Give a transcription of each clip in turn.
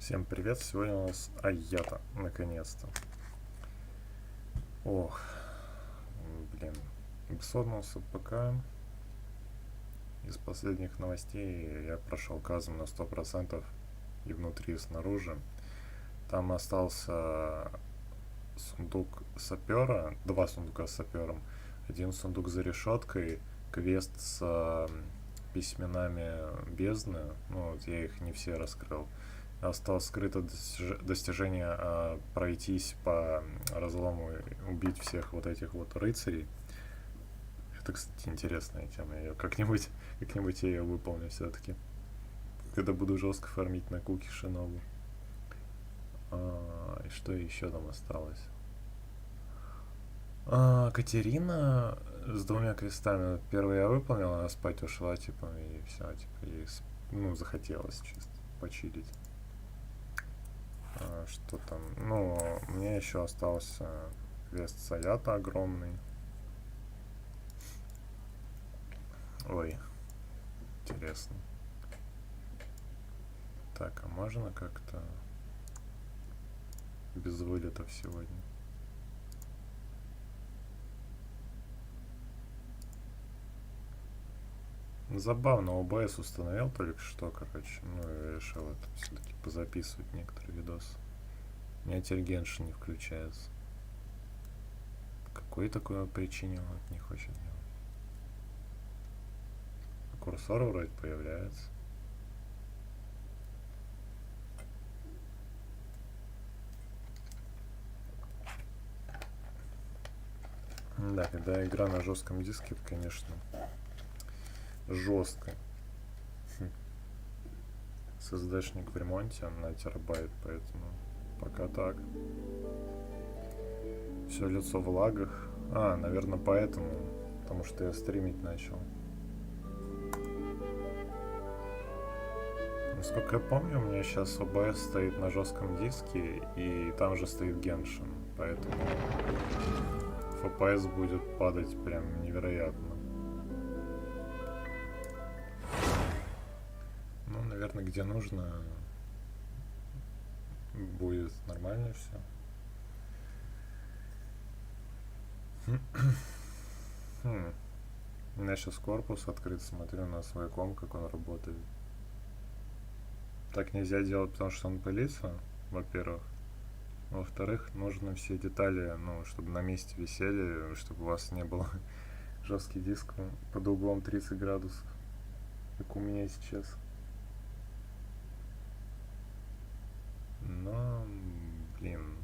Всем привет, сегодня у нас Ayato, наконец-то. Ох, блин, бессонился ПК. Из последних новостей я прошел казм на 100% и внутри, и снаружи. Там остался сундук сапера, два сундука с сапером, один сундук за решеткой, квест с письменами бездны, ну вот я их не все раскрыл. Осталось скрыто достижение пройтись по разлому и убить всех вот этих вот рыцарей. Это, кстати, интересная тема. Я как-нибудь я ее выполню все-таки. Когда буду жестко фармить на куки Шинобу. И что еще там осталось? Катерина с двумя крестами. Первый я выполнил, она спать ушла, типа, и все, типа, ей, захотелось чисто почилить. Что там? Ну, мне еще остался квест с Ayato огромный. Ой, интересно. Так, а можно как-то без вылетов сегодня? Забавно, ОБС установил только что, короче. Ну, я решил это все-таки позаписывать некоторые видосы. У меня теперь Геншин не включается. Какой такой причине он это не хочет делать? Курсор вроде появляется. Да, когда игра на жестком диске, это, конечно, жестко. SSD-шник в ремонте на терабайт, поэтому пока так. Все лицо в лагах. Наверное, поэтому. Потому что я стримить начал. Насколько я помню, у меня сейчас OBS стоит на жестком диске, и там же стоит Genshin. Поэтому FPS будет падать прям невероятно. Ну, наверное, где нужно, будет нормально все. У меня сейчас корпус открыт, смотрю на свой комп, как он работает. Так нельзя делать, потому что он пылится, во-первых. Во-вторых, нужно все детали, чтобы на месте висели, чтобы у вас не было жесткий диск под углом 30 градусов, как у меня сейчас. Но, блин,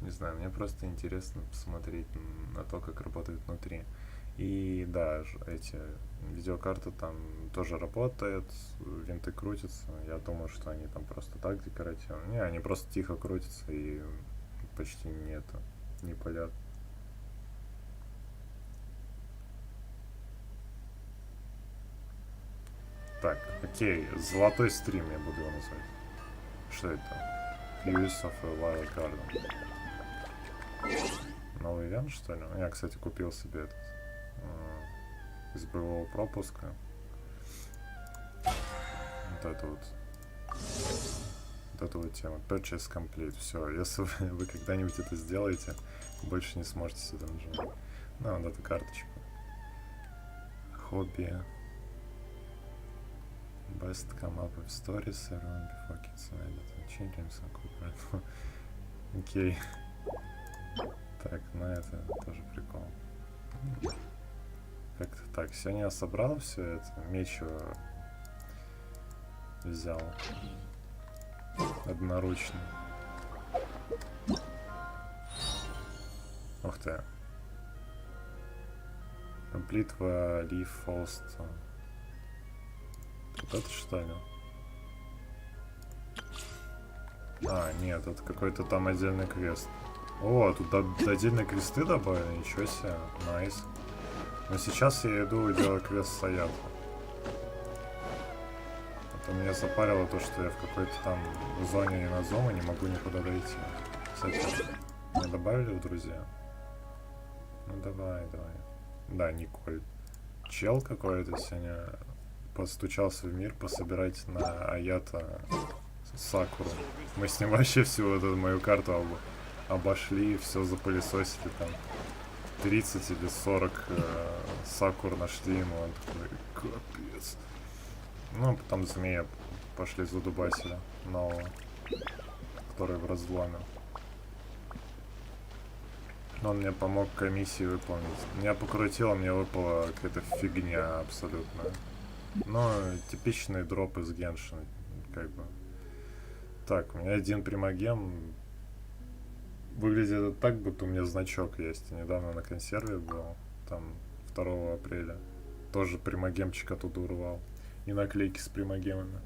не знаю, мне просто интересно посмотреть на то, как работает внутри. И да, эти видеокарты там тоже работают, винты крутятся. Я думаю, что они там просто так декоративные. Не, они просто тихо крутятся и почти не палят. Так, окей, золотой стрим я буду его назвать. Что это? Use of a Wild Garden. Новый ивент, что ли? Я, кстати, купил себе этот из боевого пропуска. Вот эту вот тему. Purchase Complete. Все, если вы когда-нибудь это сделаете, больше не сможете сюда нажимать. Вот эту карточку. Хобби. Best come up with stories around before kids edit. Children some Окей. Так, это тоже прикол. Как-то так. Сегодня я собрал все это. Меч взял. Одноручный. Ух ты. Complete the Leaf Faust. Вот это что ли? Нет, это какой-то там отдельный квест. О, тут отдельные квесты добавили, ничего себе, найс. Но сейчас я иду и делаю квест с Ayato. Это меня запарило то, что я в какой-то там зоне и на зоне не могу никуда дойти. Кстати, меня добавили в друзья? Ну давай. Да, Николь. Чел какой-то сегодня постучался в мир пособирать на Ayato Сакуру. Мы с ним вообще всю вот эту мою карту обошли, все запылесосили там. 30 или 40 сакур нашли ему, он такой, капец. Ну, потом змея пошли задубасили нового, который в разломе. Он мне помог комиссию выполнить. Меня покрутило, мне выпала какая-то фигня абсолютно. Но типичный дроп из Геншина, как бы. Так, у меня один примагем. Выглядит это так, будто у меня значок есть. Недавно на консерве был, там 2 апреля. Тоже примагемчик оттуда урвал. И наклейки с примагемами.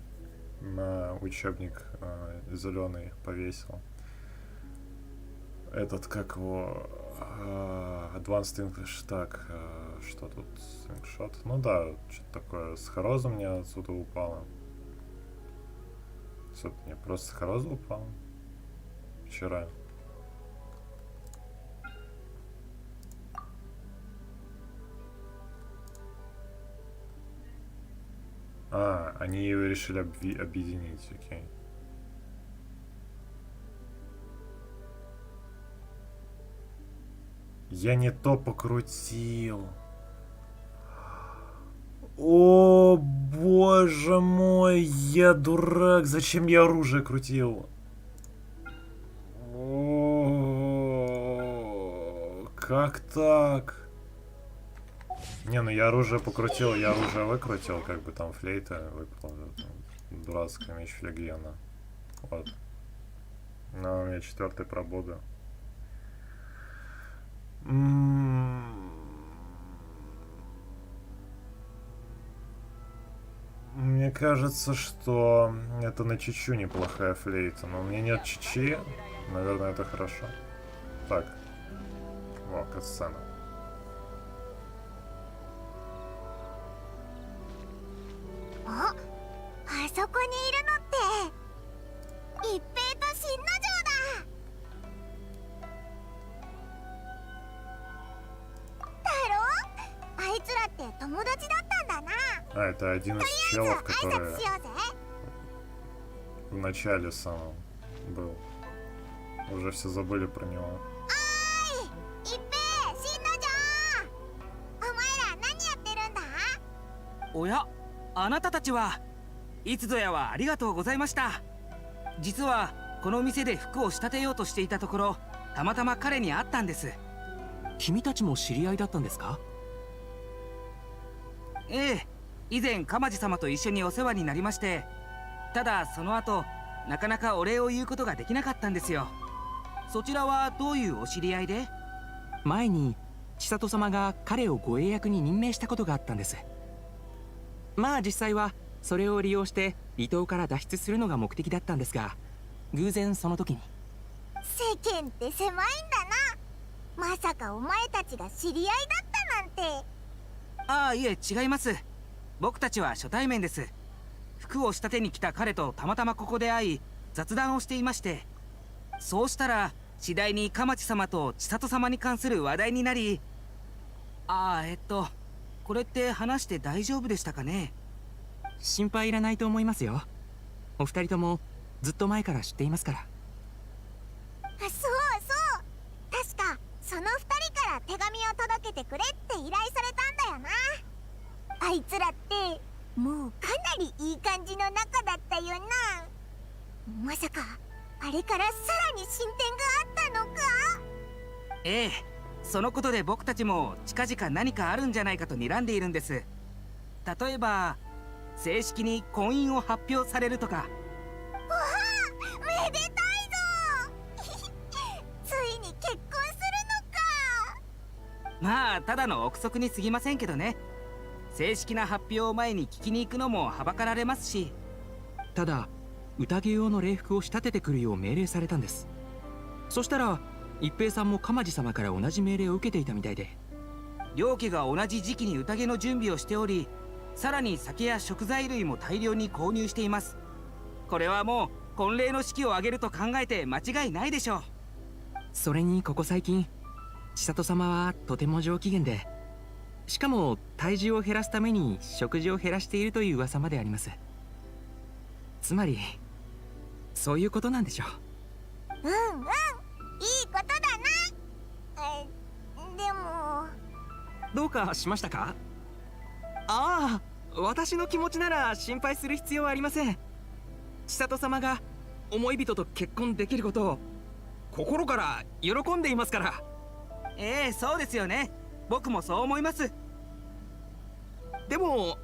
На учебник зеленый повесил. Этот, как его... Advanced English. Так, что тут? Слингшот? Ну да, что-то такое. С Хороза мне отсюда упало. Что-то мне просто с Хороза упало. Вчера. Они ее решили объединить, окей. Я не то покрутил. О, боже мой, я дурак. Зачем я оружие крутил? О, как так? Не, ну я оружие покрутил, я оружие выкрутил, как бы там флейта выпала. Дурацкая меч флегена. Вот. Но у меня 4-й пробода. Мне кажется, что это на чечу неплохая флейта, но у меня нет чечи. Наверное, это хорошо. Так. Во, катсцена. О, あそこにいるのって一平と新之丞だ。あいつらって友達だったんだな。Это один из челов, который в начале самом был. Уже все забыли про него. Ой,一平、新之丞。お前ら何やってるんだ？おや、あなたたちはいつぞやはありがとうございました。実はこの店で服を仕立てようとしていたところ、たまたま彼に会ったんです。君たちも知り合いだったんですか？ええ、以前鎌地様と一緒にお世話になりまして、ただその後なかなかお礼を言うことができなかったんですよ。そちらはどういうお知り合いで？前に千里様が彼を護衛役に任命したことがあったんです。まあ実際はそれを利用して離島から脱出するのが目的だったんですが、偶然その時に。世間って狭いんだな。まさかお前たちが知り合いだったなんて。ああ、いえ違います。僕たちは初対面です。服を仕立てに来た彼とたまたまここで会い雑談をしていまして、そうしたら次第に鎌地様と千里様に関する話題になり、これって話して大丈夫でしたかね？心配いらないと思いますよ。お二人ともずっと前から知っていますから。そうそう、確かその2人から手紙を届けてくれって依頼されたんだよな。あいつらってもうかなりいい感じの仲だったよな。まさかあれからさらに進展があったのか？ええ、そのことで僕たちも近々何かあるんじゃないかと睨んでいるんです。例えば正式に婚姻を発表されるとか。わあ、めでたいぞついに結婚するのか。まあただの憶測に過ぎませんけどね。正式な発表を前に聞きに行くのもはばかられますし。ただ宴用の礼服を仕立ててくるよう命令されたんです。そしたら一平さんも鎌地様から同じ命令を受けていたみたいで、両家が同じ時期に宴の準備をしており、さらに酒や食材類も大量に購入しています。これはもう婚礼の式を挙げると考えて間違いないでしょう。それにここ最近千里様はとても上機嫌で、しかも体重を減らすために食事を減らしているという噂まであります。つまりそういうことなんでしょう。うんうん、いいことだな。でもどうかしましたか？ああ、私の気持ちなら心配する必要はありません。千里様が思い人と結婚できることを心から喜んでいますから。ええ、そうですよね。僕もそう思います。でも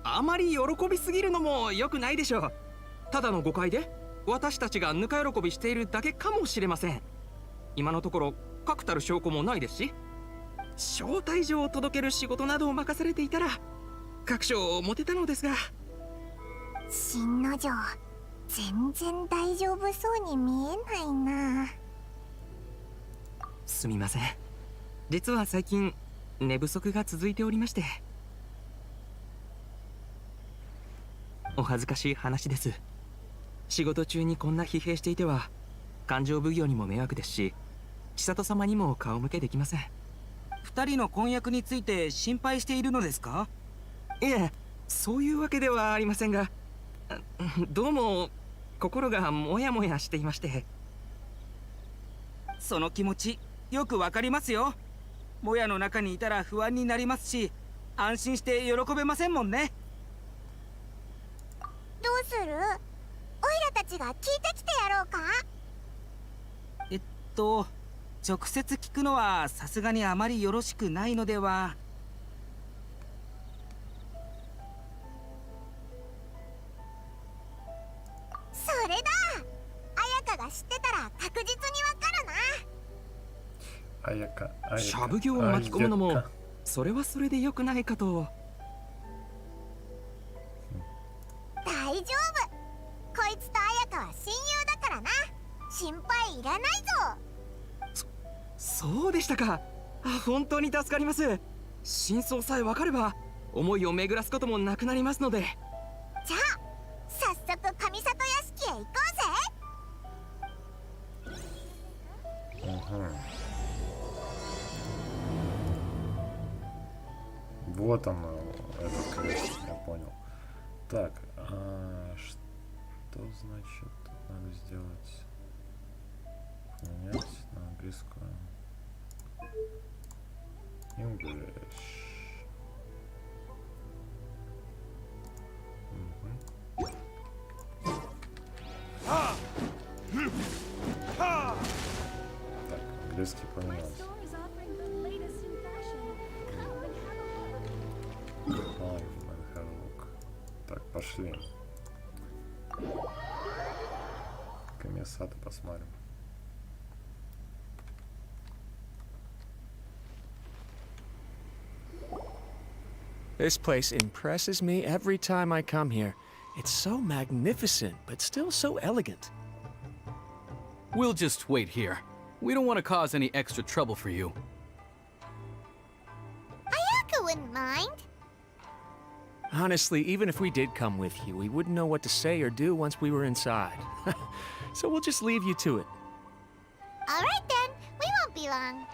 あまり喜びすぎるのも良くないでしょう。ただの誤解で私たちがぬか喜びしているだけかもしれません。今のところ確たる証拠もないですし、招待状を届ける仕事などを任されていたら確証を持てたのですが。新之丞、全然大丈夫そうに見えないな。すみません。実は最近寝不足が続いておりまして。お恥ずかしい話です。仕事中にこんな疲弊していては勘定奉行にも迷惑ですし、千里様にも顔向けできません。二人の婚約について心配しているのですか？いえ、そういうわけではありませんが、どうも心がモヤモヤしていまして。その気持ちよくわかりますよ。もやの中にいたら不安になりますし、安心して喜べませんもんね。どうする？オイラたちが聞いてきてやろうか？直接聞くのはさすがにあまりよろしくないのでは。それだ！綾香が知ってたら確実にわかるな。シャブ業を巻き込むのもそれはそれで良くないかと。大丈夫、こいつと綾香は親友だからな。心配いらないぞ。そうでしたか。本当に助かります。真相さえ分かれば思いを巡らすこともなくなりますので。じゃあ早速上里屋敷へ行こうぜ。Вот оно, этот квест, я понял. Так, что значит надо сделать? Поменять на английскую. English. Так, английский поменялся. Так, пошли. Комиссата посмотрим. This place impresses me every time I come here. It's so magnificent, but still so elegant. We'll just wait here. We don't want to cause any extra trouble for you. Ayaka wouldn't mind. Honestly, even if we did come with you, we wouldn't know what to say or do once we were inside. So we'll just leave you to it. All right then, we won't be long.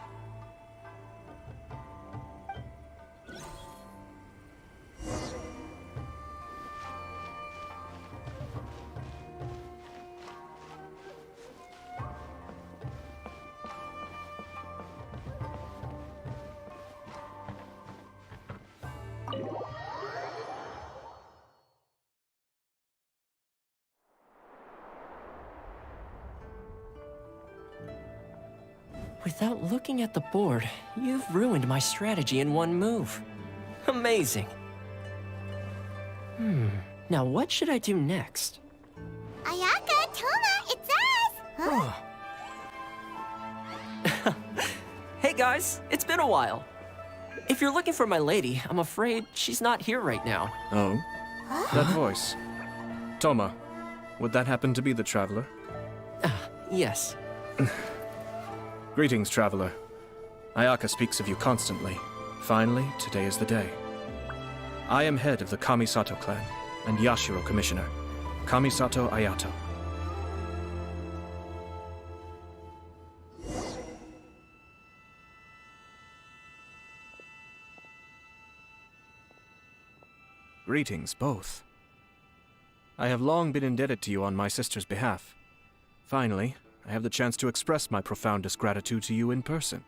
Without looking at the board, you've ruined my strategy in one move. Amazing. Now what should I do next? Ayaka, Toma, it's us! Huh? Hey guys, it's been a while. If you're looking for my lady, I'm afraid she's not here right now. Oh? That voice. Toma, would that happen to be the traveler? Yes. Greetings, traveler. Ayaka speaks of you constantly. Finally, today is the day. I am head of the Kamisato clan and Yashiro commissioner, Kamisato Ayato. Greetings, both. I have long been indebted to you on my sister's behalf. Finally, I have the chance to express my profoundest gratitude to you in person.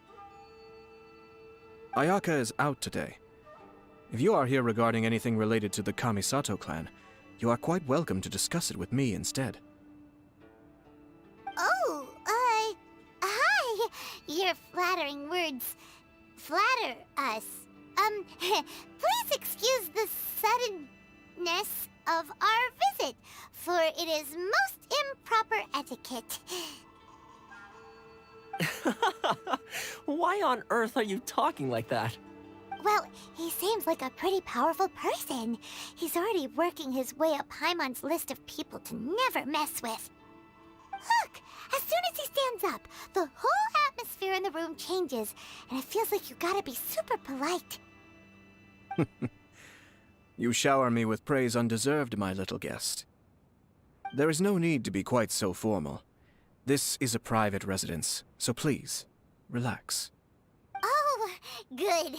Ayaka is out today. If you are here regarding anything related to the Kamisato clan, you are quite welcome to discuss it with me instead. Oh, hi. Your flattering words flatter us. Please excuse the suddenness of our visit, for it is most improper etiquette. Why on earth are you talking like that? Well, he seems like a pretty powerful person. He's already working his way up Paimon's list of people to never mess with. Look! As soon as he stands up, the whole atmosphere in the room changes, and it feels like you gotta be super polite. You shower me with praise undeserved, my little guest. There is no need to be quite so formal. This is a private residence, so please, relax. Oh, good.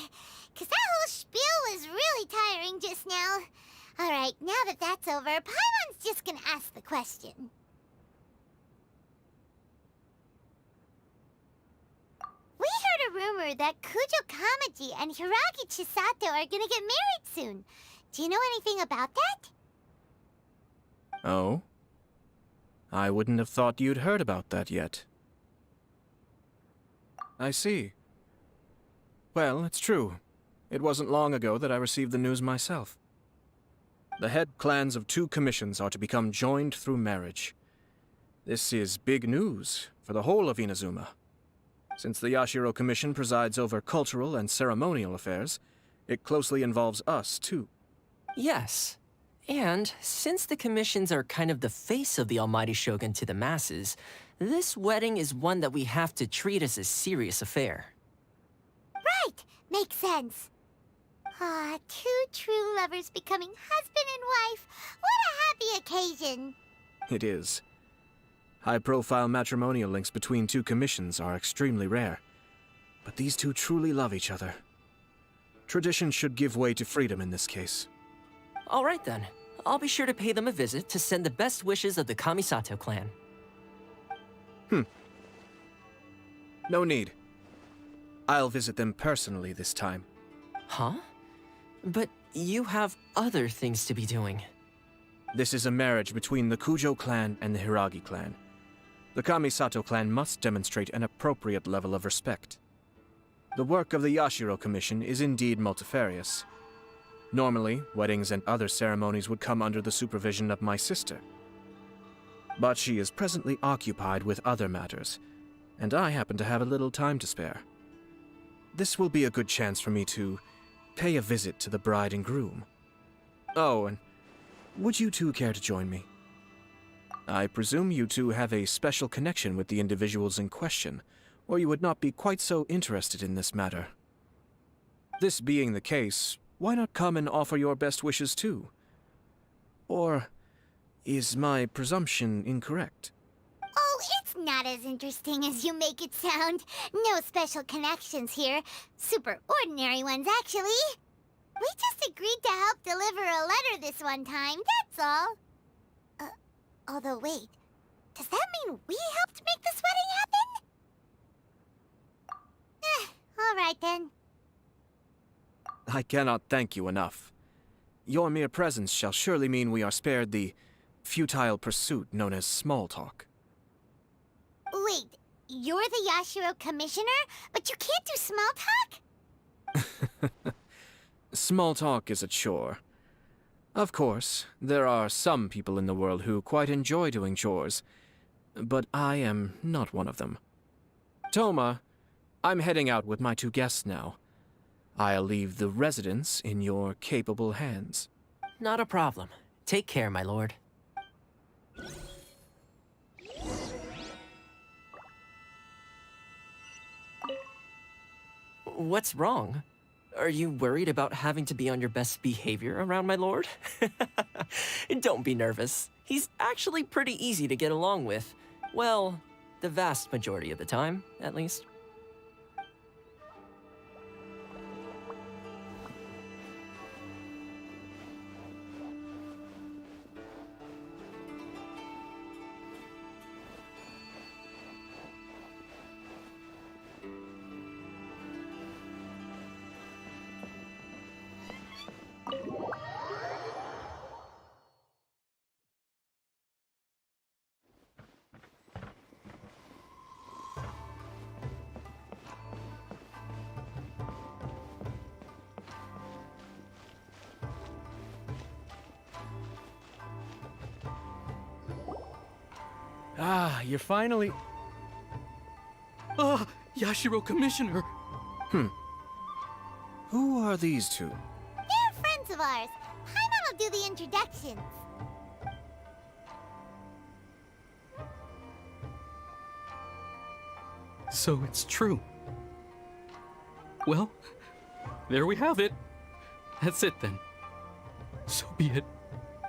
'Cause that whole spiel was really tiring just now. Alright, now that that's over, Paimon's just gonna ask the question. We heard a rumor that Kujo Kamaji and Hiragi Chisato are gonna get married soon. Do you know anything about that? Oh? I wouldn't have thought you'd heard about that yet. I see. Well, it's true. It wasn't long ago that I received the news myself. The head clans of 2 commissions are to become joined through marriage. This is big news for the whole of Inazuma. Since the Yashiro Commission presides over cultural and ceremonial affairs, it closely involves us, too. Yes. And since the commissions are kind of the face of the Almighty Shogun to the masses, this wedding is one that we have to treat as a serious affair. Right, makes sense. Ah, 2 true lovers becoming husband and wife. What a happy occasion. It is. High-profile matrimonial links between 2 commissions are extremely rare. But these 2 truly love each other. Tradition should give way to freedom in this case. All right then. I'll be sure to pay them a visit to send the best wishes of the Kamisato clan. No need. I'll visit them personally this time. Huh? But you have other things to be doing. This is a marriage between the Kujo clan and the Hiragi clan. The Kamisato clan must demonstrate an appropriate level of respect. The work of the Yashiro Commission is indeed multifarious. Normally, weddings and other ceremonies would come under the supervision of my sister. But she is presently occupied with other matters, and I happen to have a little time to spare. This will be a good chance for me to pay a visit to the bride and groom. Oh, and would you 2 care to join me? I presume you 2 have a special connection with the individuals in question, or you would not be quite so interested in this matter. This being the case, why not come and offer your best wishes too? Or is my presumption incorrect? Oh, it's not as interesting as you make it sound. No special connections here. Super ordinary ones, actually. We just agreed to help deliver a letter this one time, that's all. Although wait, does that mean we helped make this wedding happen? Alright then. I cannot thank you enough. Your mere presence shall surely mean we are spared the futile pursuit known as small talk. Wait, you're the Yashiro Commissioner, but you can't do small talk? Small talk is a chore. Of course, there are some people in the world who quite enjoy doing chores, but I am not one of them. Toma, I'm heading out with my 2 guests now. I'll leave the residence in your capable hands. Not a problem. Take care, my lord. What's wrong? Are you worried about having to be on your best behavior around my lord? Don't be nervous. He's actually pretty easy to get along with. Well, the vast majority of the time, at least. Ah, you're finally... Ah, Yashiro Commissioner! Who are these two? They're friends of ours. Paimon will do the introductions. So it's true. Well, there we have it. That's it then. So be it.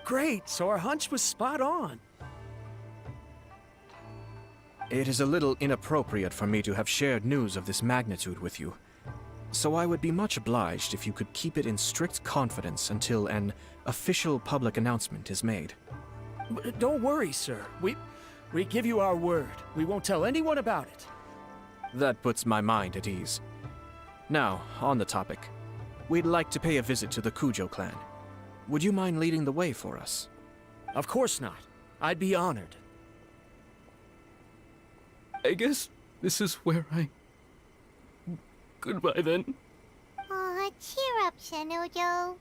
Great, so our hunch was spot on. It is a little inappropriate for me to have shared news of this magnitude with you, so I would be much obliged if you could keep it in strict confidence until an official public announcement is made. Don't worry, sir. We give you our word. We won't tell anyone about it. That puts my mind at ease. Now, on the topic. We'd like to pay a visit to the Kujo clan. Would you mind leading the way for us? Of course not. I'd be honored. I guess this is where I... Goodbye then. Aw, cheer up, Shanojo.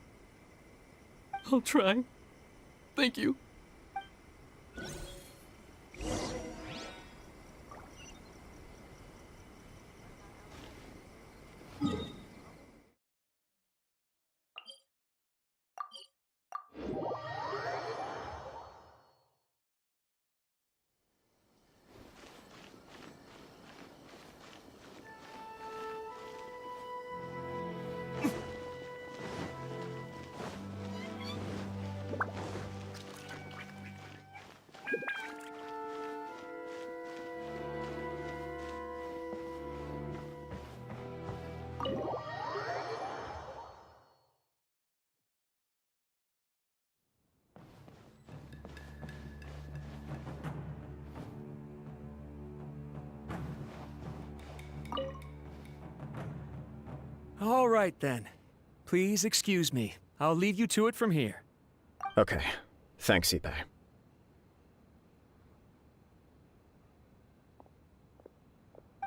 I'll try. Thank you. All right, then. Please excuse me. I'll leave you to it from here. Okay. Thanks, Ibe.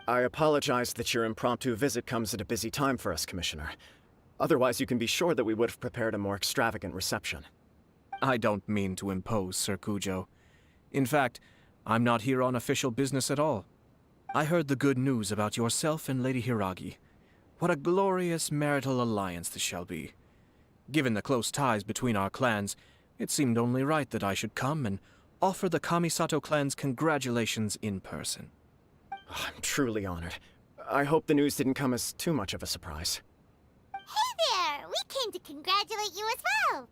I apologize that your impromptu visit comes at a busy time for us, Commissioner. Otherwise, you can be sure that we would have prepared a more extravagant reception. I don't mean to impose, Sir Kujo. In fact, I'm not here on official business at all. I heard the good news about yourself and Lady Hiragi. What a glorious marital alliance this shall be. Given the close ties between our clans, it seemed only right that I should come and offer the Kamisato clan's congratulations in person. I'm truly honored. I hope the news didn't come as too much of a surprise. Hey there! We came to congratulate you as well!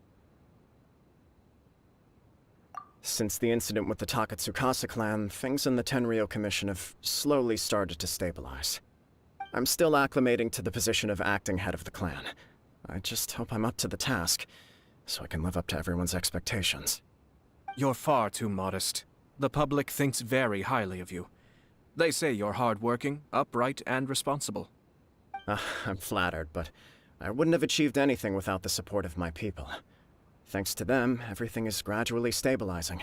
Since the incident with the Takatsukasa clan, things in the Tenryou Commission have slowly started to stabilize. I'm still acclimating to the position of acting head of the clan. I just hope I'm up to the task, so I can live up to everyone's expectations. You're far too modest. The public thinks very highly of you. They say you're hardworking, upright, and responsible. I'm flattered, but I wouldn't have achieved anything without the support of my people. Thanks to them, everything is gradually stabilizing,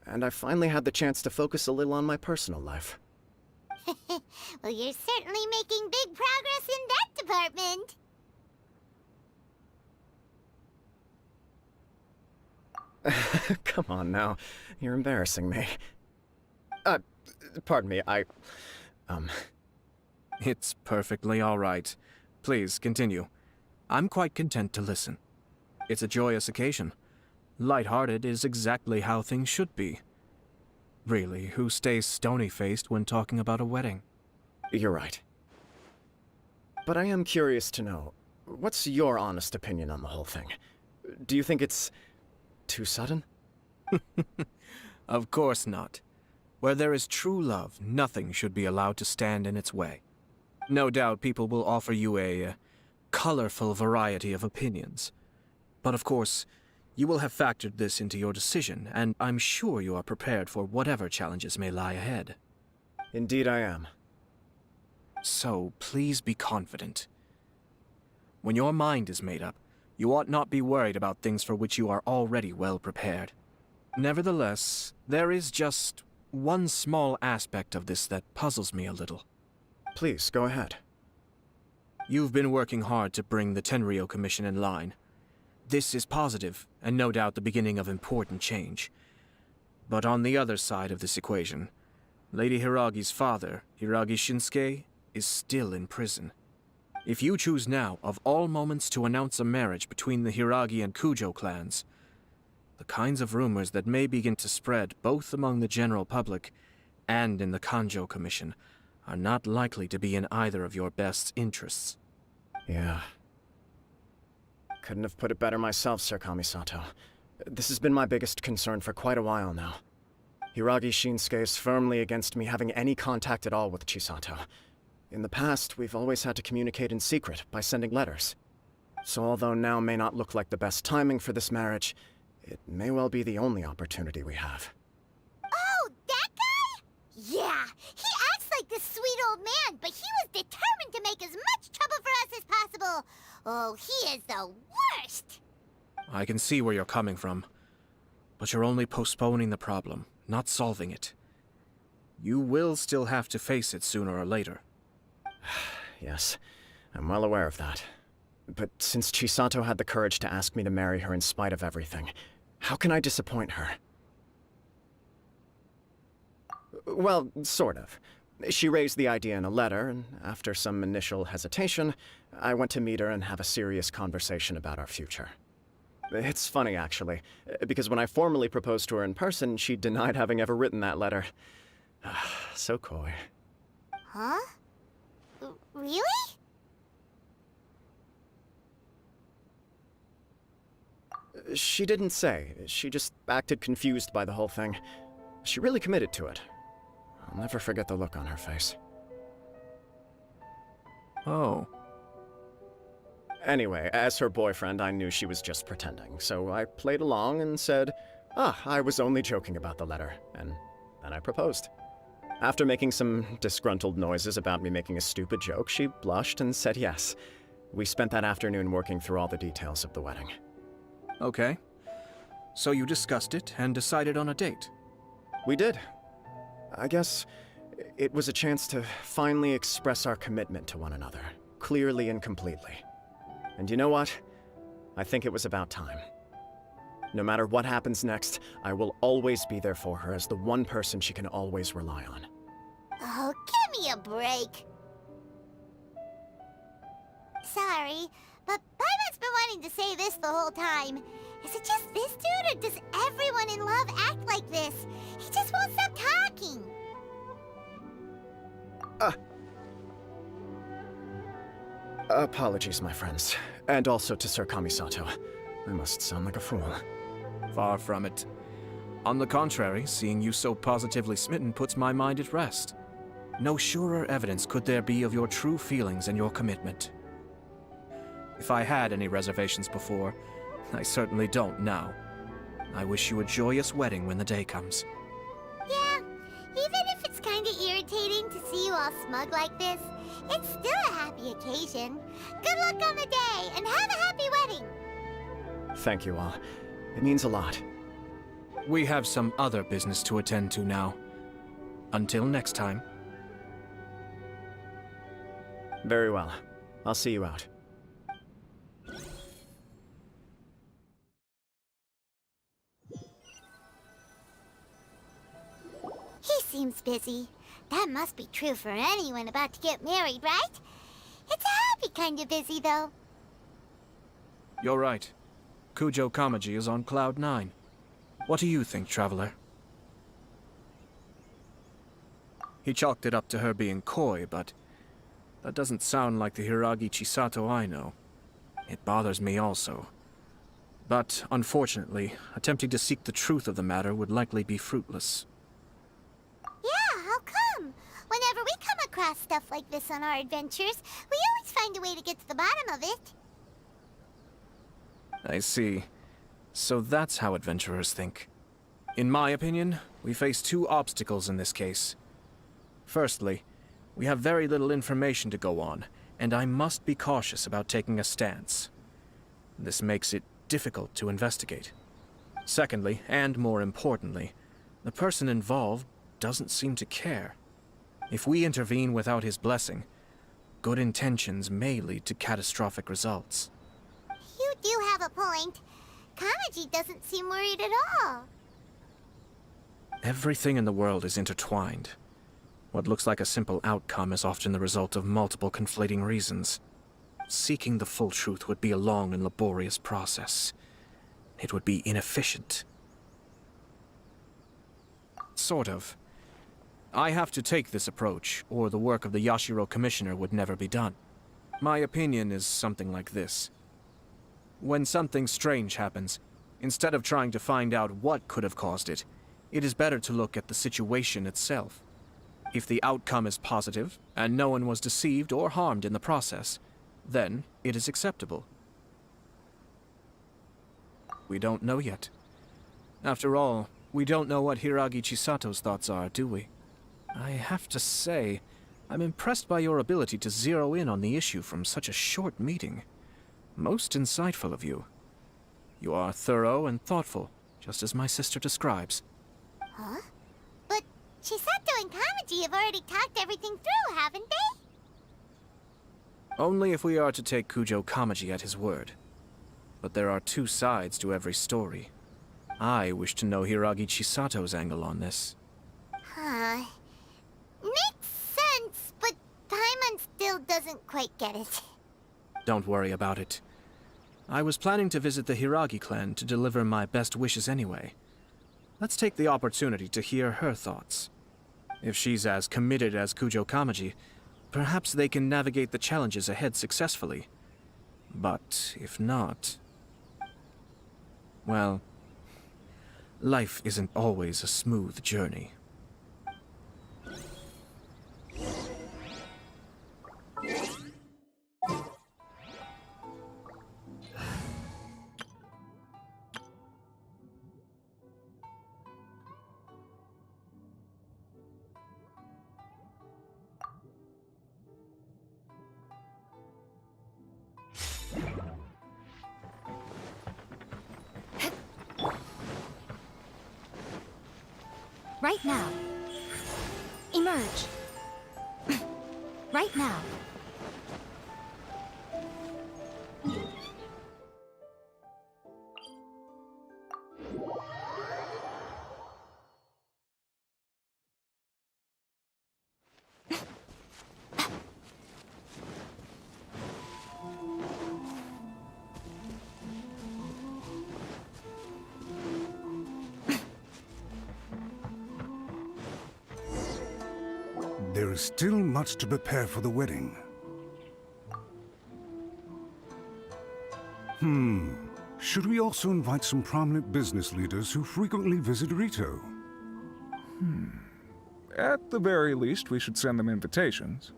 and I've finally had the chance to focus a little on my personal life. Well, you're certainly making big progress in that department. Come on now, you're embarrassing me. Pardon me, It's perfectly all right. Please, continue. I'm quite content to listen. It's a joyous occasion. Light-hearted is exactly how things should be. Really, who stays stony-faced when talking about a wedding? You're right. But I am curious to know, what's your honest opinion on the whole thing? Do you think it's too sudden? Of course not. Where there is true love, nothing should be allowed to stand in its way. No doubt people will offer you a colorful variety of opinions. But of course, you will have factored this into your decision, and I'm sure you are prepared for whatever challenges may lie ahead. Indeed I am. So, please be confident. When your mind is made up, you ought not be worried about things for which you are already well prepared. Nevertheless, there is just one small aspect of this that puzzles me a little. Please, go ahead. You've been working hard to bring the Tenryou Commission in line. This is positive, and no doubt the beginning of important change. But on the other side of this equation, Lady Hiragi's father, Hiragi Shinsuke, is still in prison. If you choose now, of all moments, to announce a marriage between the Hiragi and Kujo clans, the kinds of rumors that may begin to spread both among the general public and in the Kanjo Commission are not likely to be in either of your best interests. Yeah. Couldn't have put it better myself, Sir Kamisato. This has been my biggest concern for quite a while now. Hiragi Shinsuke is firmly against me having any contact at all with Chisato. In the past, we've always had to communicate in secret by sending letters. So although now may not look like the best timing for this marriage, it may well be the only opportunity we have. Oh, that guy? Yeah, he acts like this sweet old man, but he was determined to make as much trouble for us as possible. Oh, he is the worst! I can see where you're coming from, but you're only postponing the problem, not solving it. You will still have to face it sooner or later. Yes, I'm well aware of that. But since Chisato had the courage to ask me to marry her in spite of everything, how can I disappoint her? Well, sort of. She raised the idea in a letter, and after some initial hesitation, I went to meet her and have a serious conversation about our future. It's funny, actually, because when I formally proposed to her in person, she denied having ever written that letter. So coy. Huh? Really? She didn't say. She just acted confused by the whole thing. She really committed to it. I'll never forget the look on her face. Oh. Anyway, as her boyfriend, I knew she was just pretending, so I played along and said, I was only joking about the letter, and then I proposed. After making some disgruntled noises about me making a stupid joke, she blushed and said yes. We spent that afternoon working through all the details of the wedding. Okay. So you discussed it and decided on a date? We did. I guess it was a chance to finally express our commitment to one another, clearly and completely. And you know what? I think it was about time. No matter what happens next, I will always be there for her as the one person she can always rely on. Oh, give me a break. Sorry, but Paimon's been wanting to say this the whole time. Is it just this dude, or does everyone in love act like this? He just won't stop talking. Apologies, my friends. And also to Sir Kamisato. I must sound like a fool. Far from it. On the contrary, seeing you so positively smitten puts my mind at rest. No surer evidence could there be of your true feelings and your commitment. If I had any reservations before, I certainly don't now. I wish you a joyous wedding when the day comes. Yeah, even if it's kinda irritating to see you all smug like this, it's still a happy occasion. Good luck on the day, and have a happy wedding! Thank you all. It means a lot. We have some other business to attend to now. Until next time. Very well. I'll see you out. He seems busy. That must be true for anyone about to get married, right? It's a happy kind of busy, though. You're right. Kujo Kamaji is on Cloud 9. What do you think, Traveler? He chalked it up to her being coy, but that doesn't sound like the Hiragi Chisato I know. It bothers me also. But, unfortunately, attempting to seek the truth of the matter would likely be fruitless. Yeah, how come? Whenever we come across stuff like this on our adventures, we always find a way to get to the bottom of it. I see. So that's how adventurers think. In my opinion, we face two obstacles in this case. Firstly, we have very little information to go on, and I must be cautious about taking a stance. This makes it difficult to investigate. Secondly, and more importantly, the person involved doesn't seem to care. If we intervene without his blessing, good intentions may lead to catastrophic results. You do have a point. Kamaji doesn't seem worried at all. Everything in the world is intertwined. What looks like a simple outcome is often the result of multiple conflating reasons. Seeking the full truth would be a long and laborious process. It would be inefficient. Sort of. I have to take this approach, or the work of the Yashiro Commissioner would never be done. My opinion is something like this. When something strange happens, instead of trying to find out what could have caused it, it is better to look at the situation itself. If the outcome is positive, and no one was deceived or harmed in the process, then it is acceptable. We don't know yet. After all, we don't know what Hiragi Chisato's thoughts are, do we? I have to say, I'm impressed by your ability to zero in on the issue from such a short meeting. Most insightful of you. You are thorough and thoughtful, just as my sister describes. Huh? But Chisato and Kamaji have already talked everything through, haven't they? Only if we are to take Kujo Kamaji at his word. But there are two sides to every story. I wish to know Hiragi Chisato's angle on this. Huh. Makes sense, but Paimon still doesn't quite get it. Don't worry about it. I was planning to visit the Hiragi clan to deliver my best wishes anyway. Let's take the opportunity to hear her thoughts. If she's as committed as Kujo Kamaji, perhaps they can navigate the challenges ahead successfully. But if not... well, life isn't always a smooth journey. Right now. Emerge. Right now. There is still much to prepare for the wedding. Should we also invite some prominent business leaders who frequently visit Rito? At the very least, we should send them invitations.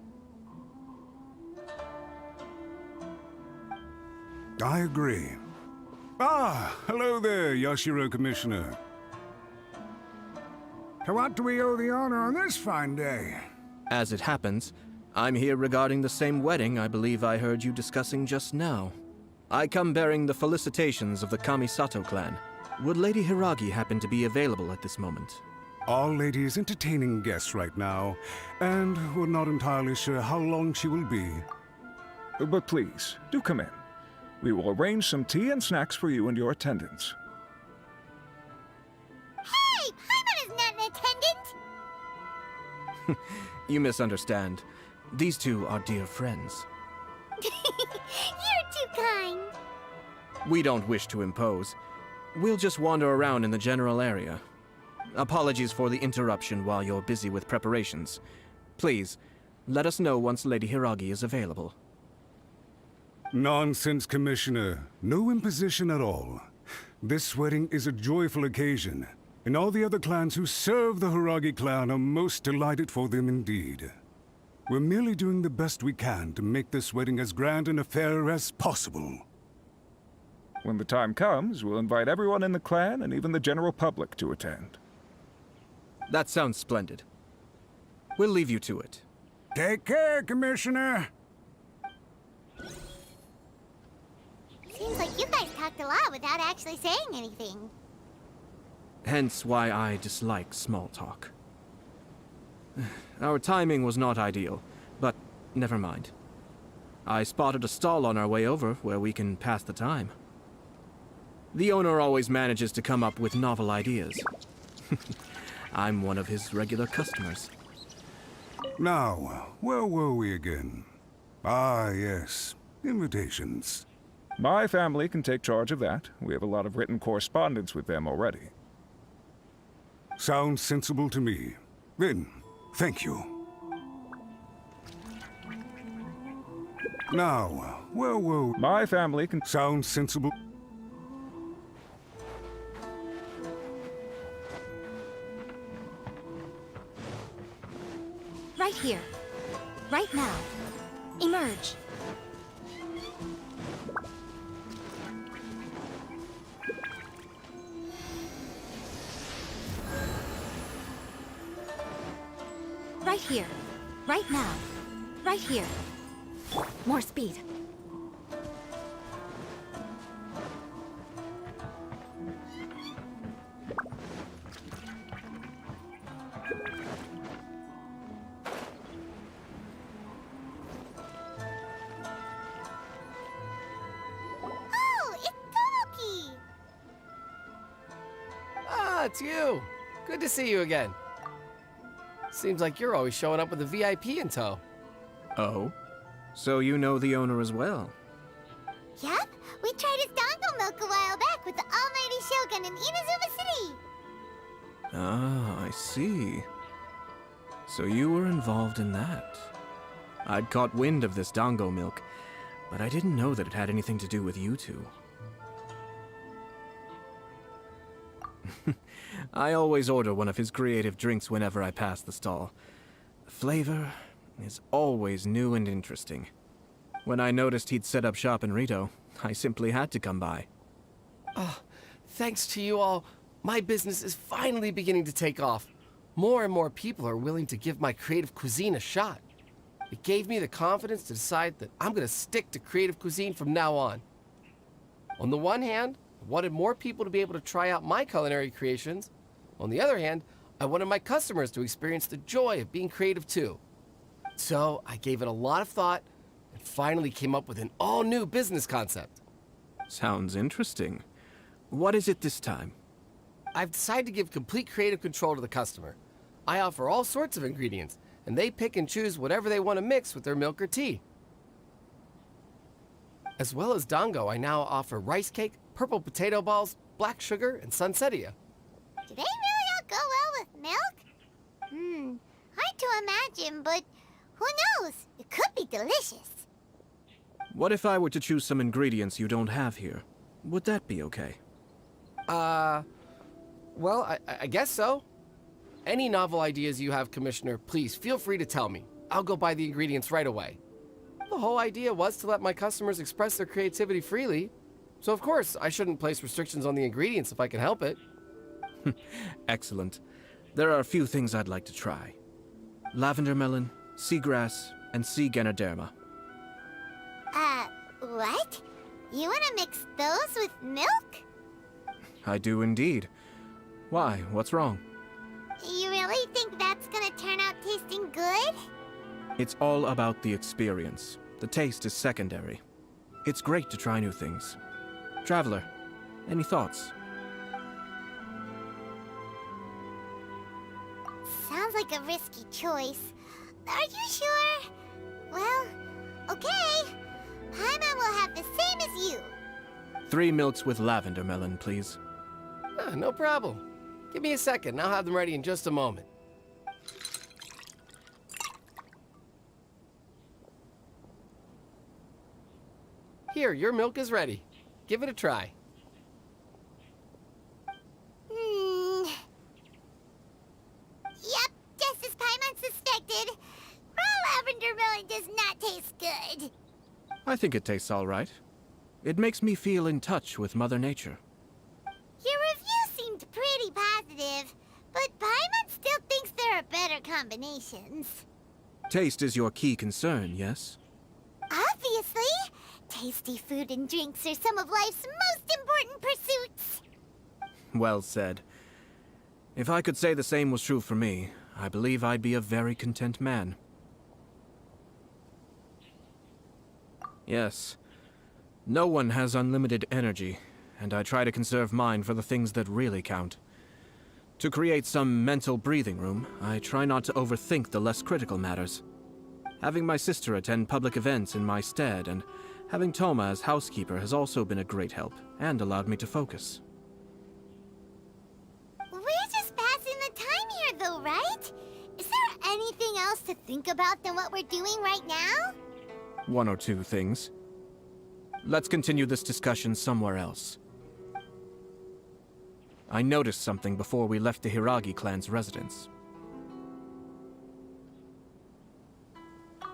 I agree. Ah, hello there, Yashiro Commissioner. To what do we owe the honor on this fine day? As it happens, I'm here regarding the same wedding I believe I heard you discussing just now. I come bearing the felicitations of the Kamisato clan. Would Lady Hiragi happen to be available at this moment? Our lady is entertaining guests right now, and we're not entirely sure how long she will be. But please, do come in. We will arrange some tea and snacks for you and your attendants. Hey! Paimon is not an attendant! You misunderstand. These two are dear friends. You're too kind. We don't wish to impose. We'll just wander around in the general area. Apologies for the interruption while you're busy with preparations. Please, let us know once Lady Hiragi is available. Nonsense, Commissioner. No imposition at all. This wedding is a joyful occasion, and all the other clans who serve the Hiragi clan are most delighted for them indeed. We're merely doing the best we can to make this wedding as grand an affair as possible. When the time comes, we'll invite everyone in the clan and even the general public to attend. That sounds splendid. We'll leave you to it. Take care, Commissioner! Seems like you guys talked a lot without actually saying anything. Hence why I dislike small talk. Our timing was not ideal, but never mind. I spotted a stall on our way over where we can pass the time. The owner always manages to come up with novel ideas. I'm one of his regular customers. Now, where were we again? Ah, yes. Invitations. My family can take charge of that. We have a lot of written correspondence with them already. Sounds sensible to me. Then, thank you. Now, where were we? My family can... Sounds sensible. Right here. Right now. Emerge. Right here. Right now. Right here. More speed. Oh, it's Tomoki! Ah, it's you. Good to see you again. Seems like you're always showing up with a VIP in tow. Oh? So you know the owner as well? Yep, we tried his dango milk a while back with the almighty Shogun in Inazuma City. Ah, I see. So you were involved in that. I'd caught wind of this dango milk, but I didn't know that it had anything to do with you two. I always order one of his creative drinks whenever I pass the stall. The flavor is always new and interesting. When I noticed he'd set up shop in Rito, I simply had to come by. Oh, thanks to you all, my business is finally beginning to take off. More and more people are willing to give my creative cuisine a shot. It gave me the confidence to decide that I'm going to stick to creative cuisine from now on. On the one hand, I wanted more people to be able to try out my culinary creations. On the other hand, I wanted my customers to experience the joy of being creative too. So I gave it a lot of thought and finally came up with an all-new business concept. Sounds interesting. What is it this time? I've decided to give complete creative control to the customer. I offer all sorts of ingredients, and they pick and choose whatever they want to mix with their milk or tea. As well as dango, I now offer rice cake, purple potato balls, black sugar, and sunsettia. Do they really all go well with milk? Hard to imagine, but who knows? It could be delicious. What if I were to choose some ingredients you don't have here? Would that be okay? Well, I guess so. Any novel ideas you have, Commissioner, please feel free to tell me. I'll go buy the ingredients right away. The whole idea was to let my customers express their creativity freely. So of course, I shouldn't place restrictions on the ingredients if I can help it. Excellent. There are a few things I'd like to try. Lavender melon, seagrass, and sea ganoderma. What? You wanna mix those with milk? I do indeed. Why? What's wrong? You really think that's gonna turn out tasting good? It's all about the experience. The taste is secondary. It's great to try new things. Traveler, any thoughts? Sounds like a risky choice. Are you sure? Well, okay. Paimon will have the same as you. 3 milks with lavender melon, please. No problem. Give me a second, and I'll have them ready in just a moment. Here, your milk is ready. Give it a try. Yep, just as Paimon suspected. Raw lavender melon does not taste good. I think it tastes all right. It makes me feel in touch with Mother Nature. Your review seemed pretty positive, but Paimon still thinks there are better combinations. Taste is your key concern, yes? Obviously! Tasty food and drinks are some of life's most important pursuits. Well said. If I could say the same was true for me, I believe I'd be a very content man. Yes. No one has unlimited energy, and I try to conserve mine for the things that really count. To create some mental breathing room, I try not to overthink the less critical matters. Having my sister attend public events in my stead and having Toma as housekeeper has also been a great help and allowed me to focus. We're just passing the time here, though, right? Is there anything else to think about than what we're doing right now? One or two things. Let's continue this discussion somewhere else. I noticed something before we left the Hiragi clan's residence.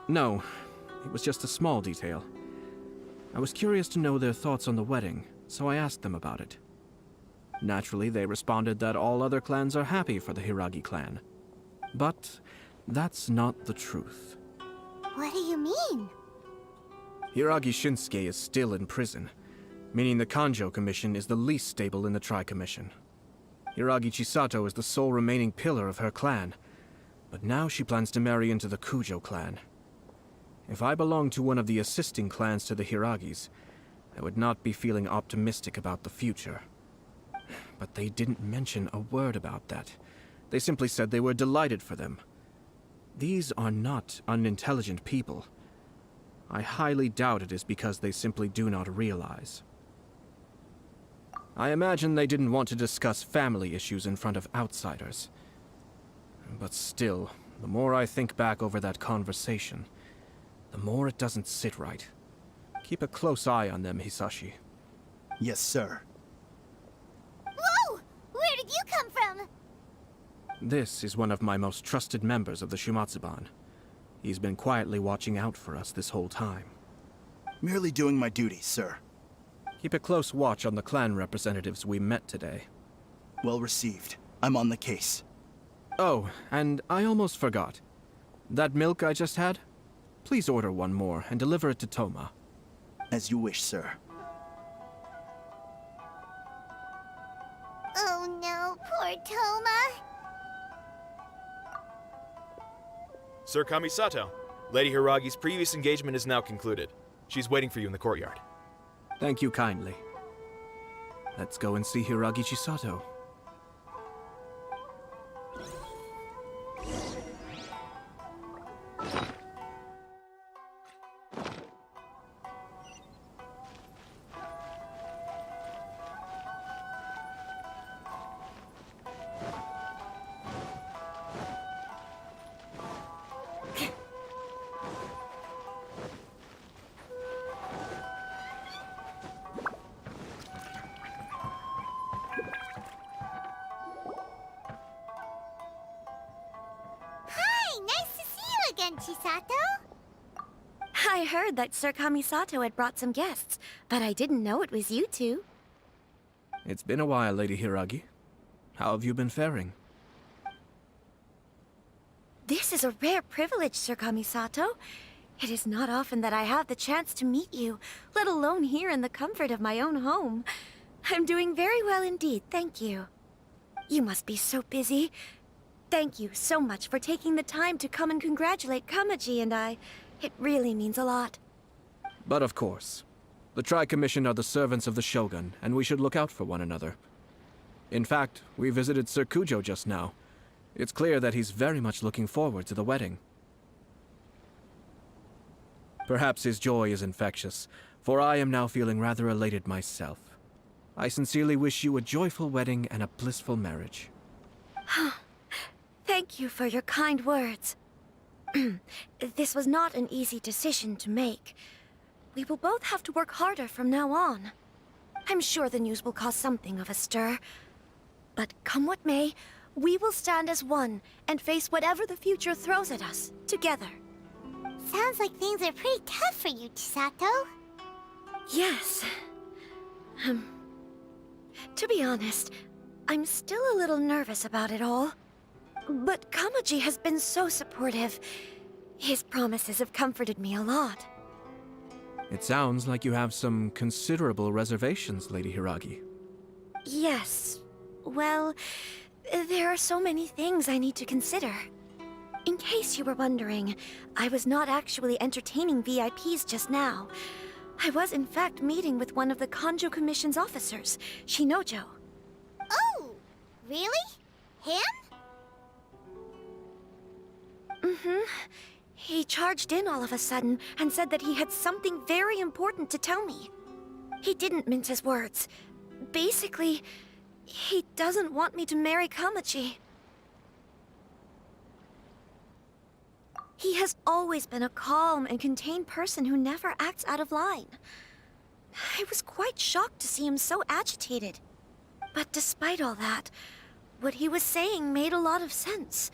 No, it was just a small detail. I was curious to know their thoughts on the wedding, so I asked them about it. Naturally, they responded that all other clans are happy for the Hiragi clan. But that's not the truth. What do you mean? Hiragi Shinsuke is still in prison, meaning the Kanjo Commission is the least stable in the Tri-Commission. Hiragi Chisato is the sole remaining pillar of her clan, but now she plans to marry into the Kujo clan. If I belonged to one of the assisting clans to the Hiragis, I would not be feeling optimistic about the future. But they didn't mention a word about that. They simply said they were delighted for them. These are not unintelligent people. I highly doubt it is because they simply do not realize. I imagine they didn't want to discuss family issues in front of outsiders. But still, the more I think back over that conversation, the more it doesn't sit right. Keep a close eye on them, Hisashi. Yes, sir. Whoa! Where did you come from? This is one of my most trusted members of the Shumatsuban. He's been quietly watching out for us this whole time. Merely doing my duty, sir. Keep a close watch on the clan representatives we met today. Well received. I'm on the case. Oh, and I almost forgot. That milk I just had? Please order one more and deliver it to Toma. As you wish, sir. Oh no, poor Toma. Sir Kamisato, Lady Hiragi's previous engagement is now concluded. She's waiting for you in the courtyard. Thank you kindly. Let's go and see Hiragi Chisato. Chisato? I heard that Sir Kamisato had brought some guests, but I didn't know it was you two. It's been a while, Lady Hiragi. How have you been faring? This is a rare privilege, Sir Kamisato. It is not often that I have the chance to meet you, let alone here in the comfort of my own home. I'm doing very well indeed, thank you. You must be so busy. Thank you so much for taking the time to come and congratulate Kamaji and I. It really means a lot. But of course. The Tri-Commission are the servants of the Shogun, and we should look out for one another. In fact, we visited Sir Kujo just now. It's clear that he's very much looking forward to the wedding. Perhaps his joy is infectious, for I am now feeling rather elated myself. I sincerely wish you a joyful wedding and a blissful marriage. Thank you for your kind words. This was not an easy decision to make. We will both have to work harder from now on. I'm sure the news will cause something of a stir. But come what may, we will stand as one and face whatever the future throws at us, together. Sounds like things are pretty tough for you, Chisato. Yes. To be honest, I'm still a little nervous about it all. But Kamaji has been so supportive. His promises have comforted me a lot. It sounds like you have some considerable reservations, Lady Hiragi. Yes. Well, there are so many things I need to consider. In case you were wondering, I was not actually entertaining VIPs just now. I was in fact meeting with one of the Kanjo Commission's officers, Shinojo. Oh, really? Him? Mm-hmm. He charged in all of a sudden and said that he had something very important to tell me. He didn't mince his words. Basically, he doesn't want me to marry Kamachi. He has always been a calm and contained person who never acts out of line. I was quite shocked to see him so agitated. But despite all that, what he was saying made a lot of sense.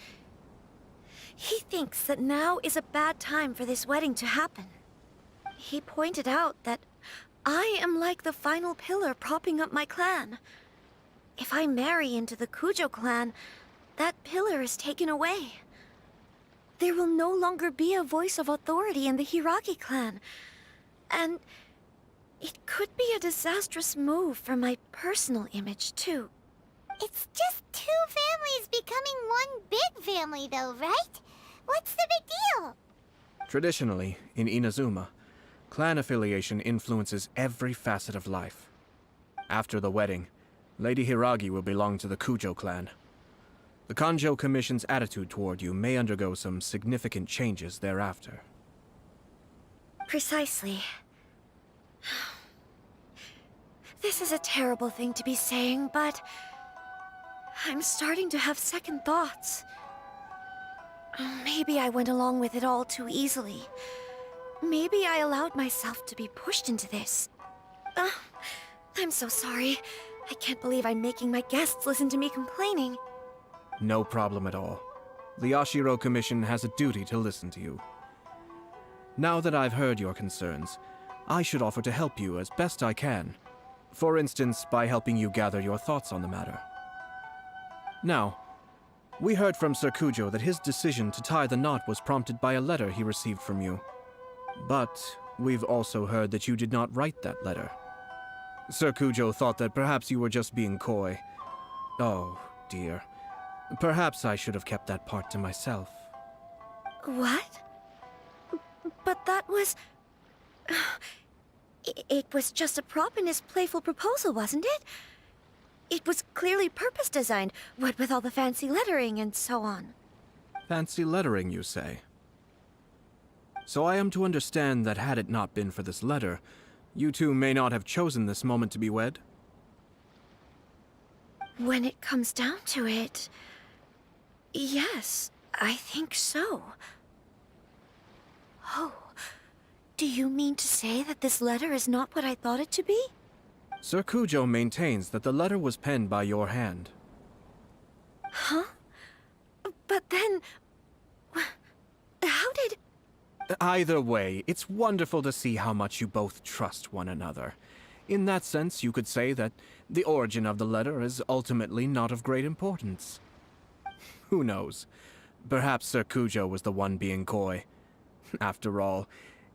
He thinks that now is a bad time for this wedding to happen. He pointed out that I am like the final pillar propping up my clan. If I marry into the Kujo clan, that pillar is taken away. There will no longer be a voice of authority in the Hiragi clan. And it could be a disastrous move for my personal image, too. It's just two families becoming one big family, though, right? What's the big deal? Traditionally, in Inazuma, clan affiliation influences every facet of life. After the wedding, Lady Hiragi will belong to the Kujo clan. The Kanjo Commission's attitude toward you may undergo some significant changes thereafter. Precisely. This is a terrible thing to be saying, but I'm starting to have second thoughts. Maybe I went along with it all too easily. Maybe I allowed myself to be pushed into this. I'm so sorry. I can't believe I'm making my guests listen to me complaining. No problem at all. The Yashiro Commission has a duty to listen to you. Now that I've heard your concerns, I should offer to help you as best I can. For instance, by helping you gather your thoughts on the matter. Now, we heard from Sir Kujo that his decision to tie the knot was prompted by a letter he received from you. But we've also heard that you did not write that letter. Sir Kujo thought that perhaps you were just being coy. Oh, dear. Perhaps I should have kept that part to myself. What? But that was... It was just a prop in his playful proposal, wasn't it? It was clearly purpose-designed, what with all the fancy lettering and so on. Fancy lettering, you say? So I am to understand that had it not been for this letter, you two may not have chosen this moment to be wed? When it comes down to it... yes, I think so. Oh, do you mean to say that this letter is not what I thought it to be? Sir Kujo maintains that the letter was penned by your hand. Huh? But then... how did... Either way, it's wonderful to see how much you both trust one another. In that sense, you could say that the origin of the letter is ultimately not of great importance. Who knows? Perhaps Sir Kujo was the one being coy. After all,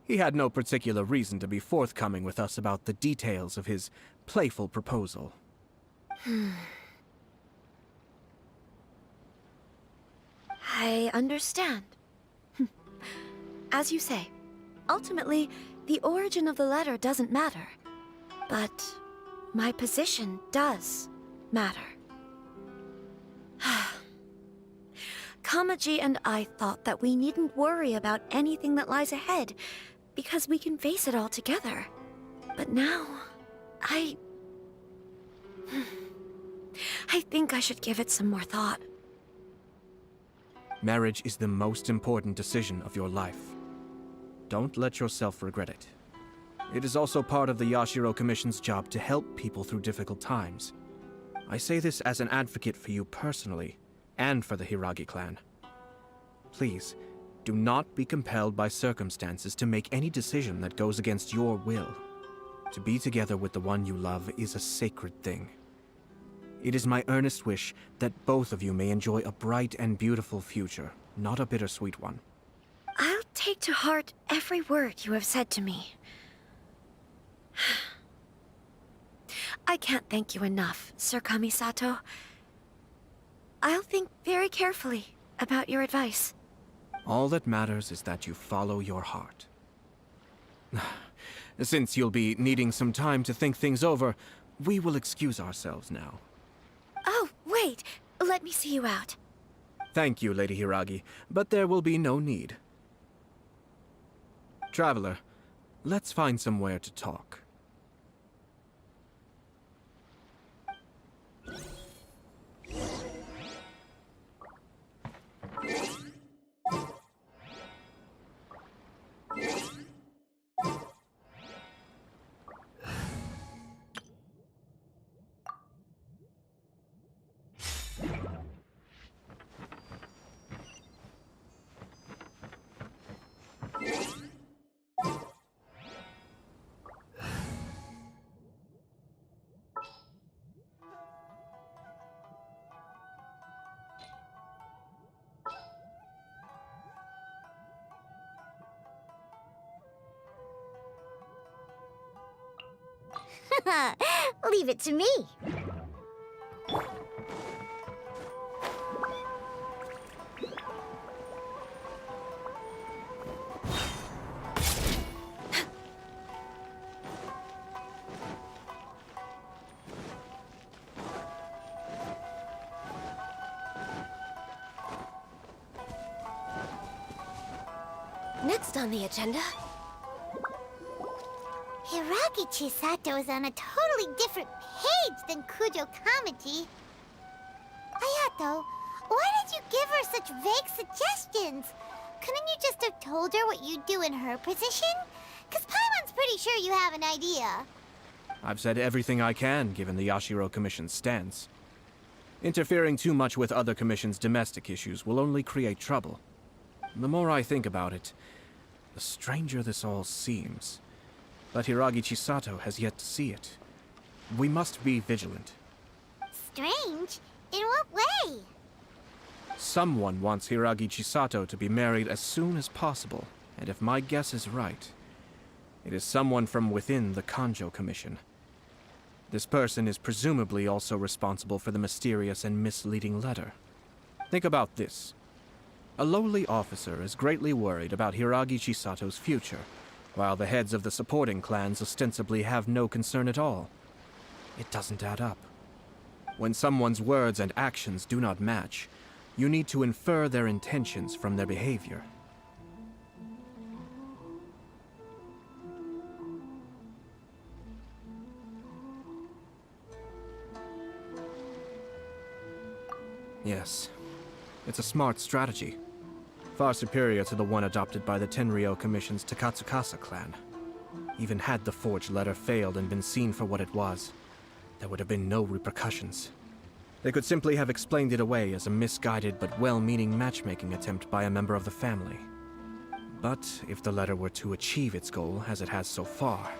he had no particular reason to be forthcoming with us about the details of his playful proposal. I understand. As you say, ultimately, the origin of the letter doesn't matter. But my position does matter. Kamaji and I thought that we needn't worry about anything that lies ahead, because we can face it all together. But now, I think I should give it some more thought. Marriage is the most important decision of your life. Don't let yourself regret it. It is also part of the Yashiro Commission's job to help people through difficult times. I say this as an advocate for you personally, and for the Hiragi clan. Please, do not be compelled by circumstances to make any decision that goes against your will. To be together with the one you love is a sacred thing. It is my earnest wish that both of you may enjoy a bright and beautiful future, not a bittersweet one. I'll take to heart every word you have said to me. I can't thank you enough, Sir Kamisato. I'll think very carefully about your advice. All that matters is that you follow your heart. Since you'll be needing some time to think things over, we will excuse ourselves now. Oh, wait! Let Let me see you out. Thank you, Lady Hiragi, but there will be no need. Traveler, let's find somewhere to talk. Leave it to me. Next on the agenda... Hiragi Chisato is on a totally different page than Kujo Kamaji. Ayato, why did you give her such vague suggestions? Couldn't you just have told her what you'd do in her position? Because Paimon's pretty sure you have an idea. I've said everything I can, given the Yashiro Commission's stance. Interfering too much with other commissions' domestic issues will only create trouble. The more I think about it, the stranger this all seems. But Hiragi Chisato has yet to see it. We must be vigilant. Strange? In what way? Someone wants Hiragi Chisato to be married as soon as possible, and if my guess is right, it is someone from within the Kanjo Commission. This person is presumably also responsible for the mysterious and misleading letter. Think about this. A lowly officer is greatly worried about Hiragi Chisato's future, while the heads of the supporting clans ostensibly have no concern at all. It doesn't add up. When someone's words and actions do not match, you need to infer their intentions from their behavior. Yes, it's a smart strategy. Far superior to the one adopted by the Tenryou Commission's Takatsukasa clan. Even had the forged letter failed and been seen for what it was, there would have been no repercussions. They could simply have explained it away as a misguided but well-meaning matchmaking attempt by a member of the family. But if the letter were to achieve its goal, as it has so far,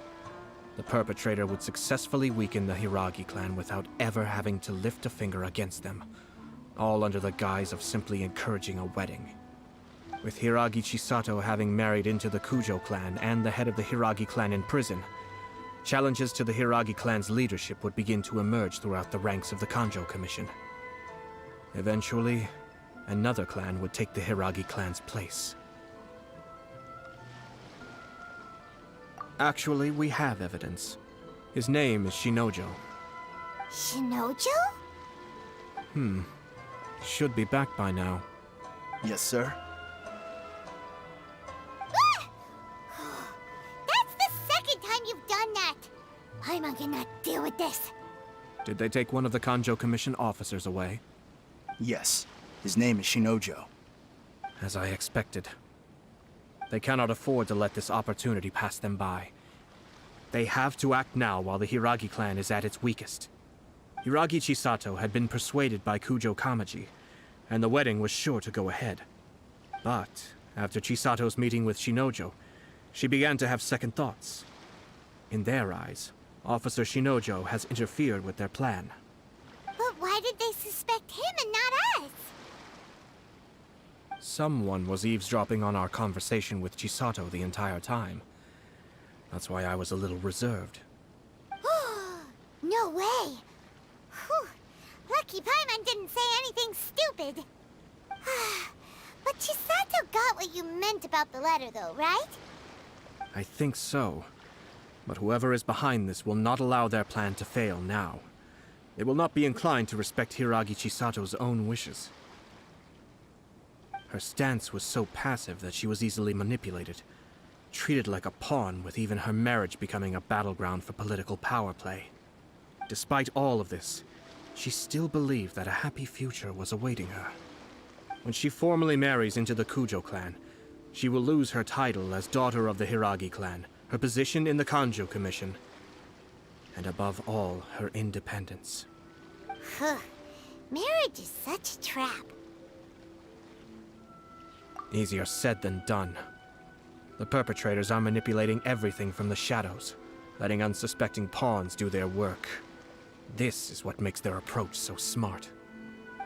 the perpetrator would successfully weaken the Hiragi clan without ever having to lift a finger against them, all under the guise of simply encouraging a wedding. With Hiragi Chisato having married into the Kujo clan and the head of the Hiragi clan in prison, challenges to the Hiragi clan's leadership would begin to emerge throughout the ranks of the Kanjo Commission. Eventually, another clan would take the Hiragi clan's place. Actually, we have evidence. His name is Shinojo. Shinojo? Should be back by now. Yes, sir. That's the second time you've done that! Paimon cannot deal with this. Did they take one of the Kanjo Commission officers away? Yes. His name is Shinojo. As I expected. They cannot afford to let this opportunity pass them by. They have to act now while the Hiragi clan is at its weakest. Hiragi Chisato had been persuaded by Kujo Kamaji, and the wedding was sure to go ahead. But after Chisato's meeting with Shinojo, she began to have second thoughts. In their eyes, Officer Shinojo has interfered with their plan. But why did they suspect him and not us? Someone was eavesdropping on our conversation with Chisato the entire time. That's why I was a little reserved. No way! Whew. Lucky Paimon didn't say anything stupid. But Chisato got what you meant about the letter though, right? I think so. But whoever is behind this will not allow their plan to fail now. It will not be inclined to respect Hiragi Chisato's own wishes. Her stance was so passive that she was easily manipulated, treated like a pawn, with even her marriage becoming a battleground for political power play. Despite all of this, she still believed that a happy future was awaiting her. When she formally marries into the Kujo clan, she will lose her title as daughter of the Hiragi clan, her position in the Kanjo Commission, and above all, her independence. Marriage is such a trap. Easier said than done. The perpetrators are manipulating everything from the shadows, letting unsuspecting pawns do their work. This is what makes their approach so smart.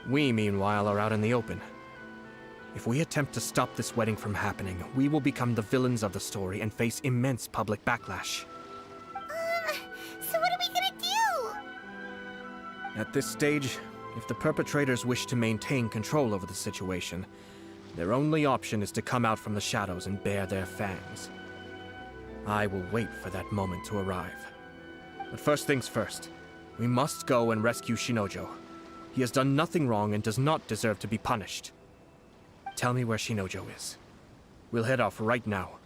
We, meanwhile, are out in the open. If we attempt to stop this wedding from happening, we will become the villains of the story and face immense public backlash. So what are we gonna do? At this stage, if the perpetrators wish to maintain control over the situation, their only option is to come out from the shadows and bare their fangs. I will wait for that moment to arrive. But first things first, we must go and rescue Shinojo. He has done nothing wrong and does not deserve to be punished. Tell me where Shinojo is. We'll head off right now.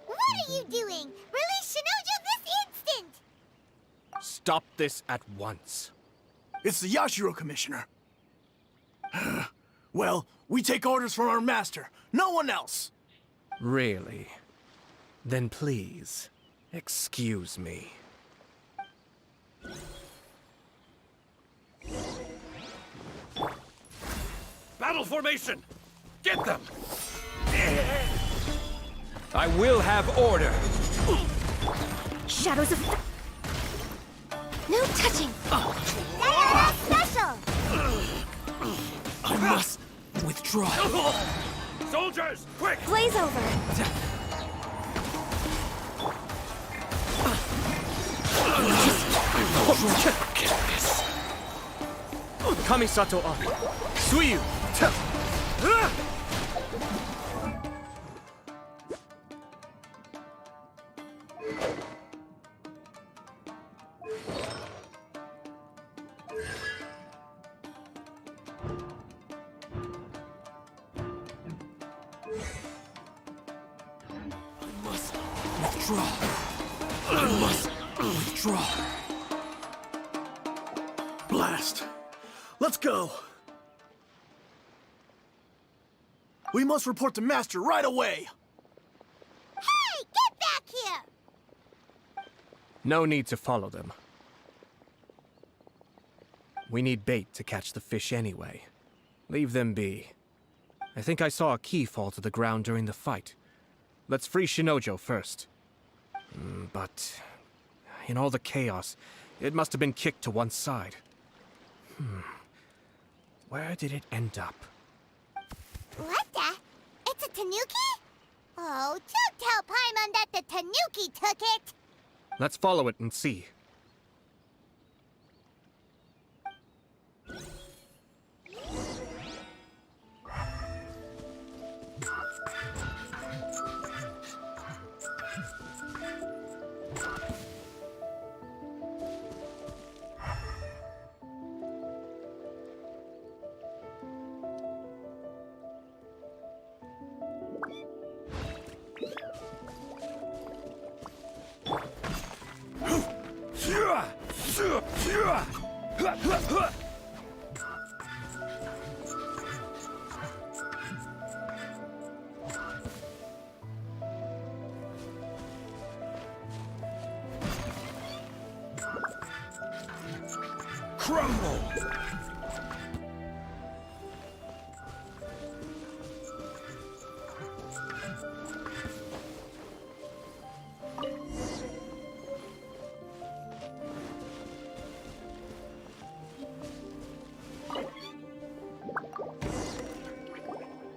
What are you doing? Release Shinojo this instant! Stop this at once. It's the Yashiro Commissioner. Well, we take orders from our master. No one else. Really? Then please, excuse me. Battle formation! Get them! I will have order! Shadows of... No touching! Special! I must withdraw. Soldiers, quick! Blaze over! Kamisato on. Suiyu! I must withdraw. Blast. Let's go. We must report to Master right away. Hey, get back here! No need to follow them. We need bait to catch the fish anyway. Leave them be. I think I saw a key fall to the ground during the fight. Let's free Shinojo first. But in all the chaos, it must have been kicked to one side. Where did it end up? What the? It's a tanuki? Oh, don't tell Paimon that the tanuki took it! Let's follow it and see.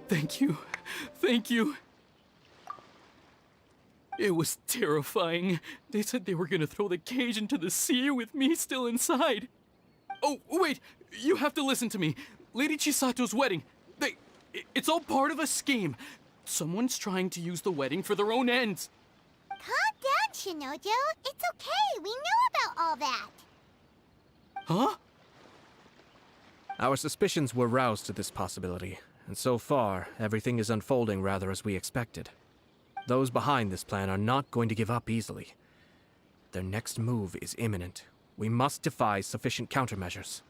Thank you. Thank you. It was terrifying. They said they were gonna throw the cage into the sea with me still inside. Oh, wait! You have to listen to me. Lady Chisato's wedding. It's all part of a scheme. Someone's trying to use the wedding for their own ends. Calm down, Shinojo. It's okay. We know about all that. Huh? Our suspicions were roused to this possibility, and so far, everything is unfolding rather as we expected. Those behind this plan are not going to give up easily. Their next move is imminent. We must devise sufficient countermeasures.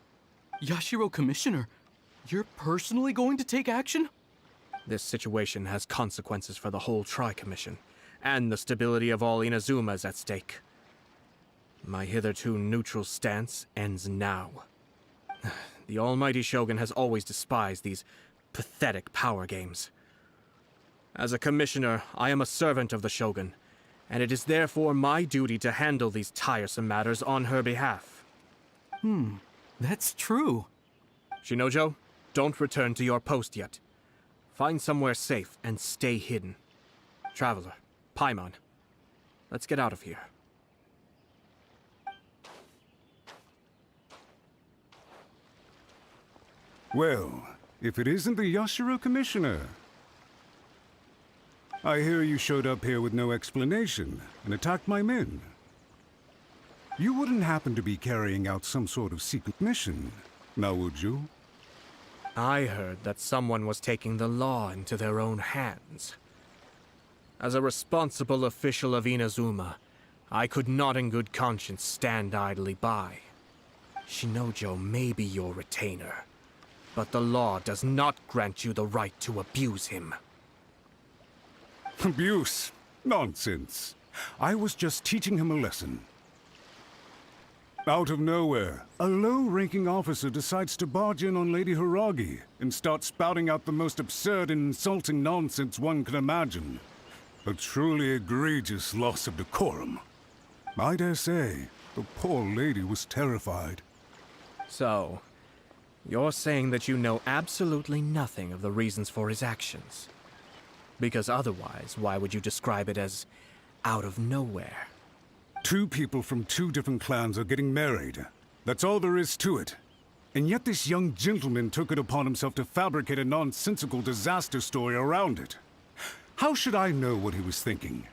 Yashiro Commissioner, you're personally going to take action? This situation has consequences for the whole Tri-Commission, and the stability of all Inazuma is at stake. My hitherto neutral stance ends now. The almighty Shogun has always despised these pathetic power games. As a commissioner, I am a servant of the Shogun, and it is therefore my duty to handle these tiresome matters on her behalf. That's true. Shinojo, don't return to your post yet. Find somewhere safe and stay hidden. Traveler, Paimon, let's get out of here. Well, if it isn't the Yashiro Commissioner. I hear you showed up here with no explanation and attacked my men. You wouldn't happen to be carrying out some sort of secret mission, now would you? I heard that someone was taking the law into their own hands. As a responsible official of Inazuma, I could not in good conscience stand idly by. Shinojo may be your retainer, but the law does not grant you the right to abuse him. Abuse? Nonsense. I was just teaching him a lesson. Out of nowhere, a low-ranking officer decides to barge in on Lady Hiragi and start spouting out the most absurd and insulting nonsense one can imagine. A truly egregious loss of decorum. I dare say, the poor lady was terrified. So, you're saying that you know absolutely nothing of the reasons for his actions? Because otherwise, why would you describe it as out of nowhere? Two people from two different clans are getting married. That's all there is to it. And yet this young gentleman took it upon himself to fabricate a nonsensical disaster story around it. How should I know what he was thinking?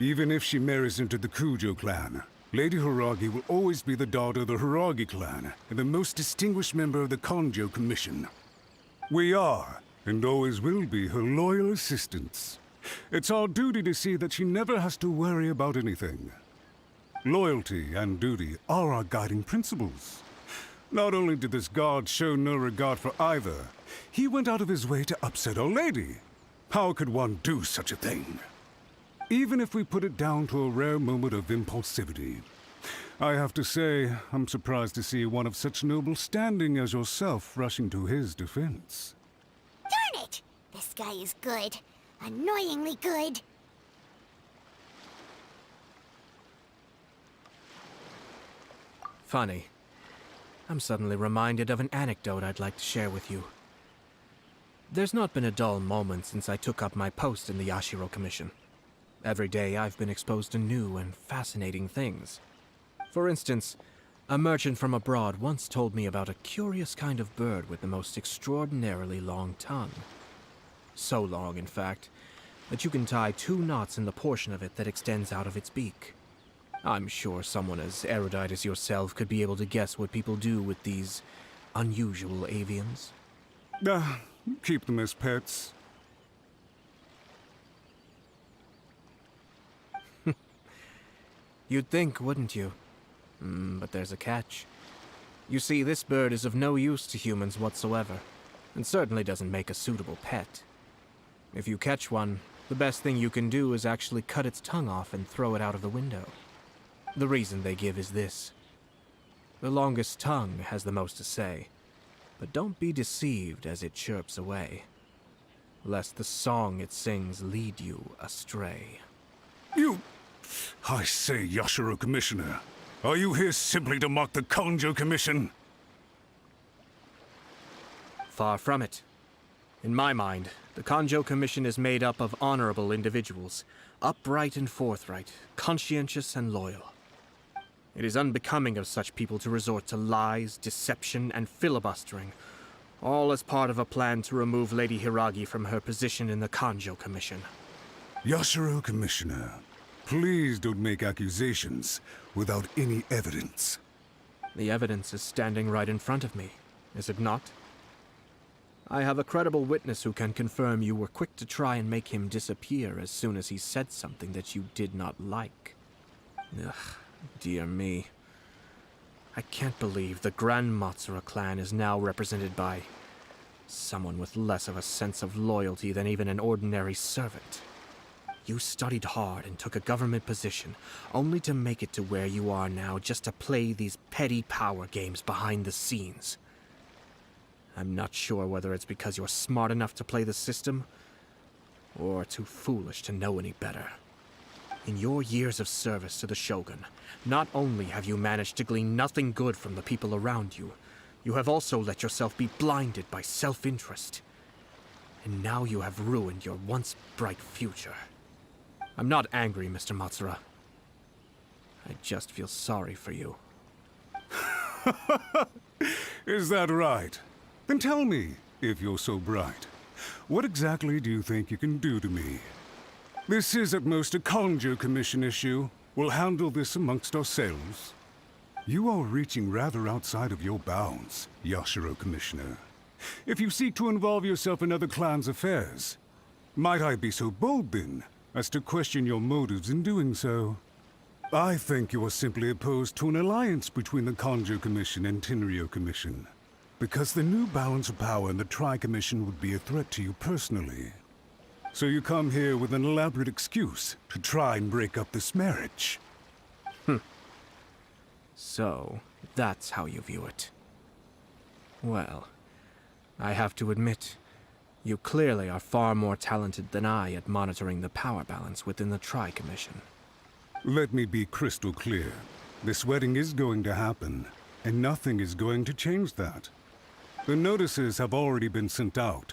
Even if she marries into the Kujo clan, Lady Hiragi will always be the daughter of the Hiragi clan and the most distinguished member of the Konjo Commission. We are, and always will be, her loyal assistants. It's our duty to see that she never has to worry about anything. Loyalty and duty are our guiding principles. Not only did this guard show no regard for either, he went out of his way to upset our lady. How could one do such a thing? Even if we put it down to a rare moment of impulsivity. I have to say, I'm surprised to see one of such noble standing as yourself rushing to his defense. Darn it! This guy is good. Annoyingly good. Funny. I'm suddenly reminded of an anecdote I'd like to share with you. There's not been a dull moment since I took up my post in the Yashiro Commission. Every day I've been exposed to new and fascinating things. For instance, a merchant from abroad once told me about a curious kind of bird with the most extraordinarily long tongue. So long, in fact, that you can tie 2 knots in the portion of it that extends out of its beak. I'm sure someone as erudite as yourself could be able to guess what people do with these unusual avians. Keep them as pets. You'd think, wouldn't you? But there's a catch. You see, this bird is of no use to humans whatsoever, and certainly doesn't make a suitable pet. If you catch one, the best thing you can do is actually cut its tongue off and throw it out of the window. The reason they give is this. The longest tongue has the most to say, but don't be deceived as it chirps away, lest the song it sings lead you astray. You... I say, Yashiro Commissioner, are you here simply to mock the Kanjo Commission? Far from it. In my mind, the Kanjo Commission is made up of honorable individuals, upright and forthright, conscientious and loyal. It is unbecoming of such people to resort to lies, deception, and filibustering, all as part of a plan to remove Lady Hiragi from her position in the Kanjo Commission. Yashiro Commissioner, please don't make accusations without any evidence. The evidence is standing right in front of me, is it not? I have a credible witness who can confirm you were quick to try and make him disappear as soon as he said something that you did not like. Ugh, dear me. I can't believe the Grand Matsura clan is now represented by someone with less of a sense of loyalty than even an ordinary servant. You studied hard and took a government position, only to make it to where you are now just to play these petty power games behind the scenes. I'm not sure whether it's because you're smart enough to play the system, or too foolish to know any better. In your years of service to the Shogun, not only have you managed to glean nothing good from the people around you, you have also let yourself be blinded by self-interest. And now you have ruined your once bright future. I'm not angry, Mr. Matsura. I just feel sorry for you. Is that right? Then tell me, if you're so bright, what exactly do you think you can do to me? This is at most a Kanjo Commission issue. We'll handle this amongst ourselves. You are reaching rather outside of your bounds, Yashiro Commissioner. If you seek to involve yourself in other clans' affairs, might I be so bold then, as to question your motives in doing so? I think you are simply opposed to an alliance between the Kanjo Commission and Tenryo Commission, because the new balance of power in the Tri-Commission would be a threat to you personally. So you come here with an elaborate excuse to try and break up this marriage. So, that's how you view it. Well, I have to admit, you clearly are far more talented than I at monitoring the power balance within the Tri-Commission. Let me be crystal clear. This wedding is going to happen, and nothing is going to change that. The notices have already been sent out.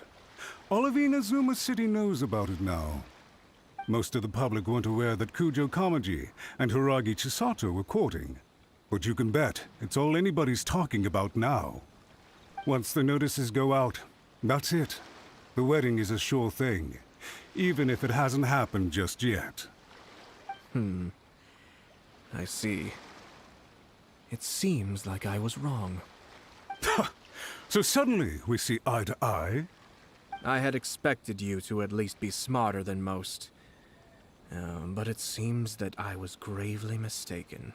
All of Inazuma City knows about it now. Most of the public weren't aware that Kujo Kamaji and Hiragi Chisato were courting. But you can bet it's all anybody's talking about now. Once the notices go out, that's it. The wedding is a sure thing, even if it hasn't happened just yet. I see. It seems like I was wrong. So suddenly we see eye to eye? I had expected you to at least be smarter than most. But it seems that I was gravely mistaken.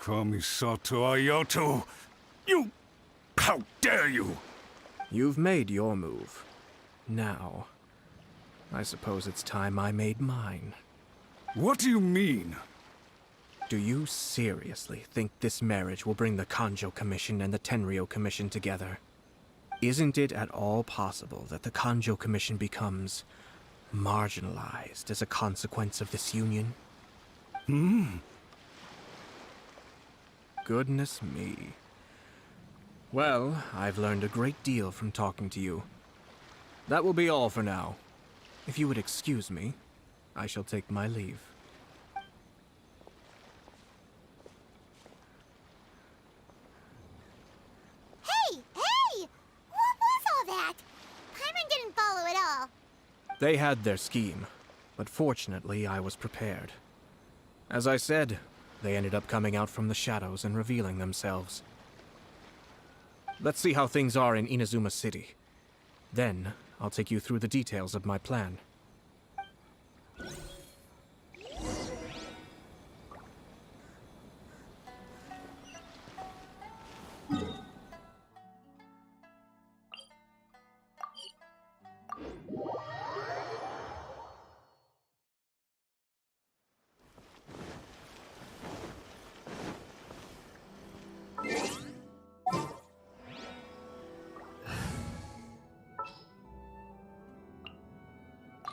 Kamisato Ayato! You... How dare you! You've made your move. Now, I suppose it's time I made mine. What do you mean? Do you seriously think this marriage will bring the Kanjo Commission and the Tenryo Commission together? Isn't it at all possible that the Kanjo Commission becomes marginalized as a consequence of this union? Goodness me. Well, I've learned a great deal from talking to you. That will be all for now. If you would excuse me, I shall take my leave. Hey! Hey! What was all that? Paimon didn't follow at all. They had their scheme, but fortunately I was prepared. As I said, they ended up coming out from the shadows and revealing themselves. Let's see how things are in Inazuma City. Then, I'll take you through the details of my plan.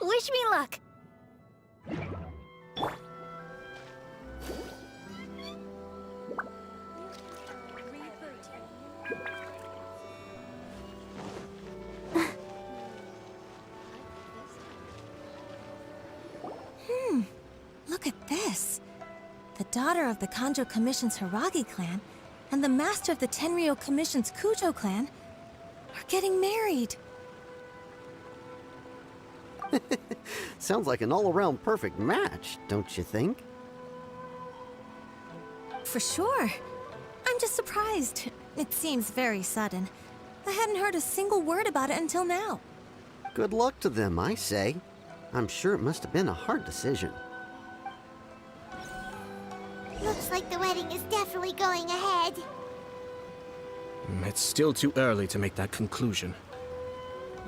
Wish me luck. Look at this. The daughter of the Kanjo Commission's Hiragi clan and the master of the Tenryou Commission's Kujo clan are getting married. Sounds like an all-around perfect match, don't you think? For sure. I'm just surprised. It seems very sudden. I hadn't heard a single word about it until now. Good luck to them, I say. I'm sure it must have been a hard decision. Looks like the wedding is definitely going ahead. It's still too early to make that conclusion.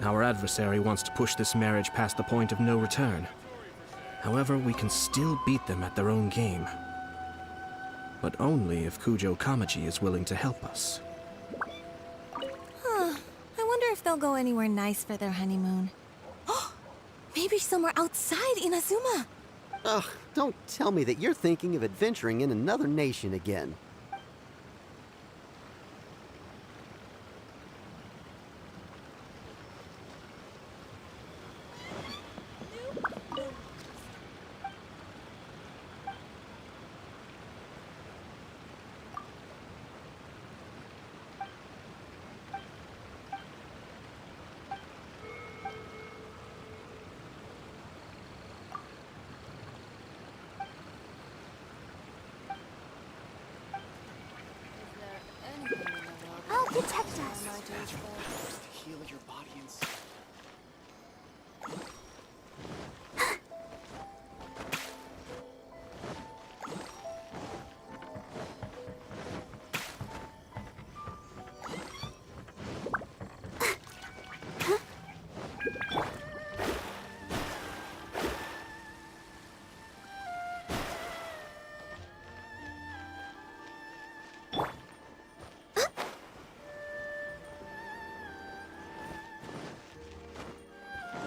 Our adversary wants to push this marriage past the point of no return. However, we can still beat them at their own game. But only if Kujo Kamaji is willing to help us. Huh. I wonder if they'll go anywhere nice for their honeymoon. Maybe somewhere outside Inazuma. Ugh, don't tell me that you're thinking of adventuring in another nation again. I'll protect us. Heal your body inside.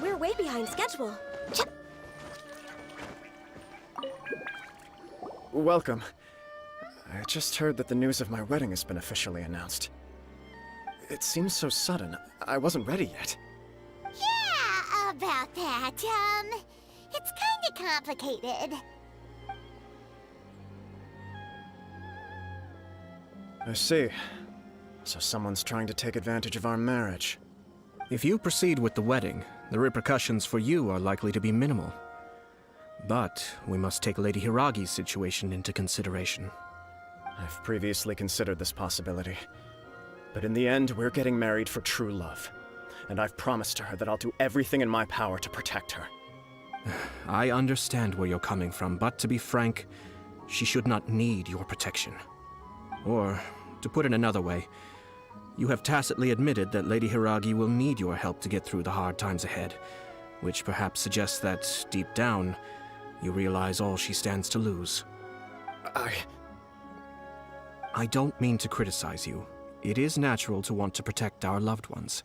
We're way behind schedule. Welcome. I just heard that the news of my wedding has been officially announced. It seems so sudden. I wasn't ready yet. Yeah, about that. It's kinda complicated. I see. So someone's trying to take advantage of our marriage. If you proceed with the wedding, the repercussions for you are likely to be minimal. But we must take Lady Hiragi's situation into consideration. I've previously considered this possibility. But in the end, we're getting married for true love. And I've promised to her that I'll do everything in my power to protect her. I understand where you're coming from, but to be frank, she should not need your protection. Or, to put it another way, you have tacitly admitted that Lady Hiragi will need your help to get through the hard times ahead, which perhaps suggests that, deep down, you realize all she stands to lose. I don't mean to criticize you. It is natural to want to protect our loved ones.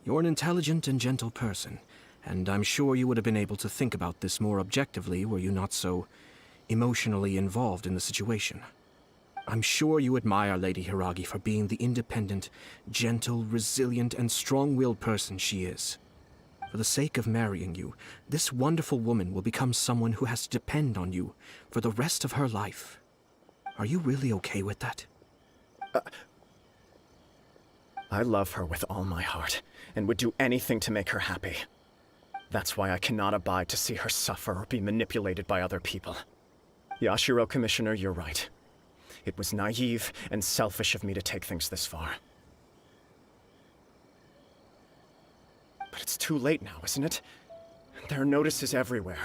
You're an intelligent and gentle person, and I'm sure you would have been able to think about this more objectively were you not so emotionally involved in the situation. I'm sure you admire Lady Hiragi for being the independent, gentle, resilient, and strong-willed person she is. For the sake of marrying you, this wonderful woman will become someone who has to depend on you for the rest of her life. Are you really okay with that? I love her with all my heart, and would do anything to make her happy. That's why I cannot abide to see her suffer or be manipulated by other people. Yashiro Commissioner, you're right. It was naive and selfish of me to take things this far. But it's too late now, isn't it? There are notices everywhere.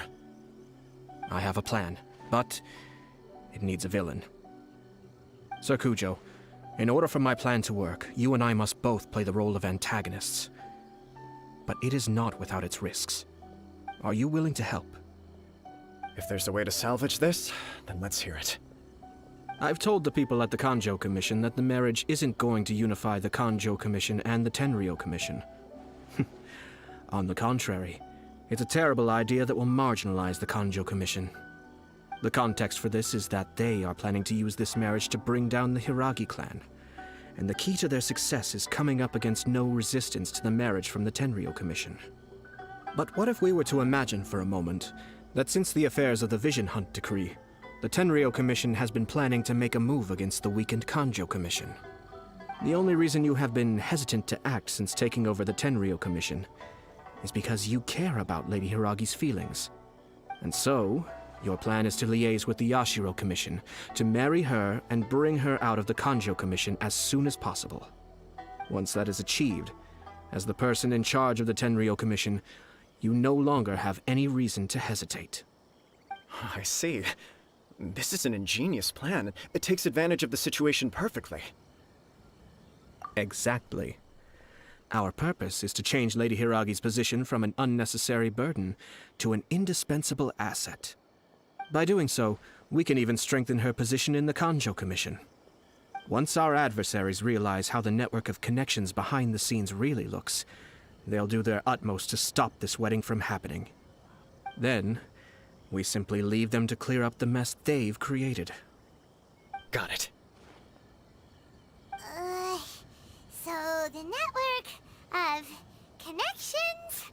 I have a plan, but it needs a villain. Sir Kujo, in order for my plan to work, you and I must both play the role of antagonists. But it is not without its risks. Are you willing to help? If there's a way to salvage this, then let's hear it. I've told the people at the Kanjo Commission that the marriage isn't going to unify the Kanjo Commission and the Tenryou Commission. On the contrary, It's a terrible idea that will marginalize the Kanjo Commission. The context for this is that they are planning to use this marriage to bring down the Hiragi clan, and the key to their success is coming up against no resistance to the marriage from the Tenryou Commission. But what if we were to imagine for a moment that since the affairs of the Vision Hunt decree, the Tenryou Commission has been planning to make a move against the weakened Kanjo Commission? The only reason you have been hesitant to act since taking over the Tenryou Commission is because you care about Lady Hiragi's feelings. And so, your plan is to liaise with the Yashiro Commission to marry her and bring her out of the Kanjo Commission as soon as possible. Once that is achieved, as the person in charge of the Tenryou Commission, you no longer have any reason to hesitate. I see. This is an ingenious plan. It takes advantage of the situation perfectly. Exactly. Our purpose is to change Lady Hiragi's position from an unnecessary burden to an indispensable asset. By doing so, we can even strengthen her position in the Kanjo Commission. Once our adversaries realize how the network of connections behind the scenes really looks, they'll do their utmost to stop this wedding from happening. Then, we simply leave them to clear up the mess they've created. Got it. So the network of connections?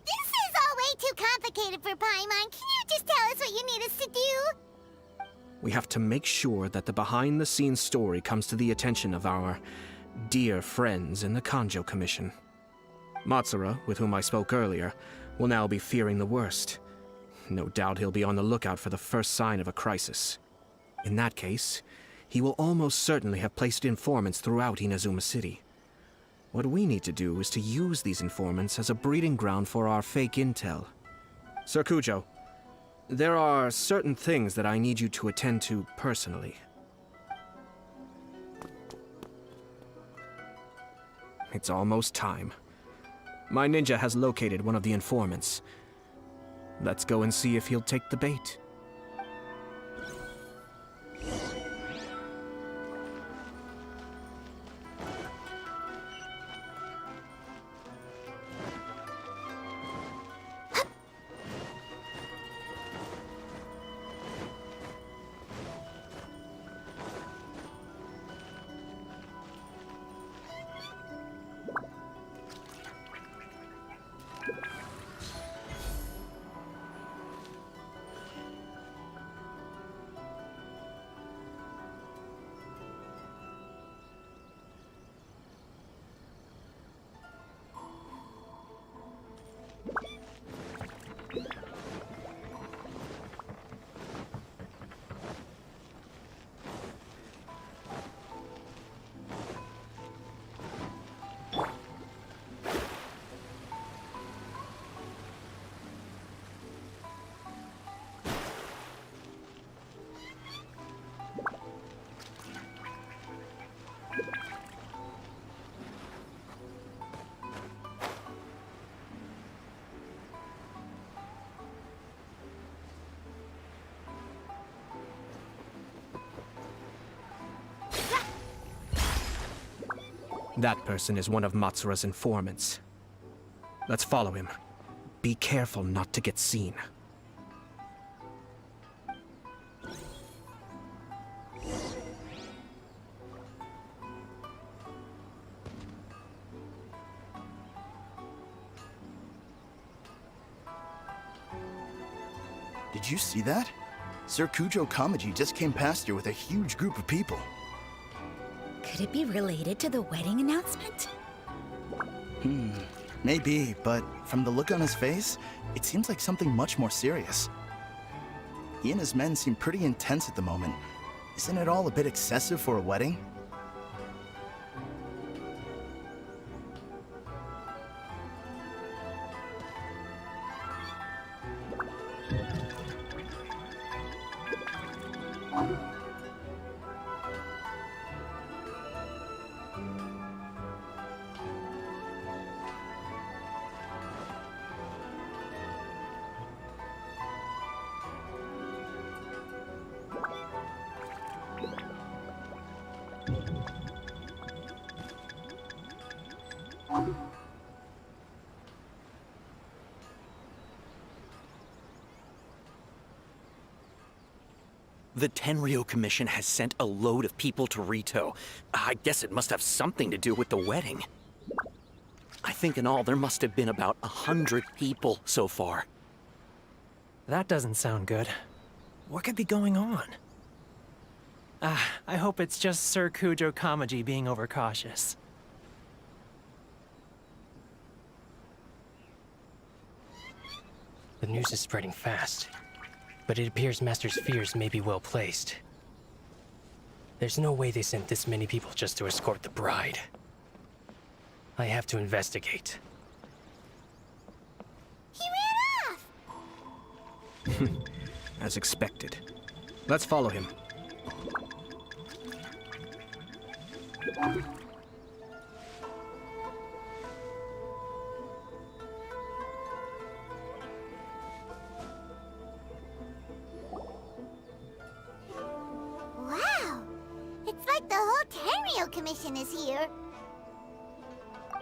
This is all way too complicated for Paimon. Can you just tell us what you need us to do? We have to make sure that the behind-the-scenes story comes to the attention of our dear friends in the Kanjo Commission. Matsura, with whom I spoke earlier, will now be fearing the worst. No doubt he'll be on the lookout for the first sign of a crisis. In that case, he will almost certainly have placed informants throughout Inazuma City. What we need to do is to use these informants as a breeding ground for our fake intel. Sir Kujo, there are certain things that I need you to attend to personally. It's almost time. My ninja has located one of the informants. Let's go and see if he'll take the bait. That person is one of Matsura's informants. Let's follow him. Be careful not to get seen. Did you see that? Sir Kujo Kamaji just came past here with a huge group of people. Could it be related to the wedding announcement? Maybe, but from the look on his face, it seems like something much more serious. He and his men seem pretty intense at the moment. Isn't it all a bit excessive for a wedding? The Tenryo Commission has sent a load of people to Rito. I guess it must have something to do with the wedding. I think in all there must have been about 100 people so far. That doesn't sound good. What could be going on? I hope it's just Sir Kujo Kamaji being overcautious. The news is spreading fast, but it appears Master's fears may be well placed. There's no way they sent this many people just to escort the bride. I have to investigate. He ran off! As expected. Let's follow him. Wow! It's like the whole Tenryo Commission is here.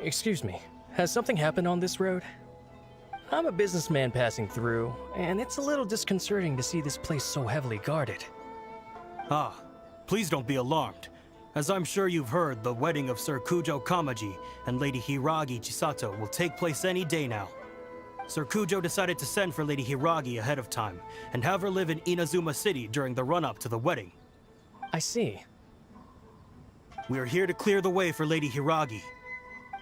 Excuse me, has something happened on this road? I'm a businessman passing through, and it's a little disconcerting to see this place so heavily guarded. Ah, please don't be alarmed. As I'm sure you've heard, the wedding of Sir Kujo Kamaji and Lady Hiragi Chisato will take place any day now. Sir Kujo decided to send for Lady Hiragi ahead of time, and have her live in Inazuma City during the run-up to the wedding. I see. We are here to clear the way for Lady Hiragi.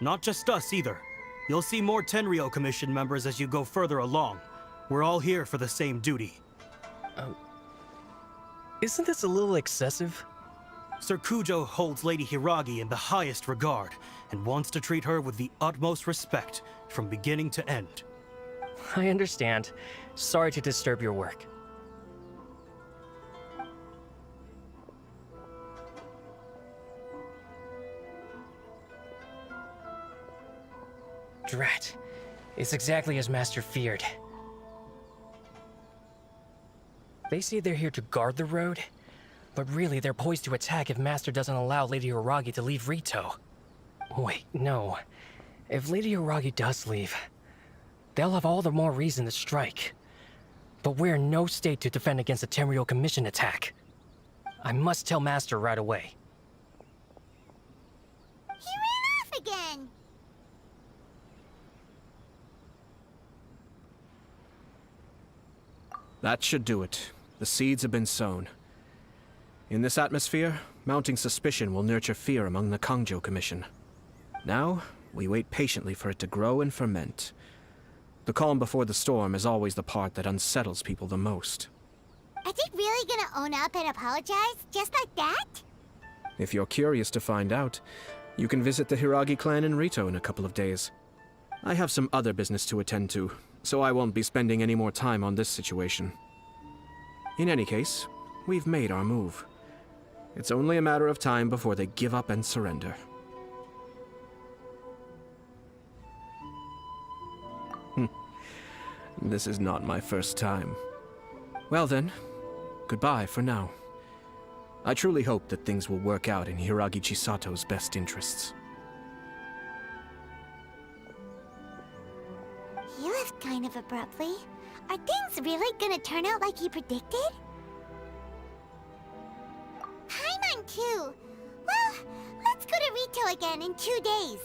Not just us either. You'll see more Tenryo Commission members as you go further along. We're all here for the same duty. Isn't this a little excessive? Sir Kujo holds Lady Hiragi in the highest regard, and wants to treat her with the utmost respect, from beginning to end. I understand. Sorry to disturb your work. Drat. It's exactly as Master feared. They say they're here to guard the road, but really they're poised to attack if Master doesn't allow Lady Hiragi to leave Rito. Wait, no. If Lady Hiragi does leave, they'll have all the more reason to strike. But we're in no state to defend against a Tenryo Commission attack. I must tell Master right away. He ran off again! That should do it. The seeds have been sown. In this atmosphere, mounting suspicion will nurture fear among the Kangjo Commission. Now, we wait patiently for it to grow and ferment. The calm before the storm is always the part that unsettles people the most. Are they really gonna own up and apologize, just like that? If you're curious to find out, you can visit the Hiragi clan in Rito in a couple of days. I have some other business to attend to, so I won't be spending any more time on this situation. In any case, we've made our move. It's only a matter of time before they give up and surrender. This is not my first time. Well then, goodbye for now. I truly hope that things will work out in Hiragi Chisato's best interests. He left kind of abruptly. Are things really gonna turn out like he predicted? Paimon too. Well, let's go to Rito again in 2 days.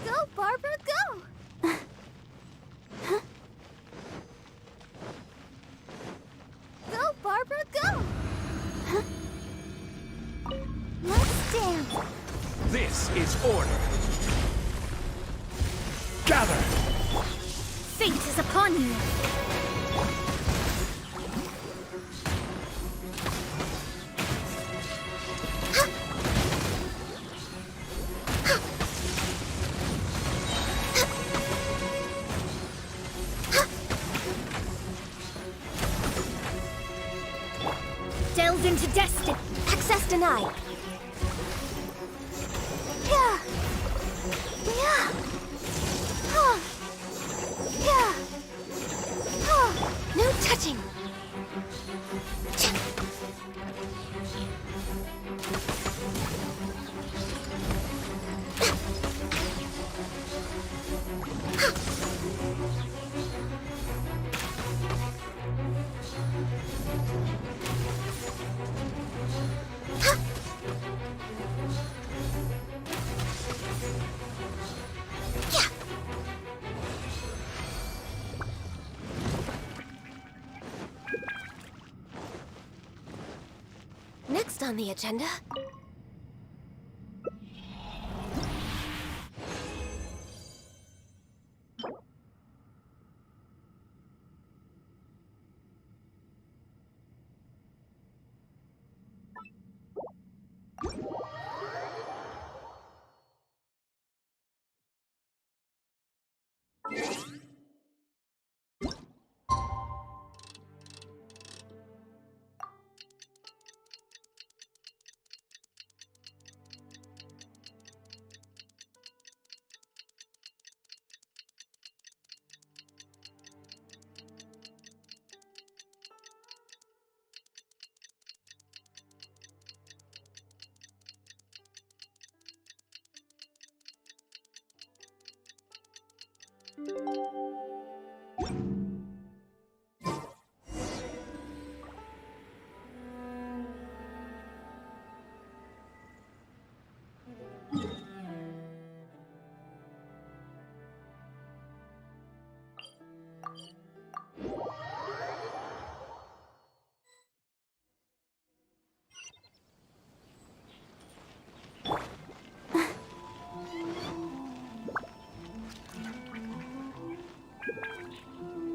Go, Barbara, go! Go, Barbara, go! Let's dance! This is order. gather! Fate is upon you. Delve into destiny. Access denied. Yeah. Yeah. Oh. Yeah. Oh. No touching. Next on the agenda.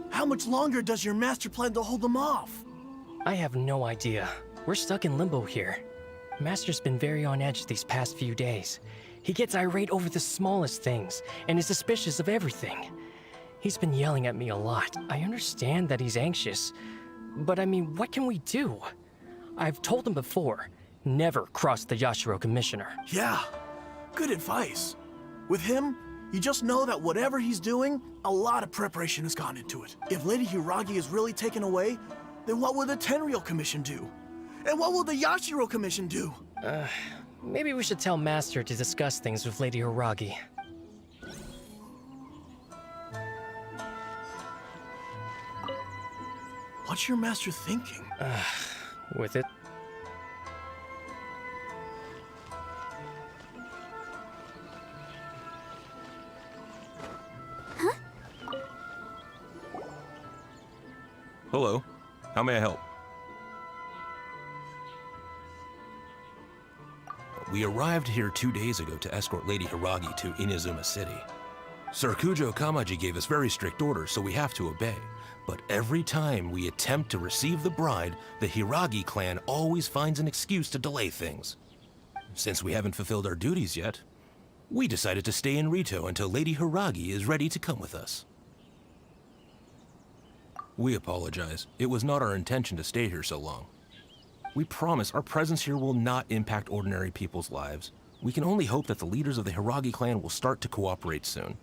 How much longer does your master plan to hold them off? I have no idea. We're stuck in limbo here. Master's been very on edge these past few days. He gets irate over the smallest things and is suspicious of everything. He's been yelling at me a lot. I understand that he's anxious, but I mean, what can we do? I've told him before, never cross the Yashiro Commissioner. Yeah, good advice. With him, you just know that whatever he's doing, a lot of preparation has gone into it. If Lady Hiragi is really taken away, then what will the Tenryou Commission do? And what will the Yashiro Commission do? Maybe we should tell Master to discuss things with Lady Hiragi. What's your master thinking? With it. Hello. How may I help? We arrived here 2 days ago to escort Lady Hiragi to Inazuma City. Sir Kujo Kamaji gave us very strict orders, so we have to obey. But every time we attempt to receive the bride, the Hiragi clan always finds an excuse to delay things. Since we haven't fulfilled our duties yet, we decided to stay in Rito until Lady Hiragi is ready to come with us. We apologize. It was not our intention to stay here so long. We promise our presence here will not impact ordinary people's lives. We can only hope that the leaders of the Hiragi clan will start to cooperate soon.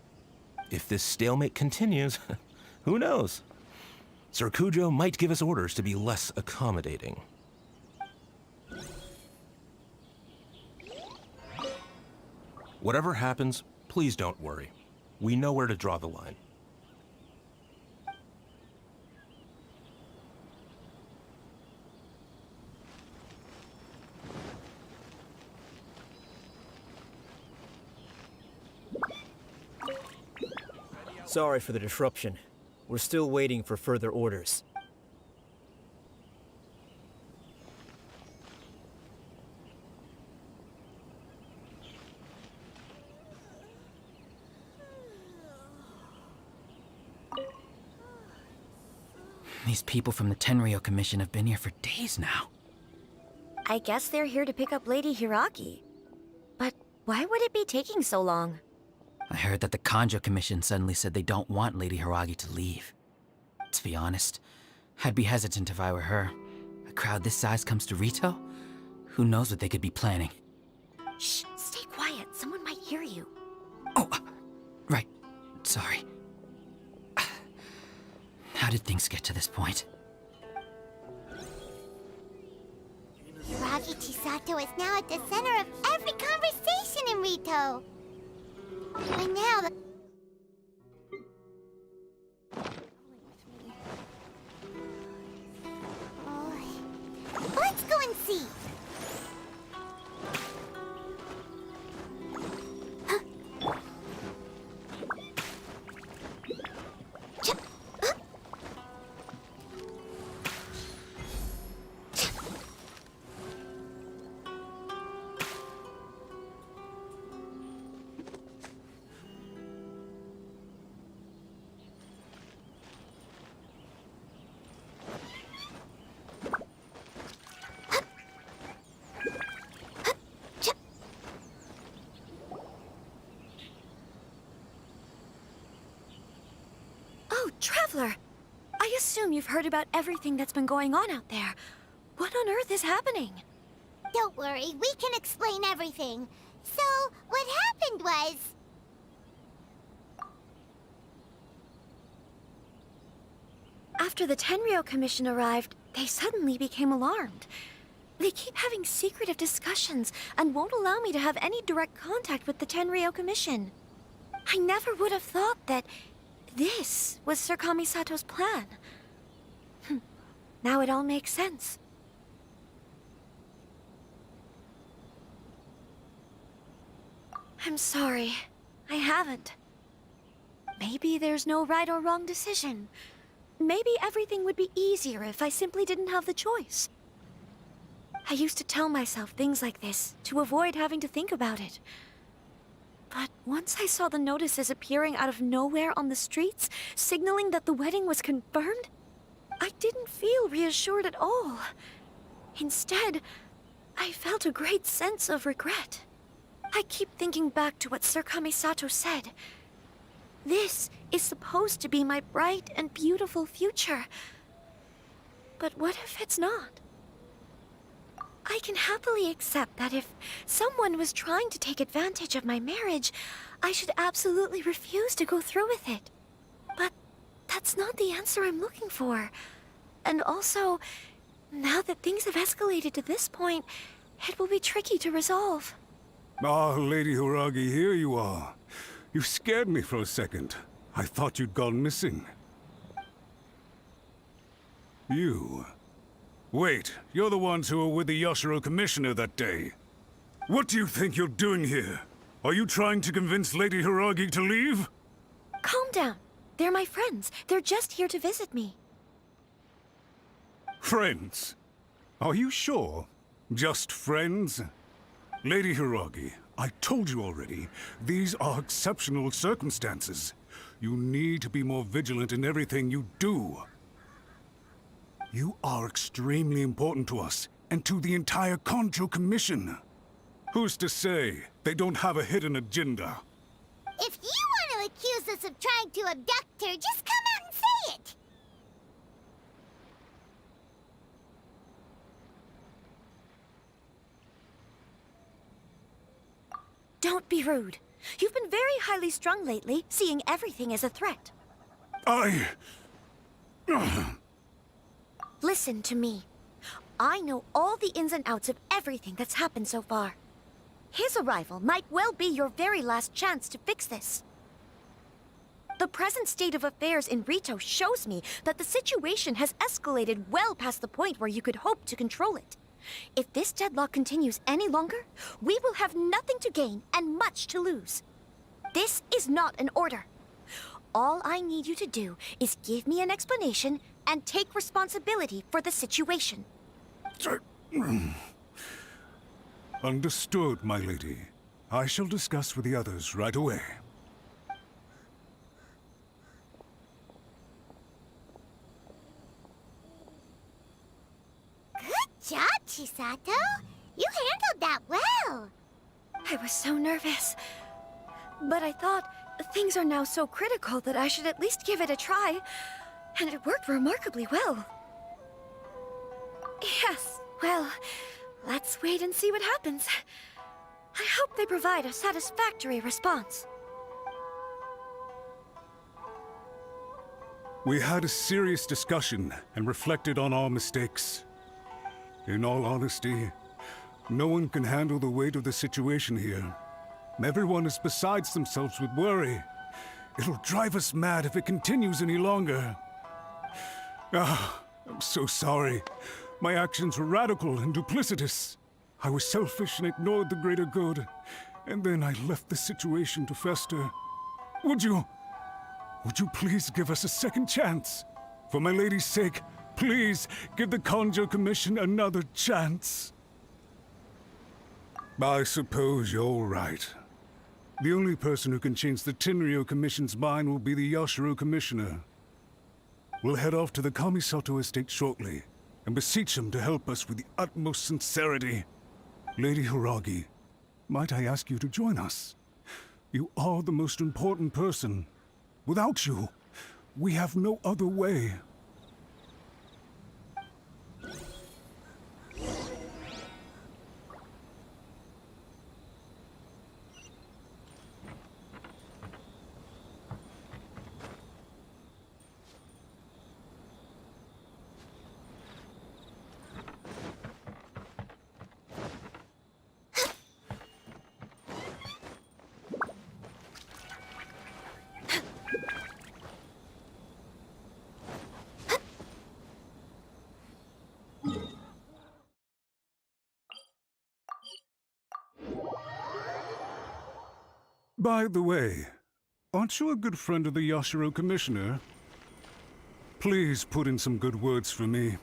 If this stalemate continues, who knows? Sir Kujo might give us orders to be less accommodating. Whatever happens, please don't worry. We know where to draw the line. Sorry for the disruption. We're still waiting for further orders. These people from the Tenryou Commission have been here for days now. I guess they're here to pick up Lady Hiragi. But why would it be taking so long? I heard that the Kanjo Commission suddenly said they don't want Lady Hiragi to leave. To be honest, I'd be hesitant if I were her. A crowd this size comes to Rito? Who knows what they could be planning? Shh, stay quiet. Someone might hear you. Right. Sorry. How did things get to this point? Hiragi Chisato is now at the center of every conversation in Rito. By now, let's go and see. Oh, Traveler! I assume you've heard about everything that's been going on out there. What on earth is happening? Don't worry, we can explain everything. So, what happened was... After the Tenryou Commission arrived, they suddenly became alarmed. They keep having secretive discussions and won't allow me to have any direct contact with the Tenryou Commission. I never would have thought that this was Sir Kamisato's plan. Now it all makes sense. I'm sorry. I haven't. Maybe there's no right or wrong decision. Maybe everything would be easier if I simply didn't have the choice. I used to tell myself things like this to avoid having to think about it. But once I saw the notices appearing out of nowhere on the streets, signaling that the wedding was confirmed, I didn't feel reassured at all. Instead, I felt a great sense of regret. I keep thinking back to what Sir Kamisato said. This is supposed to be my bright and beautiful future. But what if it's not? I can happily accept that if someone was trying to take advantage of my marriage, I should absolutely refuse to go through with it. But that's not the answer I'm looking for. And also, now that things have escalated to this point, it will be tricky to resolve. Ah, Lady Hiragi, here you are. You scared me for a second. I thought you'd gone missing. You... Wait, you're the ones who were with the Yashiro Commissioner that day. What do you think you're doing here? Are you trying to convince Lady Hiragi to leave? Calm down. They're my friends. They're just here to visit me. Friends? Are you sure? Just friends? Lady Hiragi, I told you already, these are exceptional circumstances. You need to be more vigilant in everything you do. You are extremely important to us, and to the entire Kanjo Commission. Who's to say they don't have a hidden agenda? If you want to accuse us of trying to abduct her, just come out and say it! Don't be rude. You've been very highly strung lately, seeing everything as a threat. Listen to me. I know all the ins and outs of everything that's happened so far. His arrival might well be your very last chance to fix this. The present state of affairs in Rito shows me that the situation has escalated well past the point where you could hope to control it. If this deadlock continues any longer, we will have nothing to gain and much to lose. This is not an order. All I need you to do is give me an explanation and take responsibility for the situation. Understood, my lady. I shall discuss with the others right away. job, Chisato. You handled that well. I was so nervous. But I thought things are now so critical that I should at least give it a try. And it worked remarkably well. Yes, well, let's wait and see what happens. I hope they provide a satisfactory response. We had a serious discussion and reflected on our mistakes. In all honesty, no one can handle the weight of the situation here. Everyone is besides themselves with worry. It'll drive us mad if it continues any longer. I'm so sorry. My actions were radical and duplicitous. I was selfish and ignored the greater good. And then I left the situation to fester. Would you please give us a second chance? For my lady's sake, please give the Conjo Commission another chance. I suppose you're right. The only person who can change the Tenryou Commission's mind will be the Yashiro Commissioner. We'll head off to the Kamisato estate shortly and beseech him to help us with the utmost sincerity. Lady Hiragi, might I ask you to join us? You are the most important person. Without you, we have no other way. By the way, aren't you a good friend of the Yashiro Commissioner? Please put in some good words for me.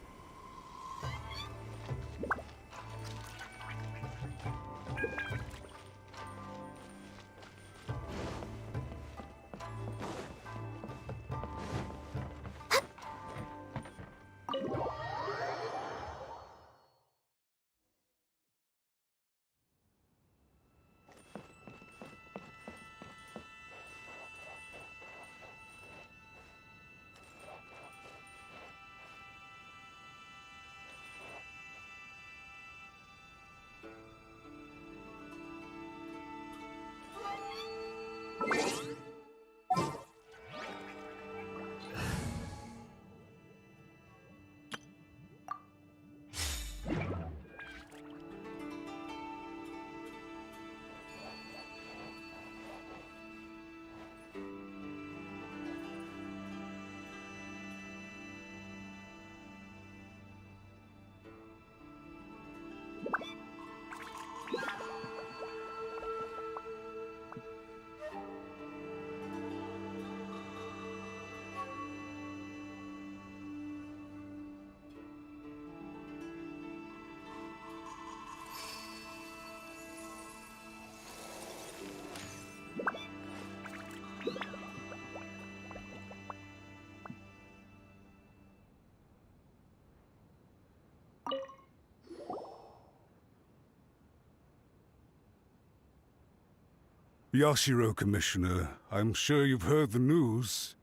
Yashiro Commissioner, I'm sure you've heard the news.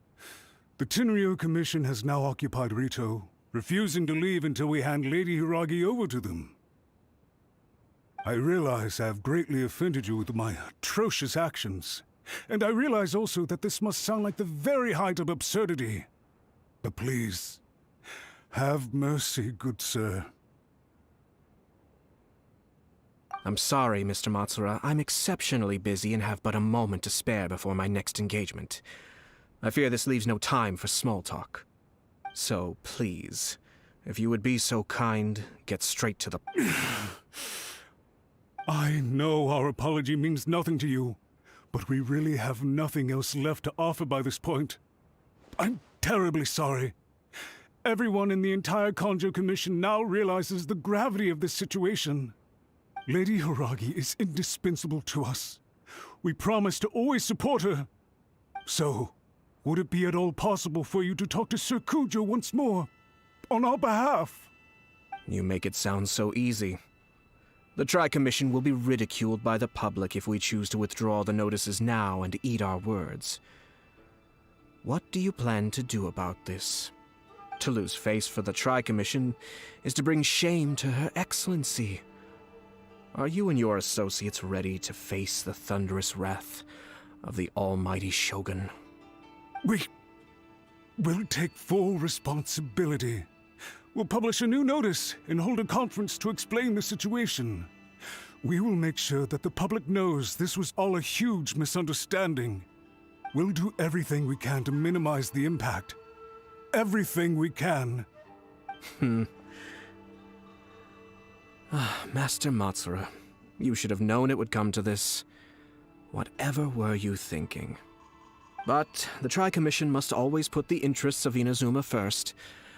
The Tenryou Commission has now occupied Rito, refusing to leave until we hand Lady Hiragi over to them. I realize I have greatly offended you with my atrocious actions, and I realize also that this must sound like the very height of absurdity. But please, have mercy, good sir. I'm sorry, Mr. Matsura. I'm exceptionally busy and have but a moment to spare before my next engagement. I fear this leaves no time for small talk. So, please, if you would be so kind, get straight to the... I know our apology means nothing to you, but we really have nothing else left to offer by this point. I'm terribly sorry. Everyone in the entire Conjo Commission now realizes the gravity of this situation. Lady Hiragi is indispensable to us. We promise to always support her. So, would it be at all possible for you to talk to Sir Kujo once more, on our behalf? You make it sound so easy. The Tri-Commission will be ridiculed by the public if we choose to withdraw the notices now and eat our words. What do you plan to do about this? To lose face for the Tri-Commission is to bring shame to Her Excellency. Are you and your associates ready to face the thunderous wrath of the almighty Shogun? We will take full responsibility. We'll publish a new notice and hold a conference to explain the situation. We will make sure that the public knows this was all a huge misunderstanding. We'll do everything we can to minimize the impact. Everything we can. Master Matsura, you should have known it would come to this. Whatever were you thinking? But the Tri-Commission must always put the interests of Inazuma first,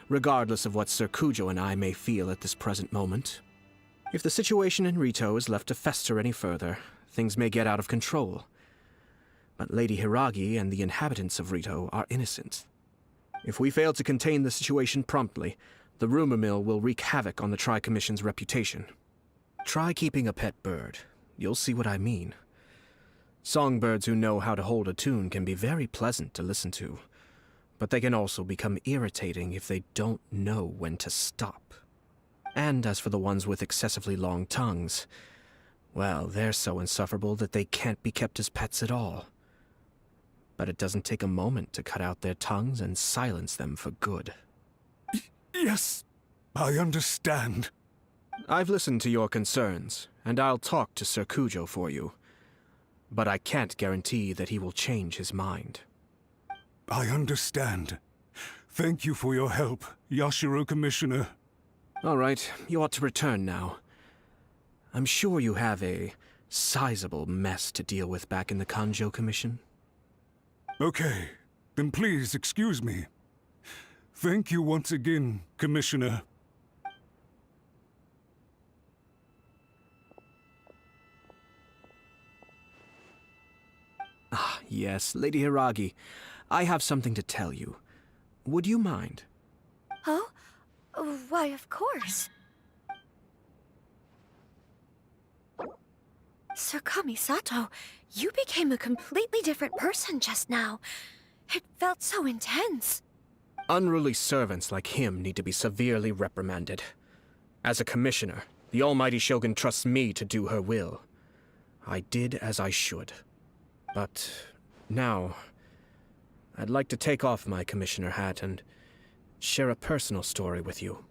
regardless of what Sir Kujo and I may feel at this present moment. If the situation in Rito is left to fester any further, things may get out of control. But Lady Hiragi and the inhabitants of Rito are innocent. If we fail to contain the situation promptly, the rumor mill will wreak havoc on the Tri-Commission's reputation. Try keeping a pet bird. You'll see what I mean. Songbirds who know how to hold a tune can be very pleasant to listen to, but they can also become irritating if they don't know when to stop. And as for the ones with excessively long tongues, well, they're so insufferable that they can't be kept as pets at all. But it doesn't take a moment to cut out their tongues and silence them for good. Yes, I understand. I've listened to your concerns, and I'll talk to Sir Kujo for you. But I can't guarantee that he will change his mind. I understand. Thank you for your help, Yashiro Commissioner. All right, you ought to return now. I'm sure you have a sizable mess to deal with back in the Kanjo Commission. Okay, then please excuse me. Thank you once again, Commissioner. Ah, yes, Lady Hiragi. I have something to tell you. Would you mind? Oh? Why, of course. Sir Kamisato, you became a completely different person just now. It felt so intense. Unruly servants like him need to be severely reprimanded. As a commissioner, the almighty Shogun trusts me to do her will. I did as I should. But now, I'd like to take off my commissioner hat and share a personal story with you.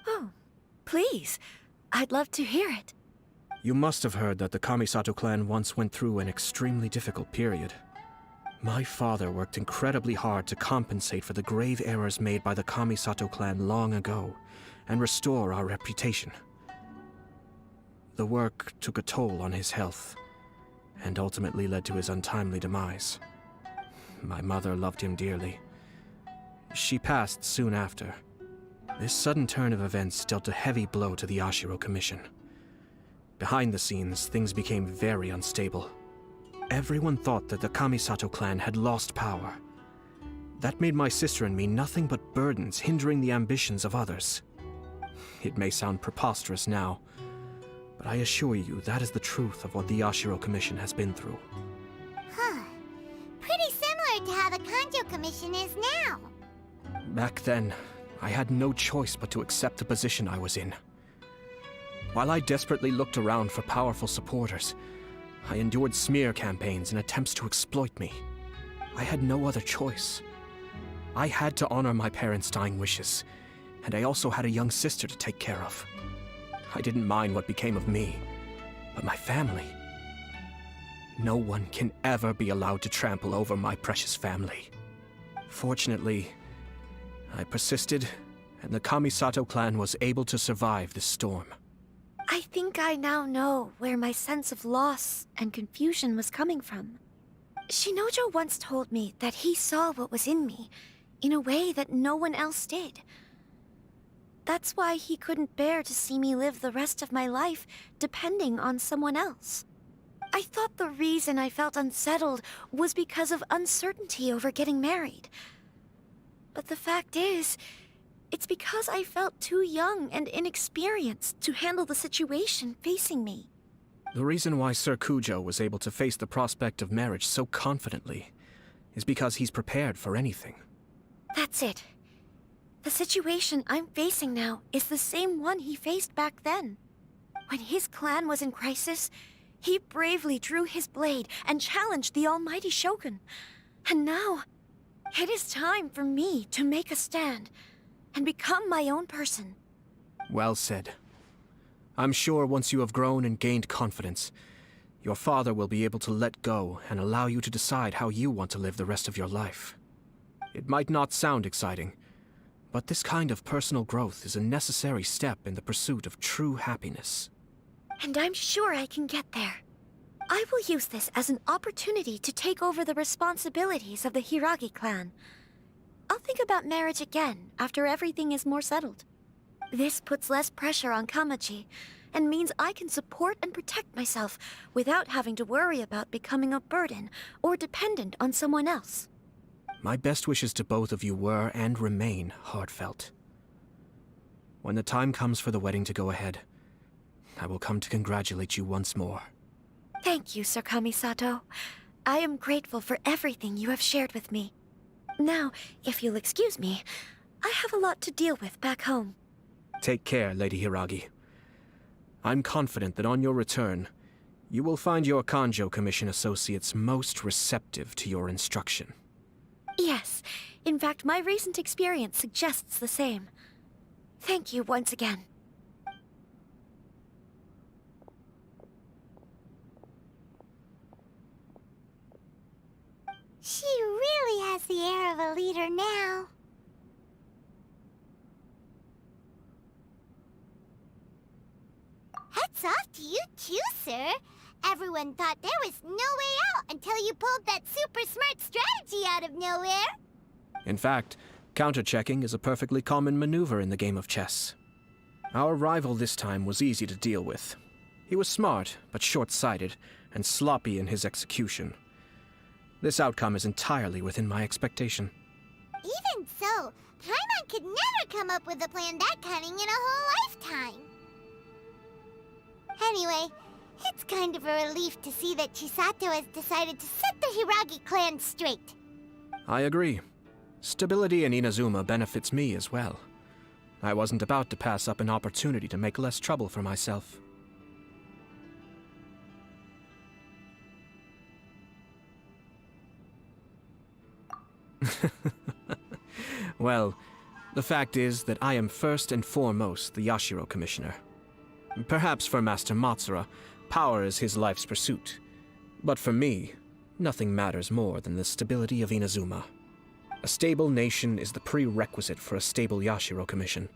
Oh, please. I'd love to hear it. You must have heard that the Kamisato clan once went through an extremely difficult period. My father worked incredibly hard to compensate for the grave errors made by the Kamisato clan long ago and restore our reputation. The work took a toll on his health and ultimately led to his untimely demise. My mother loved him dearly. She passed soon after. This sudden turn of events dealt a heavy blow to the Yashiro Commission. Behind the scenes, things became very unstable. Everyone thought that the Kamisato clan had lost power. That made my sister and me nothing but burdens hindering the ambitions of others. It may sound preposterous now, but I assure you that is the truth of what the Yashiro Commission has been through. Huh. Pretty similar to how the Kanjo Commission is now. Back then, I had no choice but to accept the position I was in. While I desperately looked around for powerful supporters, I endured smear campaigns and attempts to exploit me. I had no other choice. I had to honor my parents' dying wishes, and I also had a young sister to take care of. I didn't mind what became of me, but my family. No one can ever be allowed to trample over my precious family. Fortunately, I persisted, and the Kamisato clan was able to survive this storm. I think I now know where my sense of loss and confusion was coming from. Shinojo once told me that he saw what was in me, in a way that no one else did. That's why he couldn't bear to see me live the rest of my life depending on someone else. I thought the reason I felt unsettled was because of uncertainty over getting married. But the fact is, It's because I felt too young and inexperienced to handle the situation facing me. The reason why Sir Kujo was able to face the prospect of marriage so confidently is because he's prepared for anything. That's it. The situation I'm facing now is the same one he faced back then. When his clan was in crisis, he bravely drew his blade and challenged the almighty Shogun. And now, it is time for me to make a stand and become my own person. Well said. I'm sure once you have grown and gained confidence, your father will be able to let go and allow you to decide how you want to live the rest of your life. It might not sound exciting, but this kind of personal growth is a necessary step in the pursuit of true happiness. And I'm sure I can get there. I will use this as an opportunity to take over the responsibilities of the Hiragi clan. I'll think about marriage again after everything is more settled. This puts less pressure on Kamaji, and means I can support and protect myself without having to worry about becoming a burden or dependent on someone else. My best wishes to both of you were and remain heartfelt. When the time comes for the wedding to go ahead, I will come to congratulate you once more. Thank you, Sir Kamisato. I am grateful for everything you have shared with me. Now, if you'll excuse me, I have a lot to deal with back home. Take care, Lady Hiragi. I'm confident that on your return, you will find your Kanjo Commission associates most receptive to your instruction. Yes, in fact, my recent experience suggests the same. Thank you once again. She really has the air of a leader now. Hats off to you too, sir. Everyone thought there was no way out until you pulled that super smart strategy out of nowhere. In fact, counter-checking is a perfectly common maneuver in the game of chess. Our rival this time was easy to deal with. He was smart, but short-sighted, and sloppy in his execution. This outcome is entirely within my expectation. Even so, Paimon could never come up with a plan that cunning in a whole lifetime. Anyway, it's kind of a relief to see that Chisato has decided to set the Hiragi clan straight. I agree. Stability in Inazuma benefits me as well. I wasn't about to pass up an opportunity to make less trouble for myself. Well, the fact is that I am first and foremost the Yashiro Commissioner. Perhaps for Master Matsura, power is his life's pursuit. But for me, nothing matters more than the stability of Inazuma. A stable nation is the prerequisite for a stable Yashiro Commission.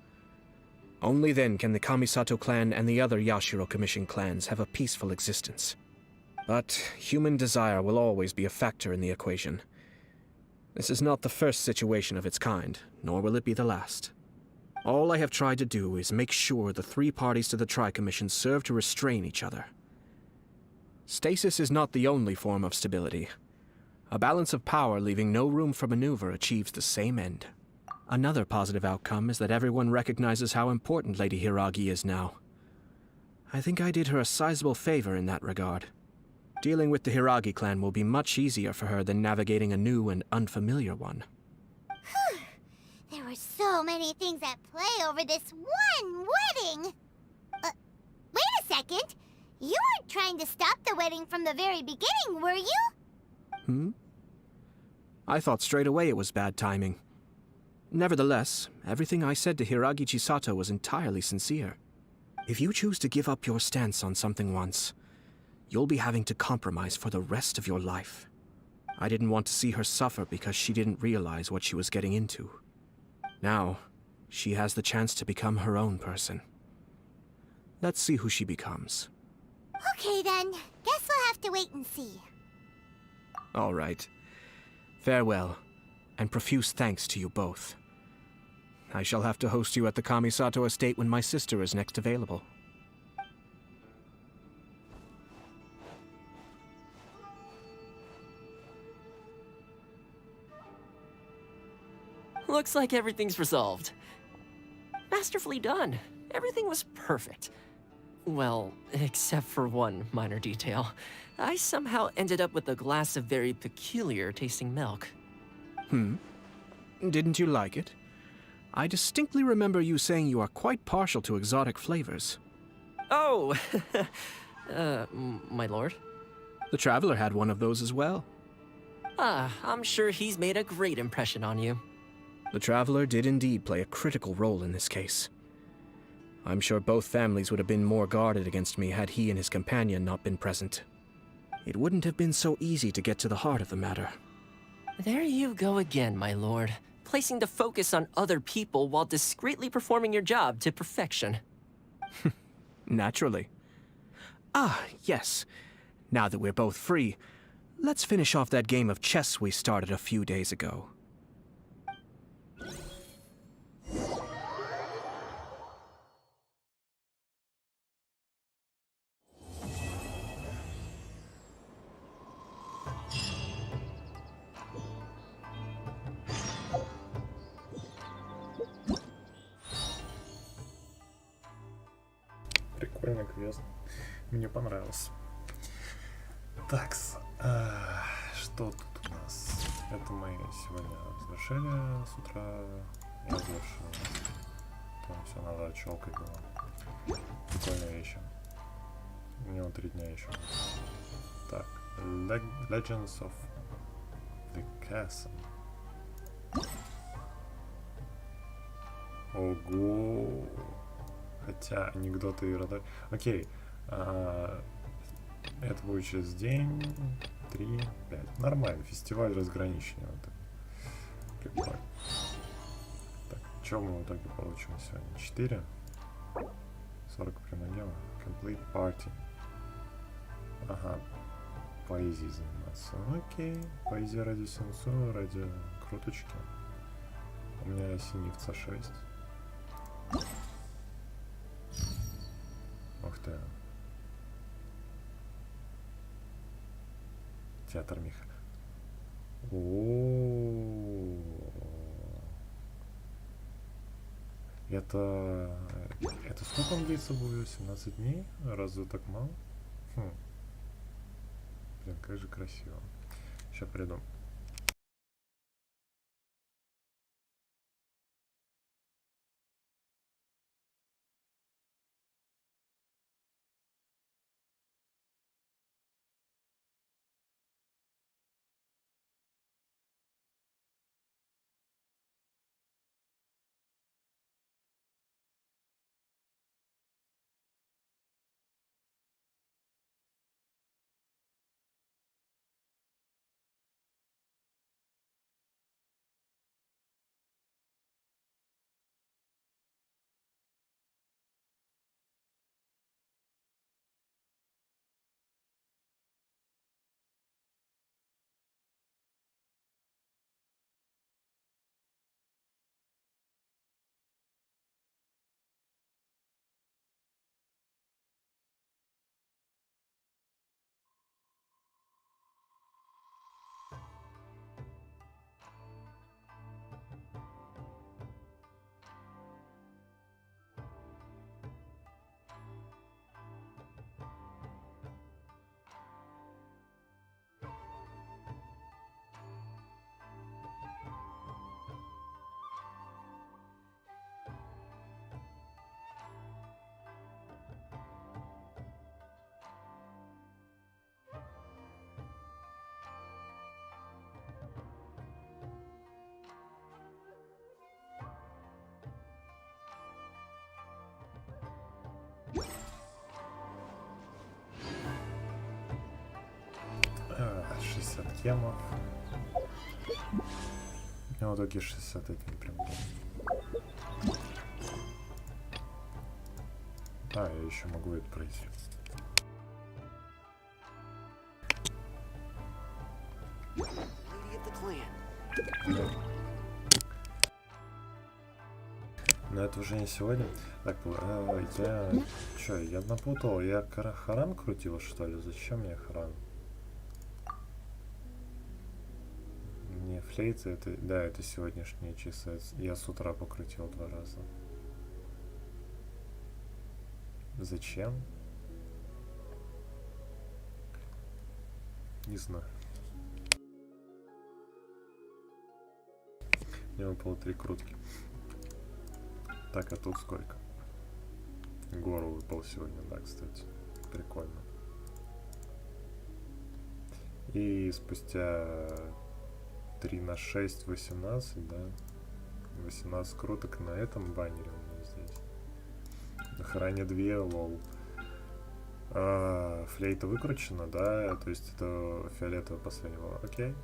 Only then can the Kamisato clan and the other Yashiro Commission clans have a peaceful existence. But human desire will always be a factor in the equation. This is not the first situation of its kind, nor will it be the last. All I have tried to do is make sure the three parties to the Tri-Commission serve to restrain each other. Stasis is not the only form of stability. A balance of power leaving no room for maneuver achieves the same end. Another positive outcome is that everyone recognizes how important Lady Hiragi is now. I think I did her a sizable favor in that regard. Dealing with the Hiragi clan will be much easier for her than navigating a new and unfamiliar one. Whew. There were so many things at play over this one wedding! Wait a second! You weren't trying to stop the wedding from the very beginning, were you? I thought straight away it was bad timing. Nevertheless, everything I said to Hiragi Chisato was entirely sincere. If you choose to give up your stance on something once, you'll be having to compromise for the rest of your life. I didn't want to see her suffer because she didn't realize what she was getting into. Now, she has the chance to become her own person. Let's see who she becomes. Okay then, guess we'll have to wait and see. All right. Farewell, and profuse thanks to you both. I shall have to host you at the Kamisato estate when my sister is next available. Looks like everything's resolved. Masterfully done. Everything was perfect. Well, except for one minor detail. I somehow ended up with a glass of very peculiar tasting milk. Didn't you like it? I distinctly remember you saying you are quite partial to exotic flavors. Oh, my lord? The Traveler had one of those as well. Ah, I'm sure he's made a great impression on you. The Traveler did indeed play a critical role in this case. I'm sure both families would have been more guarded against me had he and his companion not been present. It wouldn't have been so easy to get to the heart of the matter. There you go again, my lord. Placing the focus on other people while discreetly performing your job to perfection. Naturally. Ah, yes. Now that we're both free, let's finish off that game of chess we started a few days ago. Прикольный квест. Мне понравился. Так, что тут у нас? Это мы сегодня завершили с утра. Я завершил. Там все надо отщелкать было. Прикольные вещи. У него 3 дня еще. Так, Legends of the Castle. Ого! Хотя анекдоты и радар. Окей. Это будет через день, 3, 5. Нормально. Фестиваль разграничения. Вот. Прикольно. Так, что мы в итоге получим сегодня? 4. 40 примагема. Complete Party. Ага. Поэзией заниматься. Окей. Поэзия ради сенсу, ради круточки. У меня синевца 6. Ух ты. Театр Миха. О-о-о. Это сколько он длится будет? 17 дней? Разве так мало? Блин, как же красиво. Сейчас приду. А, 60 гемов. У него в итоге 61 прям. А, я еще могу это пройти. Но это уже не сегодня. Так, я напутал. Я Харан крутил, что ли? Зачем мне Харан? Мне флейты, это, да, это сегодняшние часы. Я с утра покрутил 2 раза. Зачем? Не знаю. Мне выпало 3 крутки. Так, а тут сколько? Гору выпал сегодня, да, кстати. Прикольно. И спустя 3 на 6, 18, да? 18 круток на этом баннере у меня здесь. На хране 2, лол. Флейта выкручена, да? То есть это фиолетовый последнего. Окей.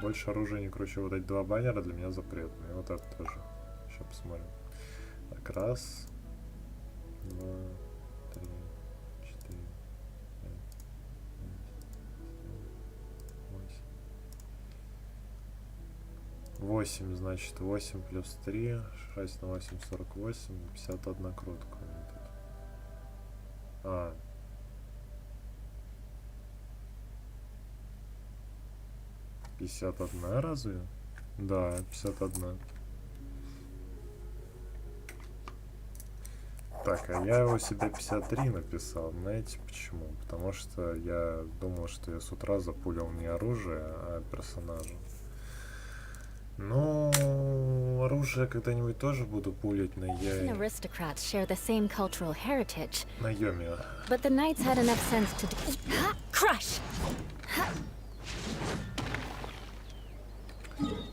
Больше оружия не кручу. Вот эти 2 баннера для меня запретные. Вот это тоже. Сейчас посмотрим. Так, раз, 2, 3, 4, 5, 8, значит, 8 плюс 3, 6 на 8, 48, 51 крутка. А. — 51 разве? Да, 51. Так, а я его себе 53 написал. Знаете почему? Потому что я думал, что я с утра запулил не оружие, а персонажа. Ну, оружие когда-нибудь тоже буду пулить на The aristocrats share the same cultural heritage, на Йоме. but the knights had enough sense to crush.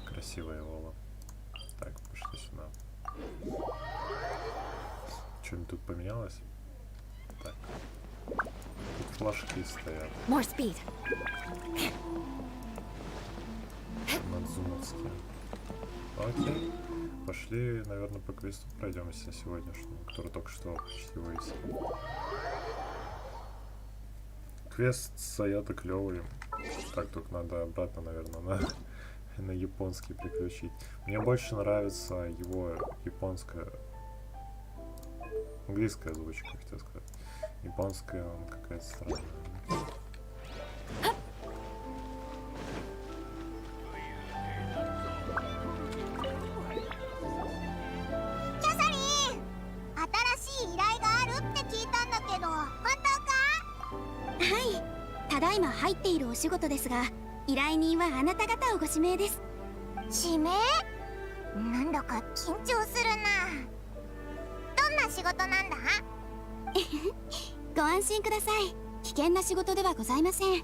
Красивая Вола. Так, пошли сюда. Что-нибудь тут поменялось? Так. Тут флажки стоят. More speed. Надзумовские. Окей. Пошли, наверное, по квесту пройдемся сегодняшнему, который только что почти выяснил. Квест с Ayato клевый. Так, только надо обратно, наверное, на японский переключить. Мне больше нравится его японская... Английская озвучка, хотел сказать. Японская, он какая-то странная.はい、ただいま入っているお仕事ですが、依頼人はあなた方をご指名です。指名？なんだか緊張するな。どんな仕事なんだ？ご安心ください。危険な仕事ではございません。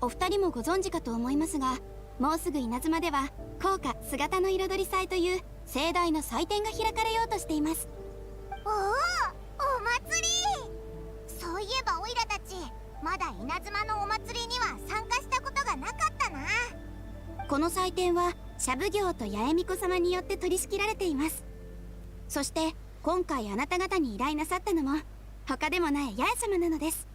お二人もご存知かと思いますが、もうすぐ稲妻では校歌姿の彩り祭という盛大な祭典が開かれようとしています。おお、お祭り。そういえばオイラたちまだ稲妻のお祭りには参加したことがなかったな。この祭典は社奉行と八重巫女様によって取り仕切られています。そして今回あなた方に依頼なさったのも他でもない八重様なのです。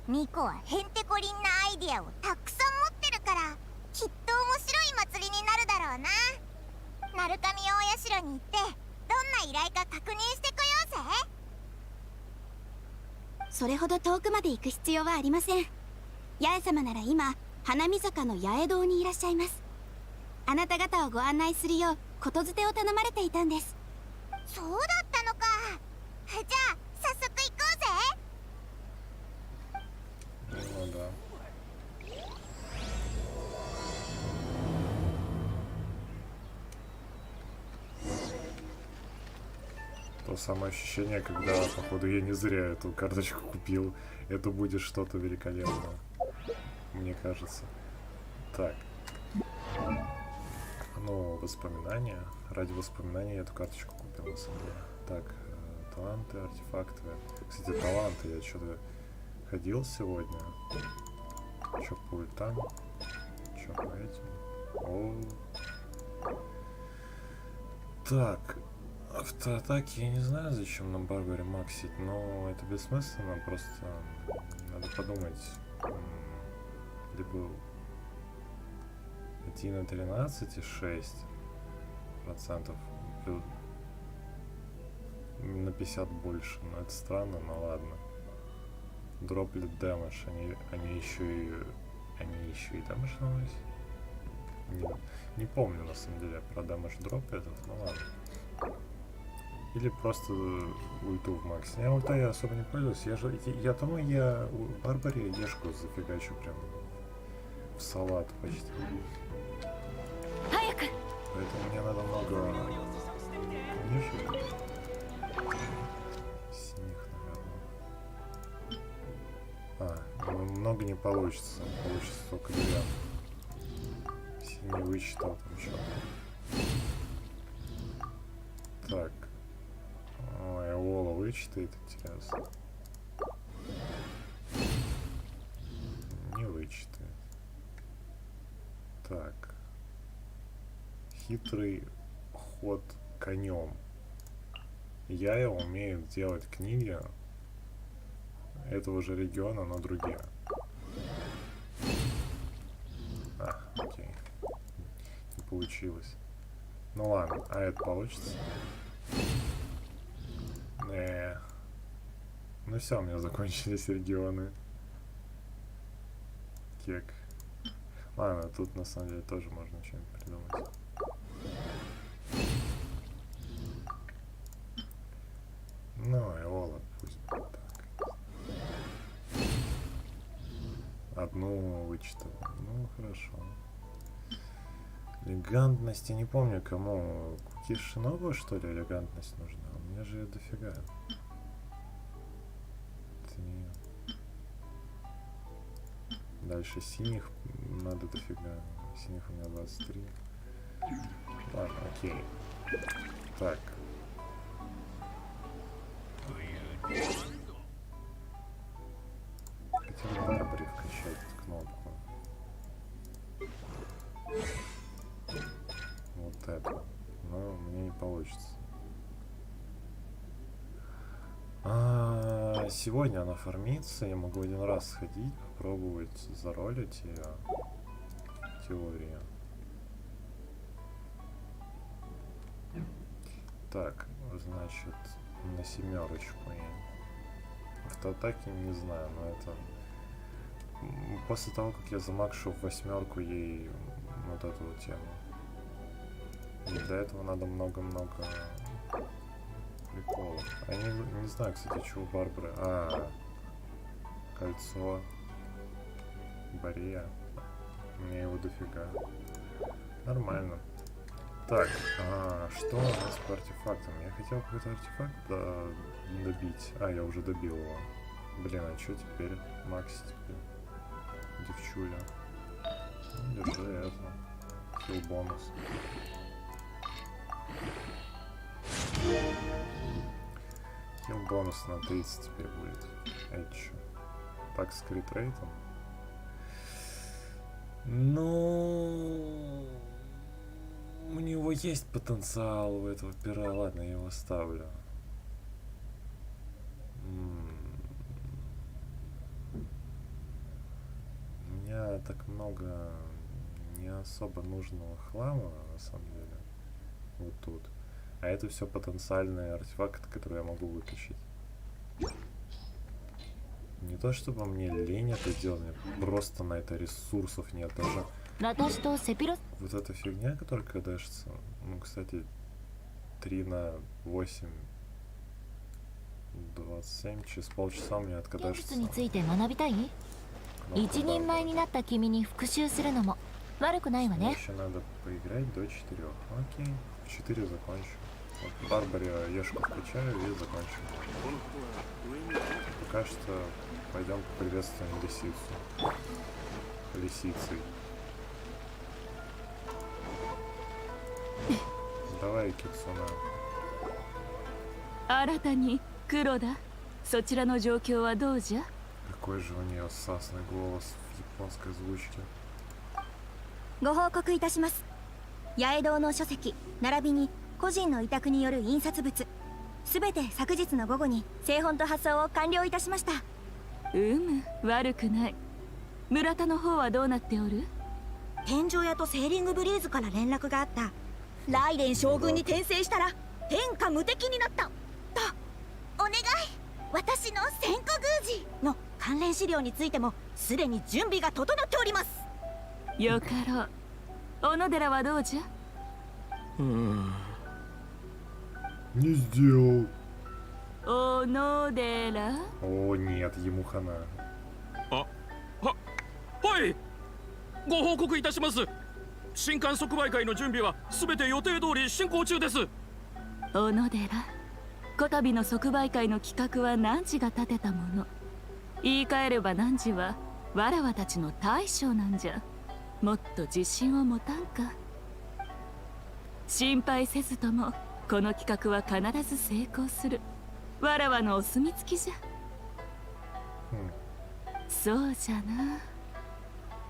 巫女はへんてこりんなアイデアをたくさん持ってるからきっと面白い祭りになるだろうな。鳴神大社に行ってどんな依頼か確認してこようぜ。それほど遠くまで行く必要はありません。八重様なら今花見坂の八重堂にいらっしゃいます。あなた方をご案内するようことづてを頼まれていたんです。そうだったのか。じゃあ早速行こうぜ。Ну да. То самое ощущение, когда, походу, я не зря эту карточку купил. Это будет что-то великолепное. Мне кажется. Так. Ну, воспоминания. Ради воспоминаний я эту карточку купил, на самом деле. Так, таланты, артефакты. Кстати, таланты я что-то ходил сегодня. Чё по ультам? Чё по этим? О. Так. Автоатаки я не знаю, зачем на барбаре максить, но это бессмысленно, просто надо подумать. Либо 1 на 13 и 6% на 50 больше, но это странно, но ладно. Дроплет дэмэдж, они еще и дэмэдж наносят? Не помню на самом деле про дэмэдж дроп этот, ну ладно. Или просто ульту в максе. Я ультой я особо не пользуюсь. Я думаю, я у Барбаре ешку зафигачу прям в салат почти. Поэтому мне надо много книжек. Синих, наверное. Много не получится. Получится только 2. Синий вычитал там что. Так. Ой, Ола вычитает, интересно. Не вычитает. Так. Хитрый ход конем. Я умею делать книги этого же региона, но другие. Окей. Не получилось. Ну ладно, а это получится? Ну все, у меня закончились регионы. Кек. Ладно, тут на самом деле тоже можно что-нибудь придумать. Ну, Эола пусть будет так. Одну вычитал. Ну, хорошо. Элегантность, я не помню, кому. Кишинову, что ли, элегантность нужна? У меня же дофига. Дальше синих надо дофига. Синих у меня 23. Ладно, окей. Так. Хотел Барбаре вкачать кнопку. Вот это. Но мне не получится. Сегодня она фармится. Я могу один раз сходить, попробовать заролить ее. Теорию. Так, значит, на 7 автоатаки не знаю, но это... После того, как я замакшу в 8 ей вот эту вот тему. И для этого надо много-много приколов. Я не знаю, кстати, что у Барбары. Кольцо. Бария. У меня его дофига. Нормально. Так, что у нас по артефактам? Я хотел какой-то артефакт добить. Я уже добил его. Блин, а что теперь? Макси теперь. Девчуля. Ну, держи это. Хил бонус. Хил бонус на 30 теперь будет. Это что? Так, с критрейтом? Ну... У него есть потенциал у этого пера. Ладно, я его оставлю. У меня так много не особо нужного хлама, на самом деле. Вот тут. А это все потенциальные артефакты, которые я могу выкачать. Не то чтобы мне лень это делать, мне просто на это ресурсов нет. Даже вот эта фигня, которая кадешится, ну, кстати, 3 на 8, 27, через полчаса у меня откадешится. Еще надо поиграть до 4. Окей, в 4 закончу. Вот Барбаре ешку вкачаю и закончу. Пока что пойдем поприветствуем лисицу. Лисицей. Давай, Кицуна. Какой же у нее сасный голос в японской озвучке. ご報告いたします。八重堂の書籍並びに個人の委託による印刷物すべて昨日の午後に製本と発送を完了いたしました。悪くない。村田の方はどうなっておる？天井屋とセーリングブリーズから連絡があった。ライデン将軍に転生したら天下無敵になったと。お願い、私の千古宮司の関連資料についてもすでに準備が整っております。よかろう。小野寺はどうじゃ？ Не сделал. О, Нодера. О, нет, ему хана. はいご報告いたします新刊即売会の準備は全て予定通り進行中です小野寺、こたびの即売会の企画は汝が立てたもの。言い換えれば汝はわらわたちの大将なんじゃ。もっと自信を持たんか。心配せずともこの企画は必ず成功する。わらわのお墨付きじゃ。そうじゃな。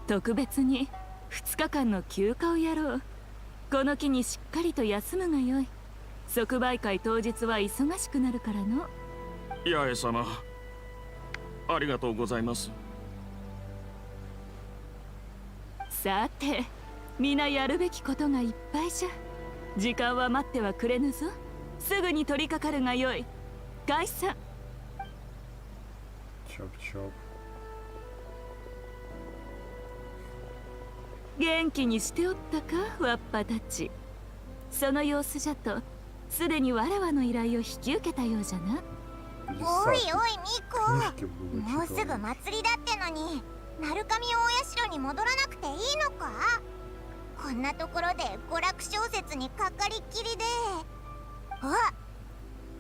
特別に2日間の休暇をやろう。この機にしっかりと休むがよい。即売会当日は忙しくなるからの。八重様ありがとうございます。さて、皆やるべきことがいっぱいじゃ。時間は待ってはくれぬぞ。すぐに取り掛かるがよい。解散。チョプチョプ。元気にしておったか、わっぱたち。その様子じゃと、すでにわらわの依頼を引き受けたようじゃな。おいおいミコ、もうすぐ祭りだってのに鳴神大社に戻らなくていいのか。こんなところで娯楽小説にかかりっきりで。あ、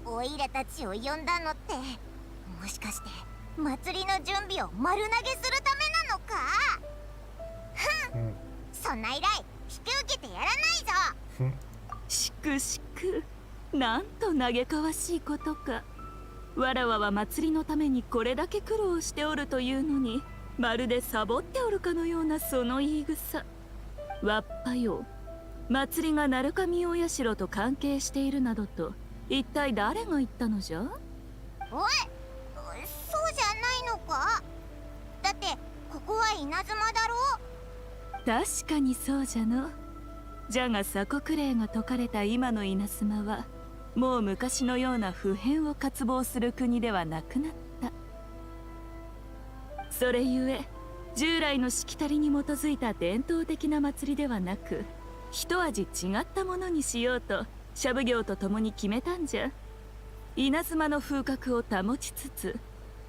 おいらたちを呼んだのってもしかして祭りの準備を丸投げするためなのか。ふん、そんな依頼引き受けてやらないぞ。しくしく、なんと嘆かわしいことか。わらわは祭りのためにこれだけ苦労しておるというのに、まるでサボっておるかのようなその言い草。わっぱよ、祭りが鳴神大社と関係しているなどと一体誰が言ったのじゃ。おい、そうじゃないのか。だってここは稲妻だろ。確かにそうじゃの。じゃが鎖国令が解かれた今の稲妻はもう昔のような普遍を渇望する国ではなくなった。それゆえ従来のしきたりに基づいた伝統的な祭りではなく、一味違ったものにしようと社奉行と共に決めたんじゃ。稲妻の風格を保ちつつ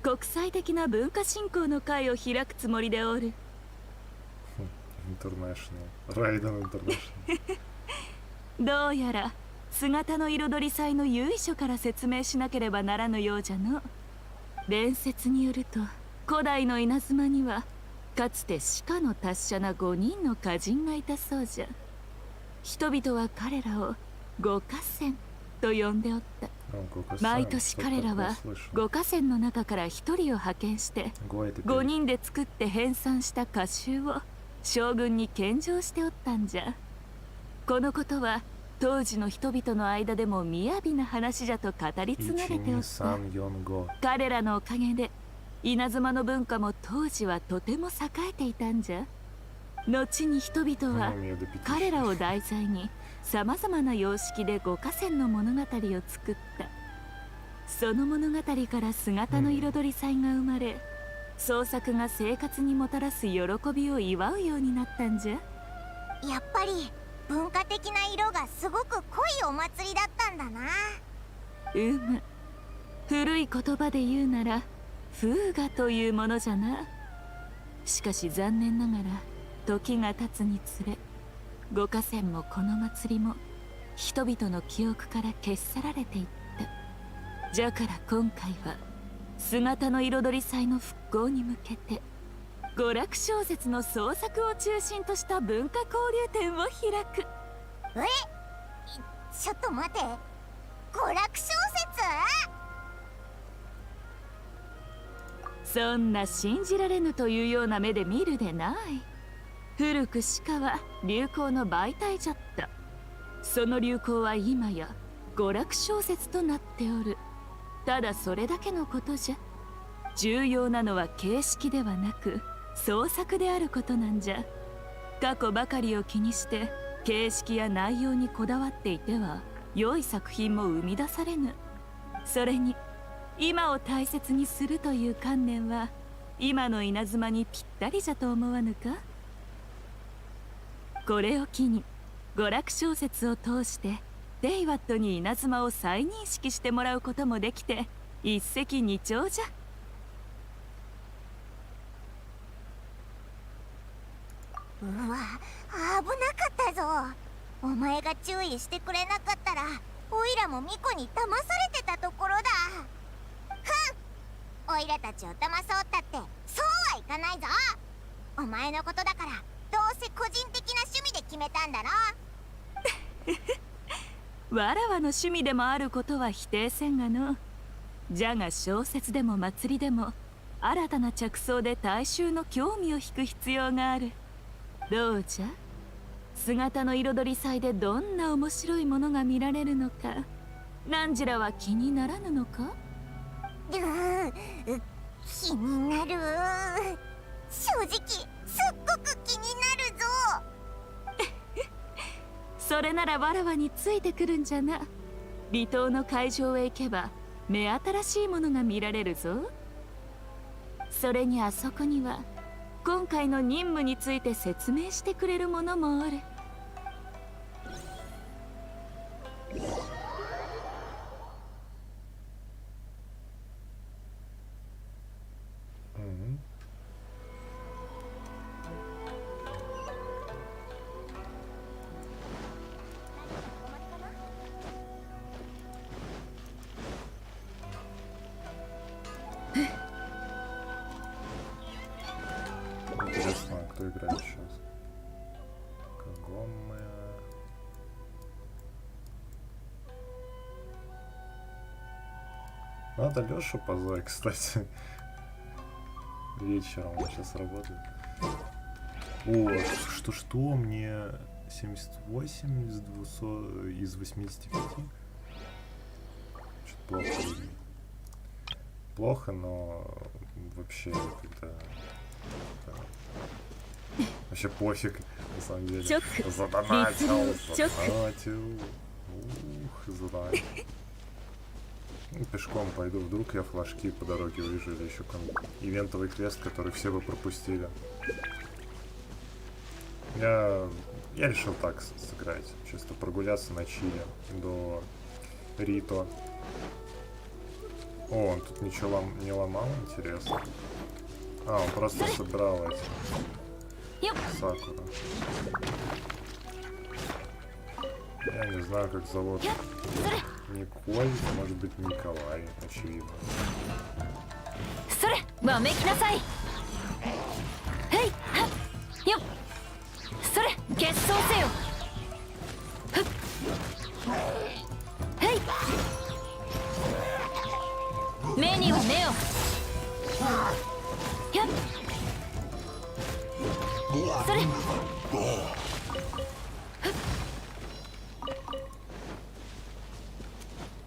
国際的な文化振興の会を開くつもりでおる。ライドのインターナショナル。どうやら姿の彩り祭の由緒から説明しなければならぬようじゃの。伝説によると古代の稲妻にはかつて鹿の達者な5人の歌人がいたそうじゃ。人々は彼らを五河川と呼んでおった。毎年彼らは五河川の中から1人を派遣して5人で作って編纂した歌集を将軍に献上しておったんじゃ。このことは当時の人々の間でも雅な話じゃと語り継がれておった。彼らのおかげで稲妻の文化も当時はとても栄えていたんじゃ。後に人々は彼らを題材にさまざまな様式で五河川の物語を作った。その物語から姿の彩り祭が生まれ、創作が生活にもたらす喜びを祝うようになったんじゃ。やっぱり文化的な色がすごく濃いお祭りだったんだな。古い言葉で言うなら風雅というものじゃな。しかし残念ながら時が経つにつれ五河川もこの祭りも人々の記憶から消し去られていった。じゃから今回は姿の彩り祭の復興に向けて娯楽小説の創作を中心とした文化交流展を開く。ちょっと待て、娯楽小説？そんな信じられぬというような目で見るでない。古く鹿は流行の媒体じゃった。その流行は今や娯楽小説となっておる。ただそれだけのことじゃ。重要なのは形式ではなく創作であることなんじゃ。過去ばかりを気にして形式や内容にこだわっていては良い作品も生み出されぬ。それに今を大切にするという観念は今の稲妻にぴったりじゃと思わぬか。これを機に娯楽小説を通してってイワットに稲妻を再認識してもらうこともできて一石二鳥じゃ。うわ、危なかったぞ。お前が注意してくれなかったらオイラもミコに騙されてたところだ。オイラたちを騙そうったってそうはいかないぞ。お前のことだからどうせ個人的な趣味で決めたんだろ。わらわの趣味でもあることは否定せんがの。じゃが小説でも祭りでも新たな着想で大衆の興味を引く必要がある。どうじゃ、姿の彩り祭でどんな面白いものが見られるのか、ナンジラは気にならぬのか？気になる。正直すっごく気になるぞ。それならわらわについてくるんじゃな。離島の会場へ行けば目新しいものが見られるぞ。それにあそこには今回の任務について説明してくれるものもある。Интересно, кто играет сейчас? Кагоме. Надо Лёшу позвать, кстати. Вечером он сейчас работает. О, что мне 78 из 200, из 85? Что-то плохо выглядит. Плохо, но вообще как-то... Вообще пофиг, на самом деле. Задонатил. Задонатил. Пешком пойду, вдруг я флажки по дороге увижу, или еще ивентовый квест, который все бы пропустили. Я решил так сыграть, чисто прогуляться на чиле до Рито. О, он тут ничего не ломал, интересно. А, он просто собирал эти сакуры. Я не знаю, как зовут. Николь, может быть, Николай, очевидно.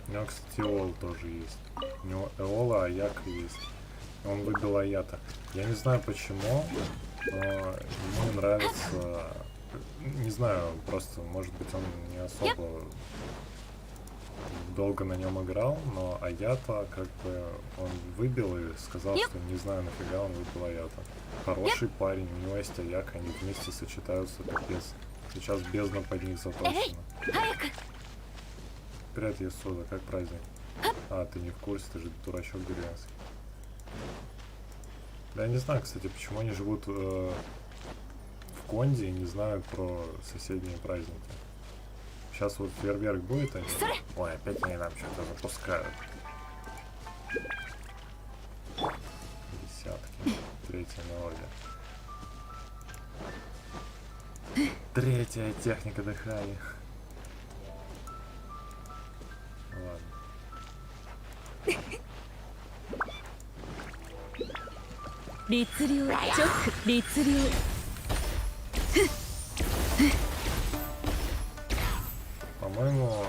У него, кстати, Эол тоже есть. У него Эола, Аяко есть. Он выбил Аято. Я не знаю почему, но ему нравится... Не знаю, просто, может быть, он не особо долго на нем играл, но Ayato как бы он выбил и сказал, что не знаю нафига он выбил Ayato. Хороший парень, у него есть Аяко, они вместе сочетаются капец. Сейчас бездна под них заточена. Привет, Ясуда, как праздник? А, ты не в курсе, ты же дурачок деревенский. Да я не знаю, кстати, почему они живут в Конде и не знают про соседние праздники. Сейчас вот фейерверк будет, они... Ой, опять они нам что-то запускают. Десятки. Третья мелодия. Третья техника дыхания. Ладно. 律令チョック律令 По-моему,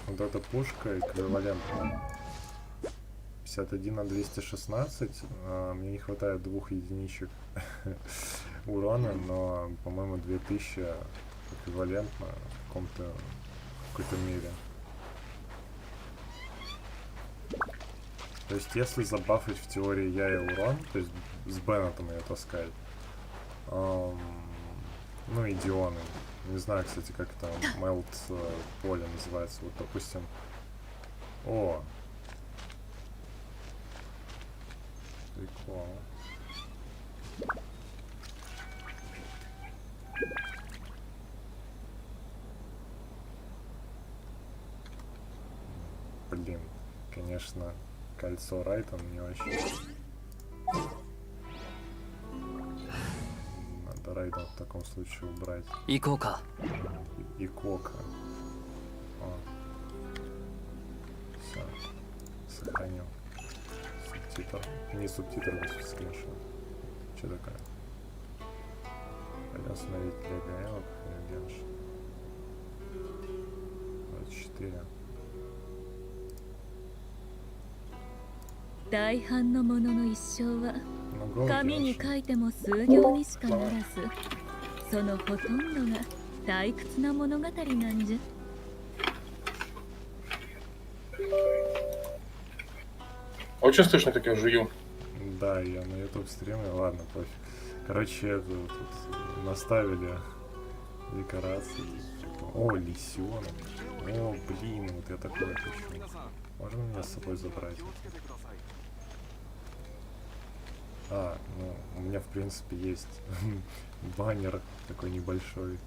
вот эта пушка эквивалентна 51 на 216. Мне не хватает 2 единичек урона, но, по-моему, 2000 эквивалентно в какой-то мере. То есть, если забафать в теории я и урон, то есть с Беннетом ее таскать, ну и Дионы, Не знаю, кстати, как это мелт поле называется. Вот, допустим... О! Прикол. Блин, конечно, кольцо Райтон не очень. Надо Райтон в таком случае убрать. И Кока. И Кока. Все. Сохранил. Субтитр. Не субтитр, а скриншот. Что такое? Пойдем смотреть Лего Генш. 24. 大半のものの一生は紙に書いても数行にしかならず、そのほとんどが退屈な物語なんじゃ。Очень слышно, как я жую. Да, я на YouTube стриме, ладно, пофиг. Короче, это тут наставили декорации. О, лисенок. О, блин, вот я такое хочу. Можно меня с собой забрать? А, ну, у меня в принципе есть баннер такой небольшой.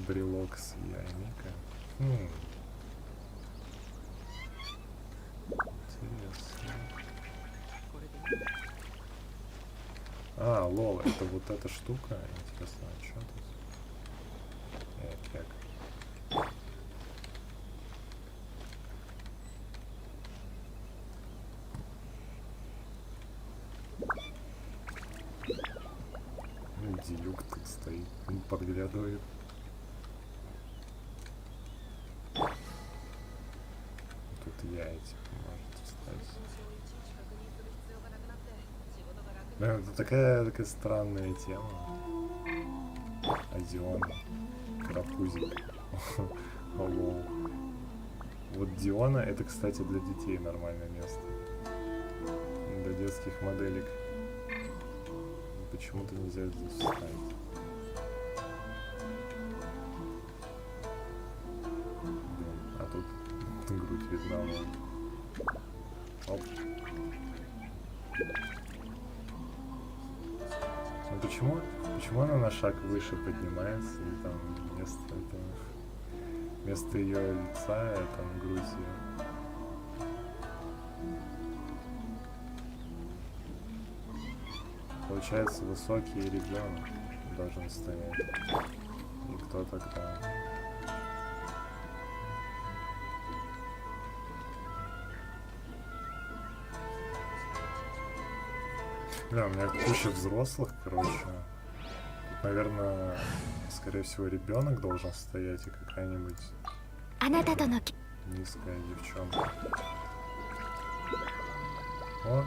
Брелок с яйника. Интересно. А, лол, это вот эта штука. Интересно, а что тут? Кек. Дилюк тут стоит, подглядывает. Тут яйца может встать. Блин, это такая странная тема. Дион. Карапузик. Лол. Вот Диона это, кстати, для детей нормальное место. Для детских моделек. Почему-то нельзя здесь вставить. Блин, а тут грудь видна. Оп. Ну почему она на шаг выше поднимается и там вместо ее лица там грудь её. Получается, высокий ребенок должен стоять. И кто тогда? Бля, у меня куча взрослых, короче. Тут, наверное, скорее всего, ребенок должен стоять и какая-нибудь низкая девчонка. О,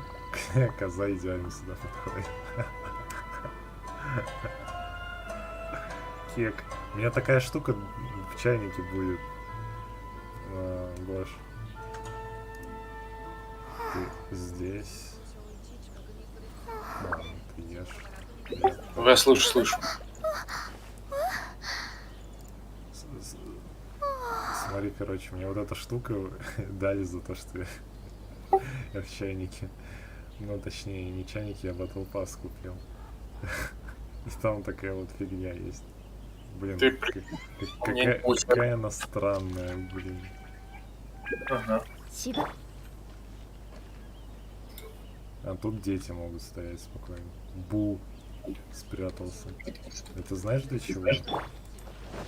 коза идеально сюда подходит. Кек. У меня такая штука в чайнике будет. Гош. Ты здесь. Ладно, ты ешь. Я слышу. Смотри, короче, мне вот эта штука дали за то, что я в чайнике. Ну, точнее, не чайники, я Battle Pass купил. И там такая вот фигня есть. Блин, какая она странная, блин. Ага. А тут дети могут стоять спокойно. Бу спрятался. Это знаешь для чего?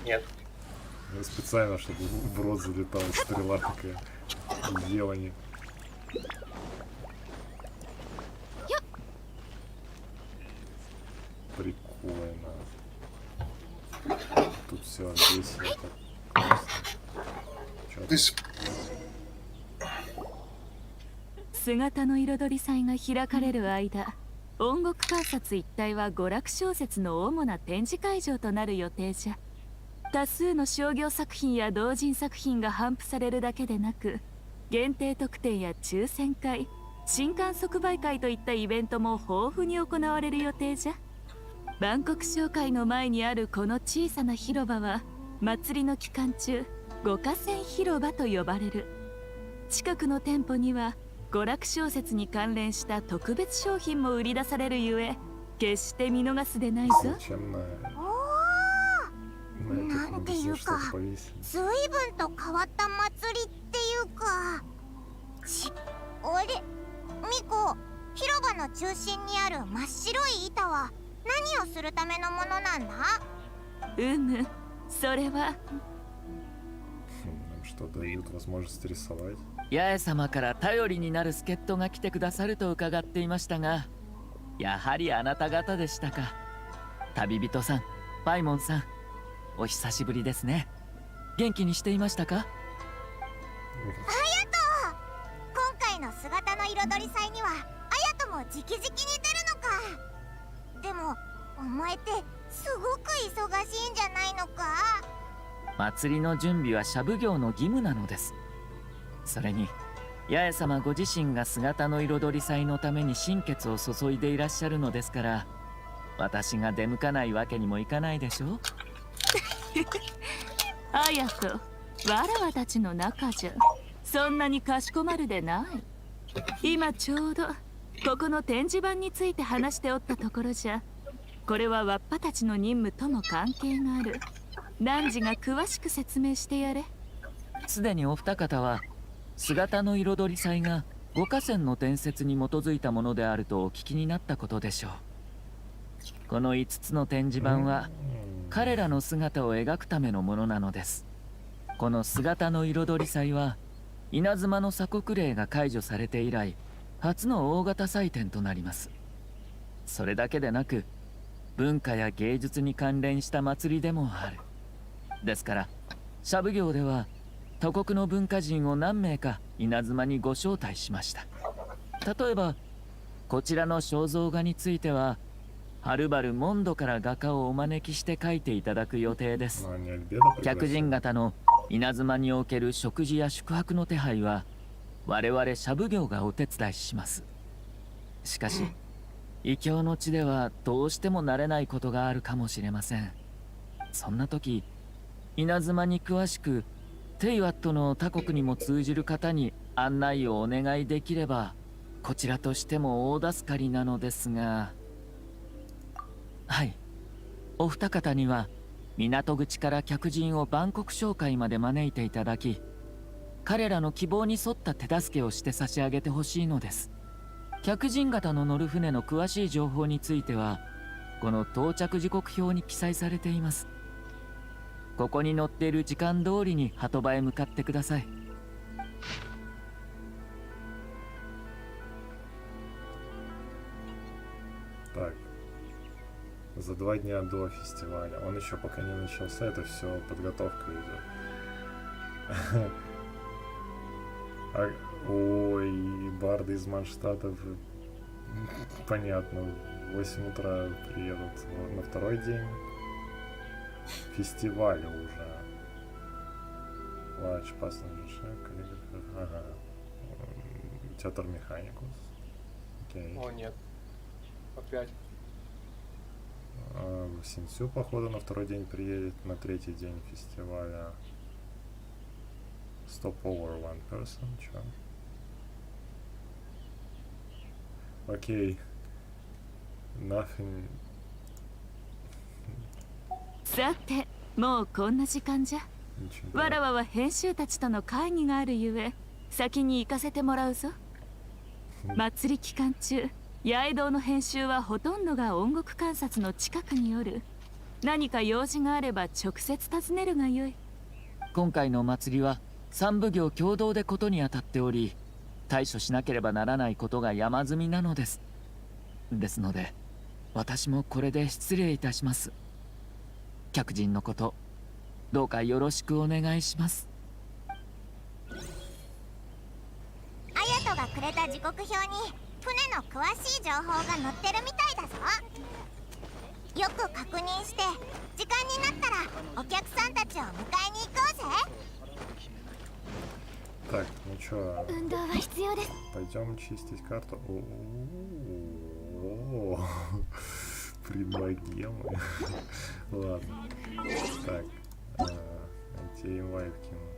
Нет. Ну, специально, чтобы в рот залетала стрела такая. Елани. Прикольно. Тут все весело. Чё? 姿の彩り祭が開かれる間、音楽観察一帯は娯楽小説の主な展示会場となる予定じゃ。多数の商業作品や同人作品が頒布されるだけでなく、限定特典や抽選会、新刊即売会といったイベントも豊富に行われる予定じゃ。万国商会の前にあるこの小さな広場は祭りの期間中五河川広場と呼ばれる。近くの店舗には娯楽小説に関連した特別商品も売り出されるゆえ、決して見逃すでないぞ。なんていうか、随分と変わった祭りっていうか。あれ、ミコ、広場の中心にある真っ白い板は何をするためのものなんだ？それは。Что дают возможность рисовать. 八重様から頼りになる助っ人が来てくださると伺っていましたが、やはりあなた方でしたか。旅人さん、パイモンさん、お久しぶりですね。元気にしていましたか？あやと、今回の姿の彩り祭にはあやとも直々に出るのか。でもお前ってすごく忙しいんじゃないのか？祭りの準備は社奉行の義務なのです。それに八重様ご自身が姿の彩り祭のために心血を注いでいらっしゃるのですから、私が出向かないわけにもいかないでしょう。あやと、わらわたちの中じゃそんなにかしこまるでない。今ちょうどここの展示板について話しておったところじゃ。これはわっぱたちの任務とも関係がある。汝が詳しく説明してやれ。すでにお二方は姿の彩り祭が五河川の伝説に基づいたものであるとお聞きになったことでしょう。この5つの展示板は彼らの姿を描くためのものなのです。この姿の彩り祭は稲妻の鎖国令が解除されて以来初の大型祭典となります。それだけでなく文化や芸術に関連した祭りでもある。ですから社奉行では他国の文化人を何名か稲妻にご招待しました。例えばこちらの肖像画についてははるばるモンドから画家をお招きして描いていただく予定です。客人方の稲妻における食事や宿泊の手配は我々社奉行がお手伝いします。しかし異教の地ではどうしても慣れないことがあるかもしれません。そんな時稲妻に詳しくテイワットの他国にも通じる方に案内をお願いできればこちらとしても大助かりなのですが。はい、お二方には港口から客人を万国商会まで招いていただき、彼らの希望に沿った手助けをして差し上げてほしいのです。客人方の乗る船の詳しい情報についてはこの到着時刻表に記載されています。ここに載っている時間通りに鳩場へ向かってください。Так. За 2 дня до фестиваля. Он еще пока не начался, это все подготовка идет. Ой, барды из Манштата. Понятно. В 8 утра приедут на второй день фестиваля уже. Лач, пассажир, ага. Театр Механикус. Окей. О, нет. Опять. В Синцю, походу, на второй день приедет, на третий день фестиваля. Stop over one person, чё? Окей. Nothing. さて、もうこんな時間じゃ。わらわは編集たちとの会議があるゆえ先に行かせてもらうぞ。祭り期間中八重堂の編集はほとんどが音楽観察の近くによる。何か用事があれば直接訪ねるがよい。今回の祭りは三奉行共同でことにあたっており、対処しなければならないことが山積みなのです。ですので私もこれで失礼いたします。客人のことどうかよろしくお願いします。あやとがくれた時刻表に船の詳しい情報が載ってるみたいだぞ。よく確認して時間になったらお客さんたちを迎えに行こうぜ。Так, ну чё? 運動は必要です。Пойдем чистить карту. О-о-о-о. Предбогемы. Ладно. Так. Анти-инвайт кину.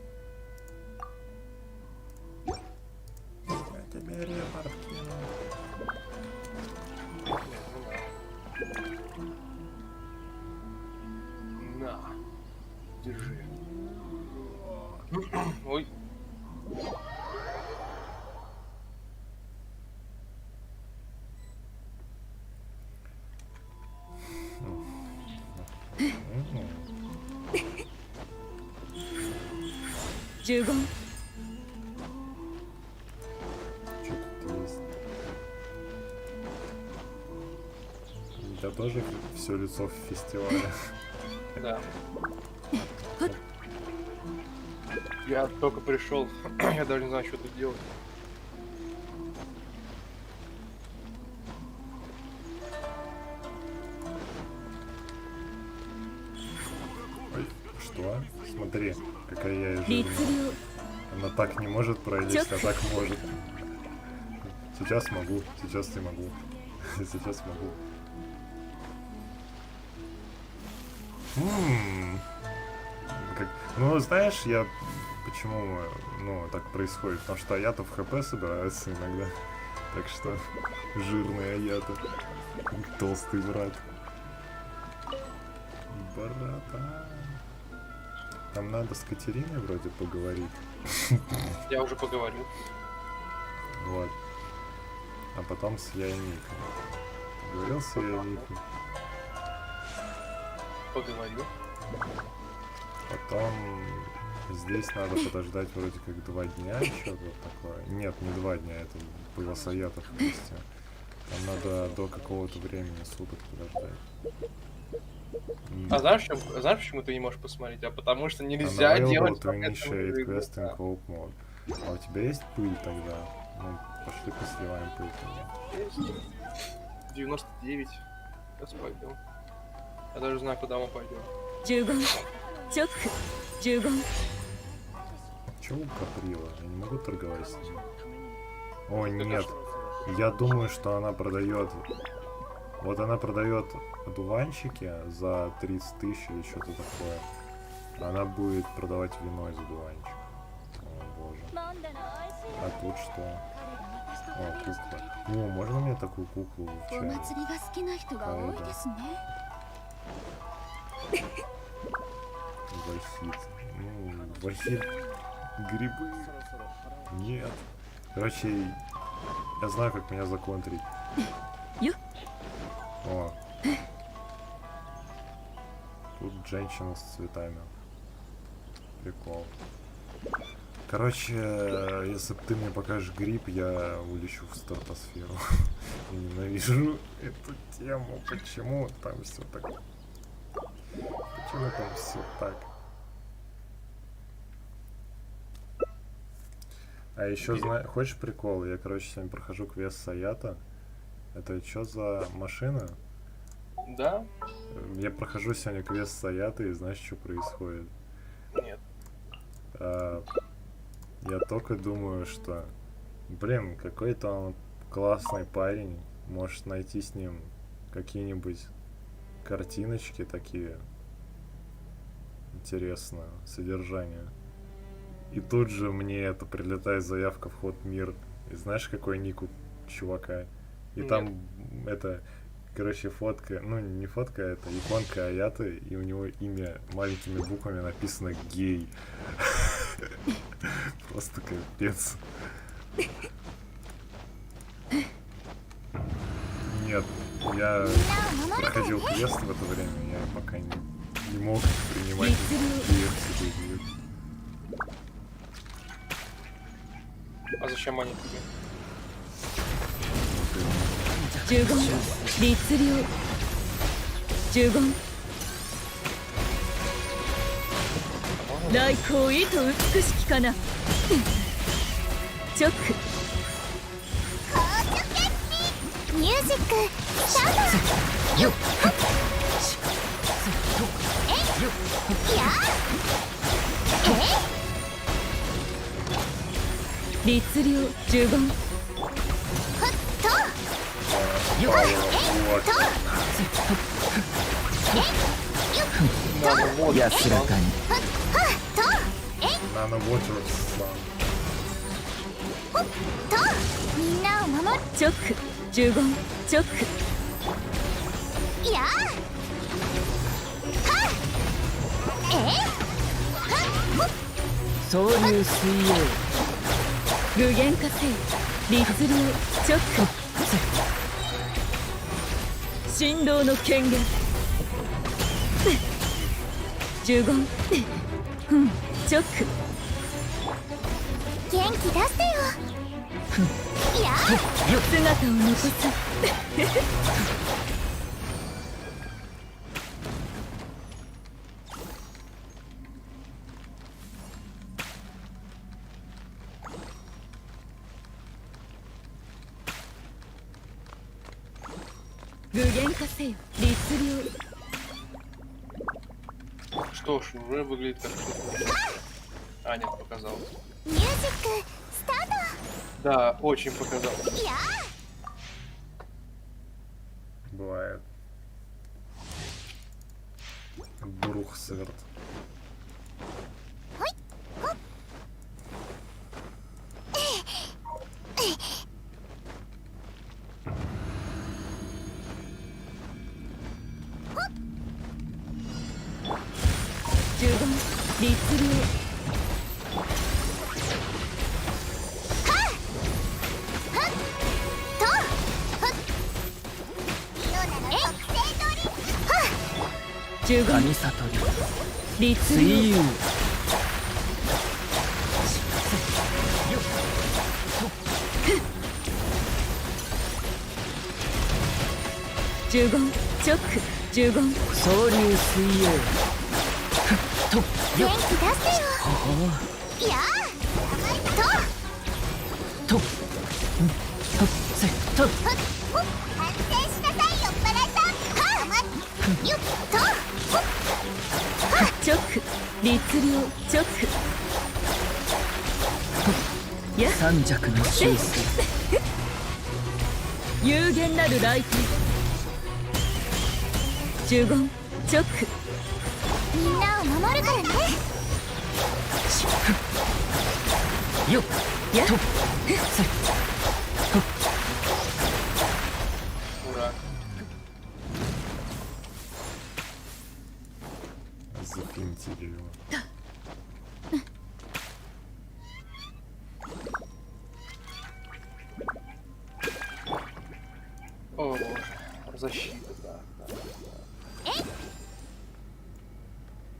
Я тебе репорт кину. На. Держи. Ой. Что тут есть? У тебя тоже все лицо в фестивале. Да. Я только пришел, я даже не знаю, что тут делать. Ой, что? Смотри, какая я жирная. Она так не может пройти, а так может. Сейчас могу, сейчас не могу. Сейчас могу. Ну, знаешь, я... Почему, ну, так происходит? Потому что Ayato в ХП собирается иногда. Так что, жирный Ayato. Толстый брат. Брата. Там надо с Катериной вроде поговорить. Я уже поговорил. Вот. А потом с Яйником. Говорил с Яйником. Поговорил. Потом здесь надо подождать вроде как 2 дня, что-то такое. Нет, не 2 дня, это было с Ayato вместе. Там надо до какого-то времени суток подождать. А знаешь, почему ты не можешь посмотреть? А потому что нельзя делать Quest in Coop Mode. А у тебя есть пыль тогда? Ну, пошли посливаем пыль тогда. Есть. 99. Сейчас пойдем. Я даже знаю, куда мы пойдем. Чего у Каприла? Я не могу торговать с ним. О, нет. Я думаю, что она продает... Вот она продает одуванчики за 30 тысяч или что-то такое. Она будет продавать вино из одуванчика. О, боже. А тут что? О, кукла. О, можно мне такую куклу в чай? Вахид. Ну, Вахид. Грибы. Нет. Короче, я знаю, как меня законтрить. О. Тут женщина с цветами. Прикол. Короче, если ты мне покажешь гриб, я улечу в стратосферу. Я ненавижу эту тему. Почему там все так? Почему там все так? А еще хочешь прикол? Я, короче, сегодня прохожу квест с Ayato. Это что за машина? Да? Я прохожу сегодня квест с Ayato, и знаешь, что происходит? Нет. Я только думаю, что... Блин, какой-то он классный парень. Может найти с ним какие-нибудь картиночки такие. Интересное содержание. И тут же мне это прилетает заявка в ход мир. И знаешь, какой ник у чувака? И Нет. там это, короче, фотка, ну не фотка, это иконка Ayato, и у него имя маленькими буквами написано гей. Просто капец. Нет, я проходил квест в это время, я пока не мог принимать квест. А зачем они тебе? 15律令15来光意と美しきかなチョックミュージックスタートよっえいや律令15ふっと安らかに。ナノウォッチャーさん。みんなを守る。チョック呪言チョック。いやは総流水泳。具現化せよ。律令チョック。神道の権限。呪言チョック。元気出せよ。いや姿を残す。具現化せよ。律令。 Что ж, уже выглядит как что-то. А, нет, показалось. ミュージックスタート。 Да, очень показалось. いや Бывает. Брухсерд.神悟り水遊。呪言チョック呪言総流水泳。とよ元気出せよ。いやとせと反省しなさいよっぱらさん。よっとチョック律令チョック。や三尺の修正。有限なる来店。呪言チョック。みんなを守るからね。よっやとせУра. Зафинтили его. О, боже. Защита, да.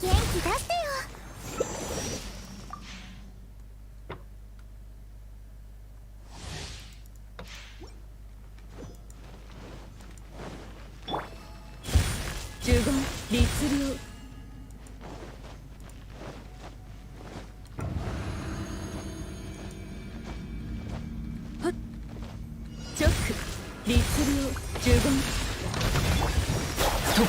元気出せよ。呪言律令。はっチョック律令呪言。と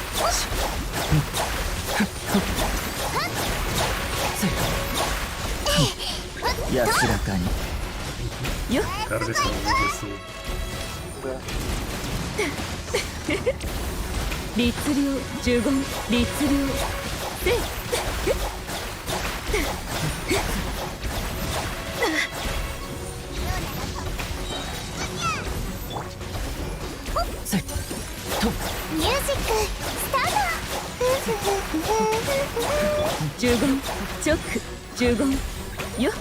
安らかに。よっ Карлис вынесу. 律令呪言律令せせとミュージックスタート。呪言チョック呪言よっ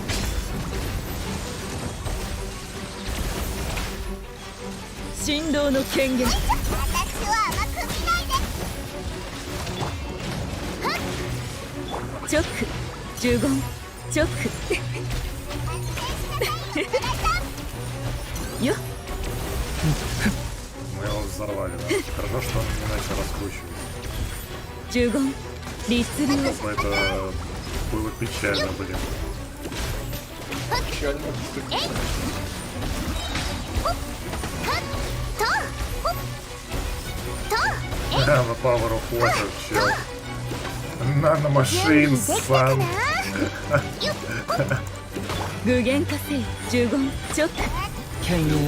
神道の権限。私は甘く見ないで。チョック呪言チョックよっ Мы его взорвали, да? Хорошо, что он не начал раскручивать. 呪言律令。 Это было печально, блин. Печально. The power of water, чел. Наномашин, сан. 具現化せよ呪言チョック Can you...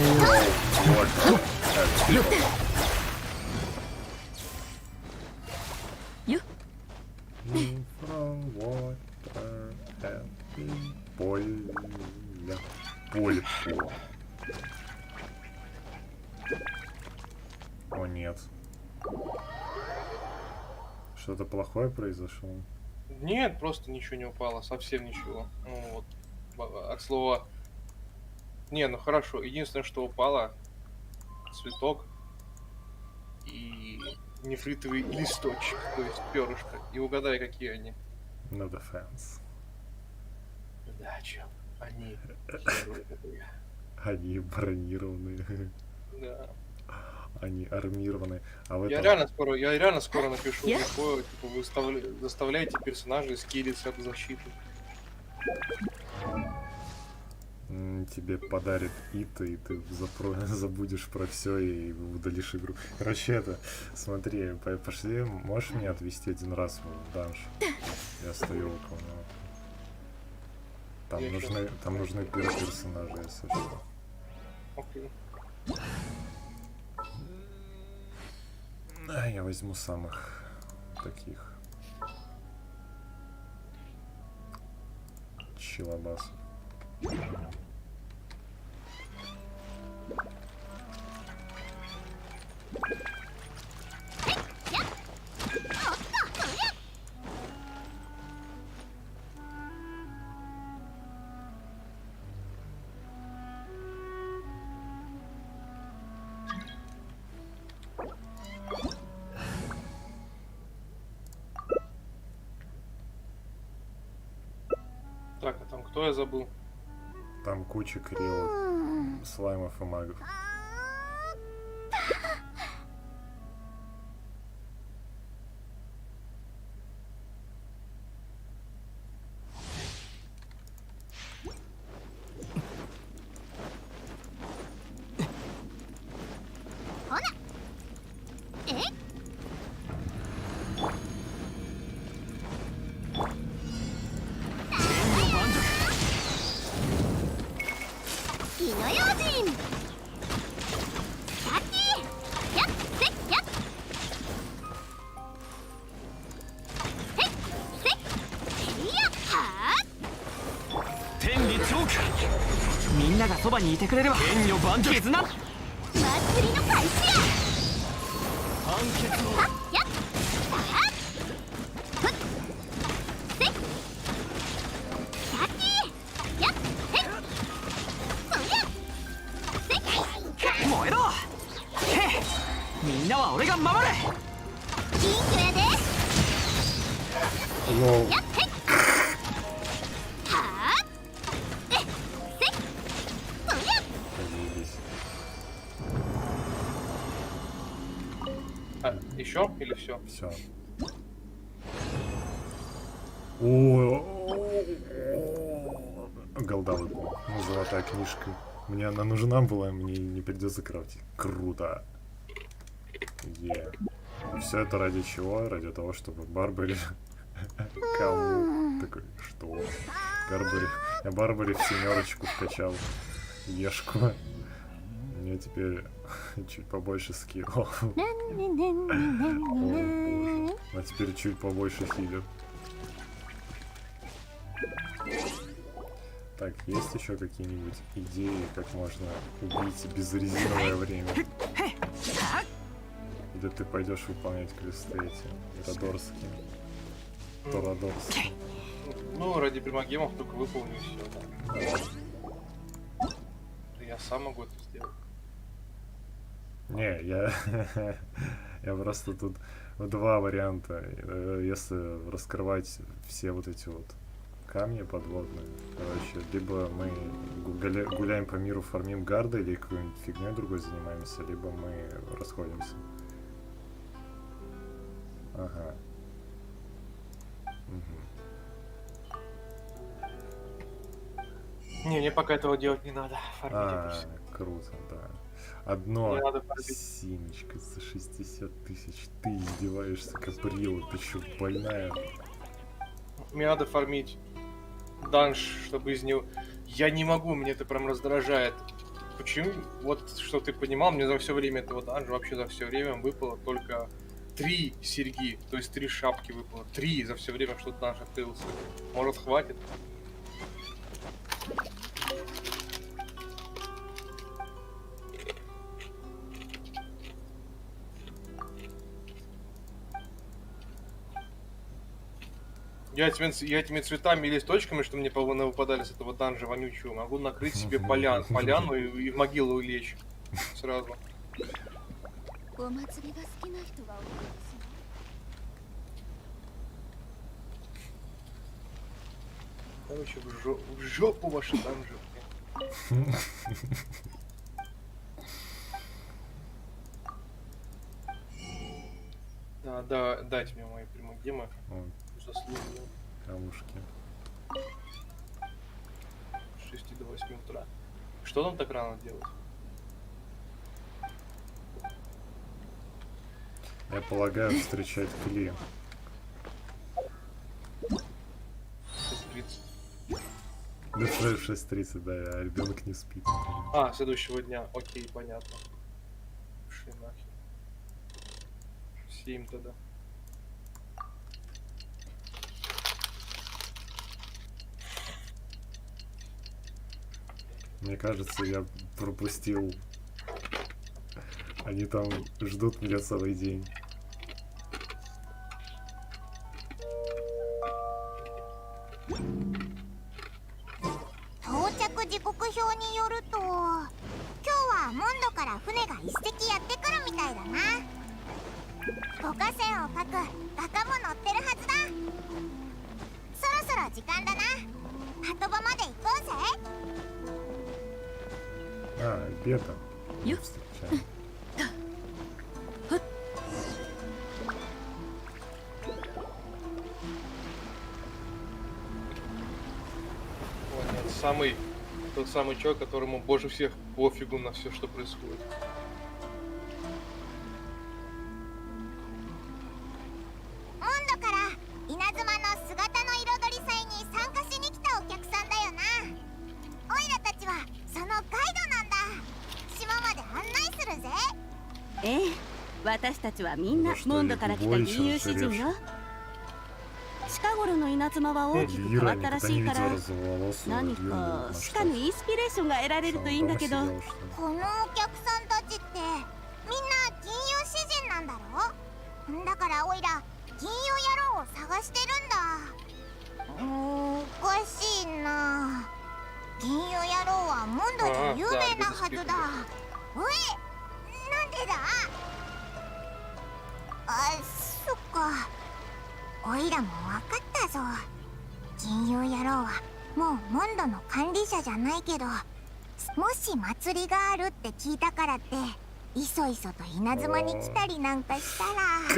You? From water happy Поля. Польку. О, нет. Что-то плохое произошло? Нет, просто ничего не упало, совсем ничего. Ну вот, от слова... Не, ну хорошо, единственное, что упало, цветок и нефритовый листочек, то есть перышко. И угадай, какие они. No defense. Да, чё, они херовые. Они бронированные. Да. Они армированные. А в Я этом... реально скоро напишу такое, типа, вы заставляете персонажей скиллиться от защиты. Тебе подарит Ита, и ты забудешь про все и удалишь игру. Короче, это, смотри, пошли, можешь меня отвезти один раз в данж? Я стою около него. Там нужны персонажи, если что. Окей. Да, я возьму самых таких чилобасов. Так, а там кто я забыл? Там куча крио, слаймов и магов. Еще или все? Все. Голда выпала. Ну, золотая книжка. Мне она нужна была, мне не придется крафтить. Круто. Все это ради чего? Ради того, чтобы Барбари... Кому? Такой, что? Я Барбари в семерочку вкачал. Ешку. Мне теперь чуть побольше скиллов. А теперь чуть побольше хилер. Так, есть еще какие-нибудь идеи, как можно убить безрезиновое время? Или ты пойдешь выполнять квесты эти родорские? Торадорские. Ну, ради примагемов только выполню все, да. Да я сам могу это сделать. Не, я просто тут два варианта. Если раскрывать все вот эти вот камни подводные, короче, либо мы гуляем по миру, фармим гарды, или какой-нибудь фигней другой занимаемся, либо мы расходимся. Ага. Угу. Не, мне пока этого делать не надо. Фармить круто, да. Одно синечко за 60 тысяч. Ты издеваешься, Каприла, ты что, больная? Мне надо фармить данж, чтобы из него... Я не могу, меня это прям раздражает. Почему? Вот, что ты понимал, мне за все время этого данжа, вообще за все время выпало только 3 серьги, то есть 3 шапки выпало. 3 за все время, что данж открылся. Может, хватит? Я этими цветами и листочками, что мне выпадали с этого данжа вонючего, могу накрыть себе поляну и в могилу лечь сразу. Короче, в жопу ваши данжи. Да, дайте мне мои примагемы. Заслуживаю. Камушки. С 6 до 8 утра. Что нам так рано делать? Я полагаю, встречать Кли. 6:30. Да уже 6:30, да, а ребенок не спит. А, следующего дня. Окей, понятно. Шли нахер. 7 тогда. Мне кажется, я пропустил. Они там ждут меня целый день. А, Альбедо. Встречаем. Тот самый человек, которому больше всех пофигу на все, что происходит.ええ、私たちはみんなモンドから来た吟遊詩人よ。近頃の稲妻は大きく変わったらしいから、何か鹿のインスピレーションが得られるといいんだけど。このお客さんたちってみんな吟遊詩人なんだろ？だからおいら吟遊野郎を探してるんだ。おかしいな。吟遊野郎はモンドで有名なはずだ。おい、なんでだ？あ、そっか。おいらもわかったぞ。吟遊野郎はもうモンドの管理者じゃないけど、もし祭りがあるって聞いたからっていそいそと稲妻に来たりなんかしたら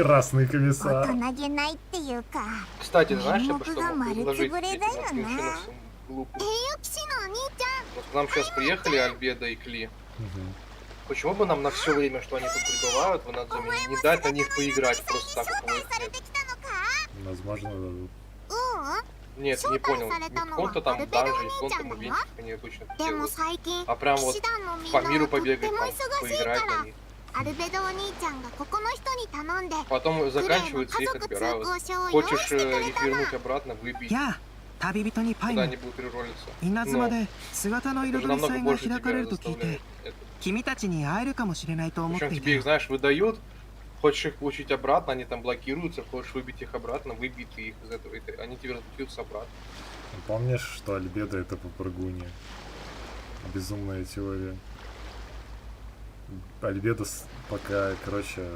Красный комиссар. 大人げないっていうか、 Кстати, знаешь, я мог чтоが мог 丸つ предложить ぶれだよ этим な。 мужчинам глупым? 栄養騎士のお兄ちゃん。Вот к нам сейчас приехали Альбедо и Кли. Почему бы нам на все время, что они тут пребывают в Надзуме, не дать на них поиграть просто так, у кого их нет? Возможно, дадут. Нет, не понял. Не в каком-то там данже, не в каком-то ивенте, как они обычно это делают. А прям вот по миру побегать, там, поиграть на них. アルベドお兄ちゃんがここの人に頼んで Потом заканчивается, их отбирают. Хочешь их вернуть обратно, выбить. 旅人にパイ Куда も они будут переролиться. 稲妻で姿の Это 彩り намного 祭が больше 開かれ тебя ると聞い заставляет. て君たちに会えるかもしれないと思って Причем い тебе их, た знаешь, выдают, хочешь их получить обратно, они там блокируются, хочешь выбить их обратно, выбить их из этого, они тебе разблокируются обратно. Помнишь, что Альбедо это попрыгунья? Безумная теория. Альбедо пока, короче,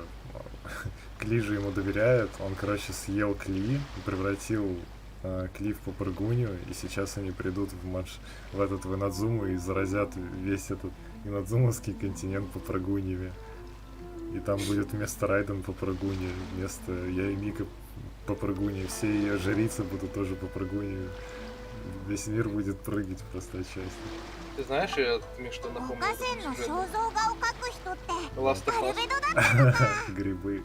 Кли же ему доверяет, он, короче, съел Кли и превратил Кли в попрыгунью, и сейчас они придут в этот Инадзуму и заразят весь этот инадзумовский континент попрыгуньями. И там будет вместо Райден попрыгунья, вместо Яймика попрыгунья, все ее жрицы будут тоже попрыгуньями. Весь мир будет прыгать просто отчасти. Ты знаешь, мне что напомнил? おかせんの肖像画を描く人ってアルベドだったのか。 Грибы.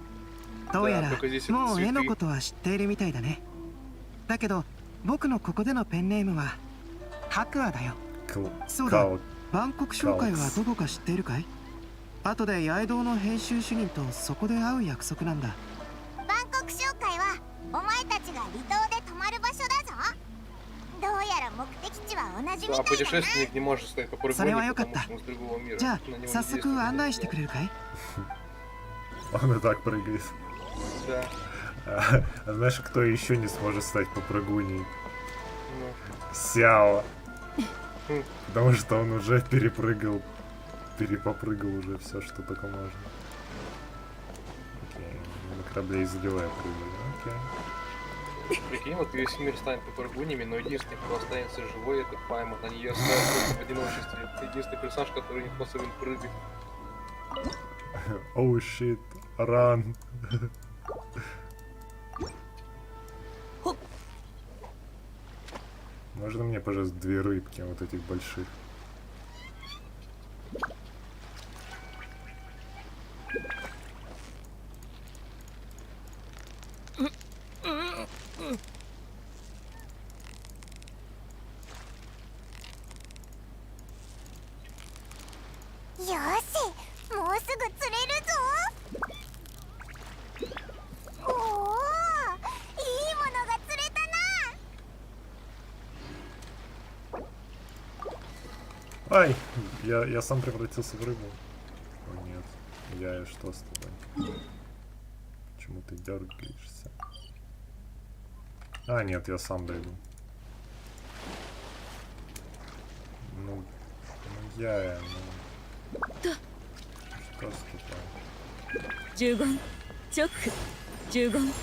どうやらもう絵のことは知っているみたいだねだけど僕のここでのペンネームは白亜だよそうだバンコク商会はどこか知っているかい？後で八重堂の編集主任とそこで会う約束なんだ。バンコク商会はお前たちが離島で泊まる場所だぞ。どうやら目的地は同じみたいだな。Путешественник не может стать по それは прыгуне, よかっ потому た。 что он с другого мира. じゃ На あ него 早 не 速 действует 案内して магия. くれるかい？ Он и так прыгает. Да. А знаешь, кто еще не сможет стать попрыгуней? Сяо. Потому что он уже перепрыгал, перепопрыгал уже все, что только можно. Окей, на корабле из Лея прыгали, окей. Прикинь, вот весь мир станет попрыгунями, но единственный, кто останется живой, это Паймот. Они ее оставят просто в одиночестве. Это единственный персонаж, который не способен прыгать. Оу, щит, ран. Можно мне, пожалуйста, 2 рыбки вот этих больших?よし、もうすぐ釣れるぞ。おお、いいものが釣れたな。 Ай! Я сам превратился в рыбу. О нет. Я что с тобой? Почему ты дергаешься? А, нет, я сам дойду. Ну я, ну... Что с тобой? 十言直十言。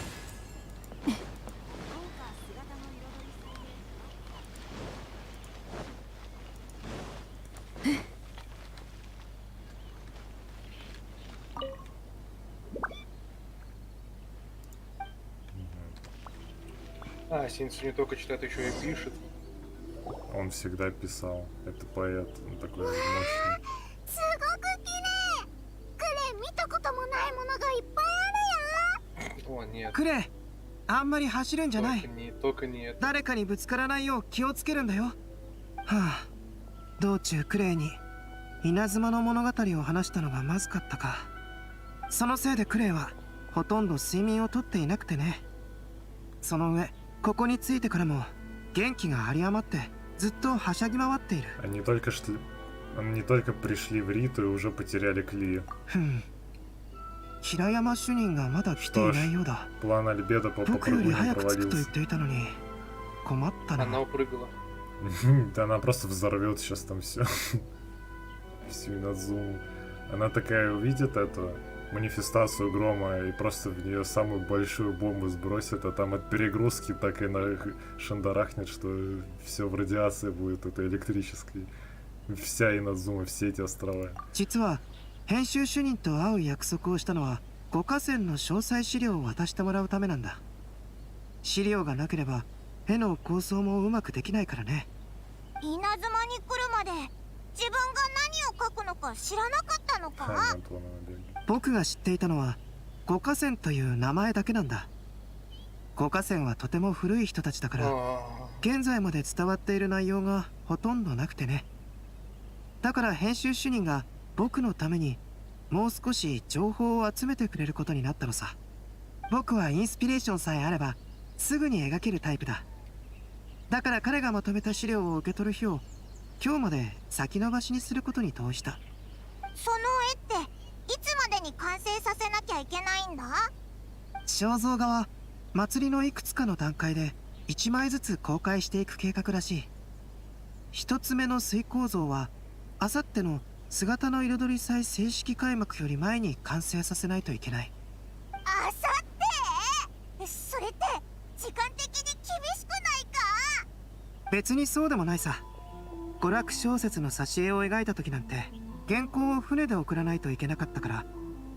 А, Синцу не только читает, еще и пишет. Он всегда писал. Это поэт, он такой мощный. すごく綺麗。クレ見たこともないものがいっぱいあるよ。 О, нет. クレ、あんまり走るんじゃない。 Только не это. 誰かにぶつからないよう気をつけるんだよ。はあ、道中クレイに稲妻の物語を話したのがまずかったか。そのせいでクレイはほとんど睡眠をとっていなくてね。その上、ここに着いてからも元気が有り余ってずっとはしゃぎ回っている。 Они только пришли в Риту и уже потеряли Клию. 平山主任がまだ来ていないようだ。 План Альбедо по 僕より попрыгуням 早く着くと言っ провалился. ていたのに困ったな。 Она упрыгала. Да она просто взорвет сейчас там все. Всю Инадзуму. Она такая увидит эту манифестацию грома и просто в нее самую большую бомбу сбросит, а там от перегрузки так и шандарахнет, что все в радиации будет этой электрической. Вся Инадзума, все эти острова. 実は編集主任と会う約束をしたのは5河川の詳細資料を渡してもらうためなんだ。資料がなければ絵の構想もうまくできないからね。稲妻に来るまで自分が何を書くのか知らなかったのか。僕が知っていたのは5河川という名前だけなんだ。5河川はとても古い人たちだから現在まで伝わっている内容がほとんどなくてね。だから編集主任が僕のためにもう少し情報を集めてくれることになったのさ。僕はインスピレーションさえあればすぐに描けるタイプだ。だから彼がまとめた資料を受け取る日を今日まで先延ばしにすることに同意した。その絵っていつまでに完成させなきゃいけないんだ？肖像画は祭りのいくつかの段階で1枚ずつ公開していく計画らしい。一つ目の水光像はあさっての姿の彩り祭正式開幕より前に完成させないといけない。あさって？それって時間的に厳しくないか？別にそうでもないさ。娯楽小説の挿絵を描いた時なんて原稿を船で送らないといけなかったから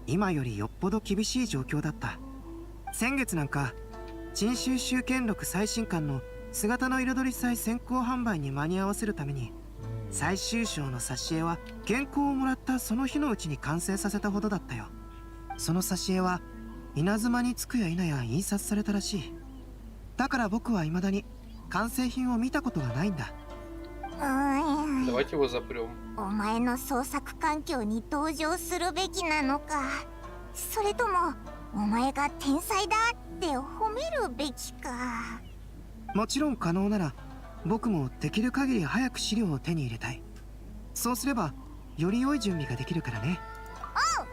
今よりよっぽど厳しい状況だった。先月なんか陳収集権録最新刊の姿の彩り祭先行販売に間に合わせるために最終章の挿絵は原稿をもらったその日のうちに完成させたほどだったよ。その挿絵は稲妻に着くや否や印刷されたらしい。だから僕は未だに完成品を見たことがないんだ。Давайте его запрем. お前の創作環境に登場するべきなのか、それともお前が天才だって褒めるべきか。もちろん可能なら僕もできる限り早く資料を手に入れたい。そうすればより良い準備ができるからね。おう。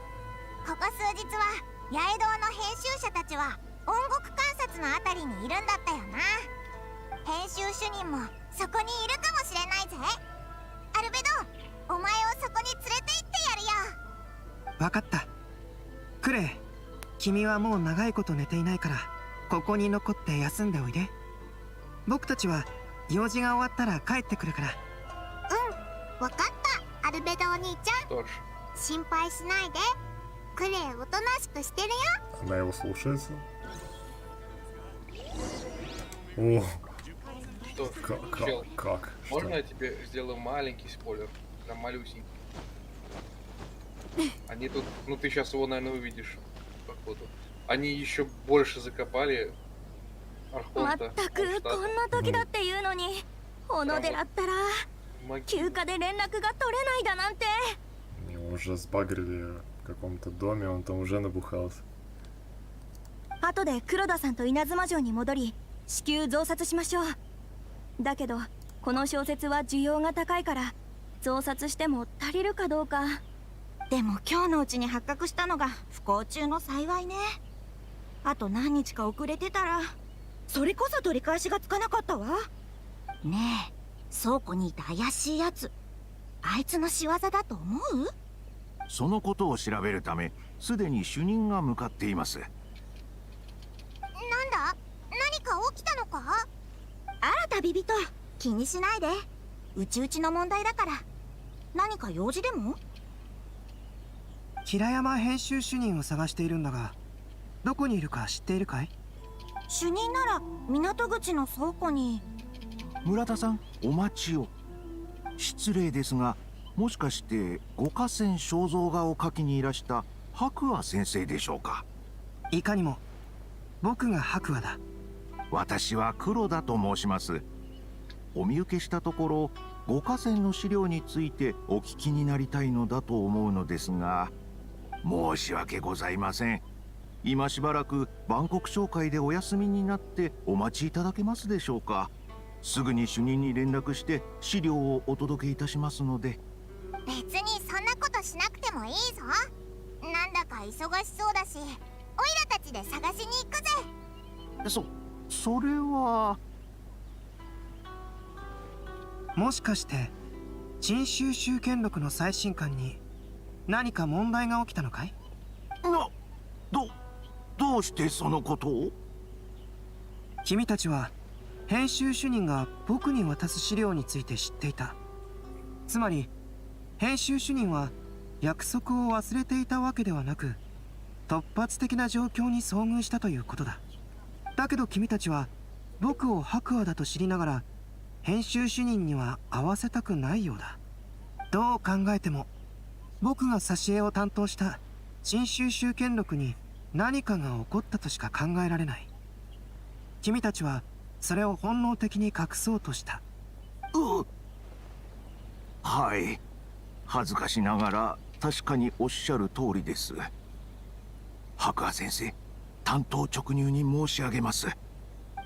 ここ数日は八重堂の編集者たちは音楽観察のあたりにいるんだったよな。編集主任もそこにいるかもしれないぜ。アルベド、お前をそこに連れて行ってやるよ。わかった。クレイ、君はもう長いこと寝ていないからここに残って休んでおいで。僕たちは用事が終わったら帰ってくるから。わかった、アルベドお兄ちゃん。心配しないで。クレイおとなしくしてるよ。Она его слушается? О, Что? Чел, можно я тебе сделаю маленький спойлер? Прям малюсенький. Они тут, ну ты сейчас его, наверное, увидишь, походу. Они еще больше закопали Архонта. 全くこんな時だっていうのに、小野寺ったら休暇で連絡が取れないだなんて。 Его уже сбагрили в каком-то доме, он там уже набухался. 後で黒田さんと稲妻城に戻り至急増刷しましょう。だけどこの小説は需要が高いから増刷しても足りるかどうか。でも今日のうちに発覚したのが不幸中の幸いね。あと何日か遅れてたらそれこそ取り返しがつかなかったわ。ねえ、倉庫にいた怪しいやつ、あいつの仕業だと思う？そのことを調べるためすでに主任が向かっています。なんだ？何か起きたのか？あら旅人、気にしないで。うちうちの問題だから。何か用事でも？平山編集主任を探しているんだが、どこにいるか知っているかい？主任なら港口の倉庫に。村田さん、お待ちを。失礼ですが、もしかして五河川肖像画を描きにいらした白亜先生でしょうか？いかにも。僕が白亜だ。私は黒田と申します。お見受けしたところ、五河川の資料についてお聞きになりたいのだと思うのですが、申し訳ございません。今しばらく万国商会でお休みになってお待ちいただけますでしょうか？すぐに主任に連絡して資料をお届けいたしますので。別にそんなことしなくてもいいぞ。なんだか忙しそうだし、オイラたちで探しに行くぜ。それは。もしかして陳収集権録の最新刊に何か問題が起きたのかい？どうしてそのことを？君たちは編集主任が僕に渡す資料について知っていた。つまり編集主任は約束を忘れていたわけではなく、突発的な状況に遭遇したということだ。だけど君たちは僕を白亜だと知りながら編集主任には会わせたくないようだ。どう考えても僕が挿絵を担当した陳収集権録に何かが起こったとしか考えられない。君たちはそれを本能的に隠そうとした。はい、恥ずかしながら確かにおっしゃる通りです。白亜先生、単刀直入に申し上げます。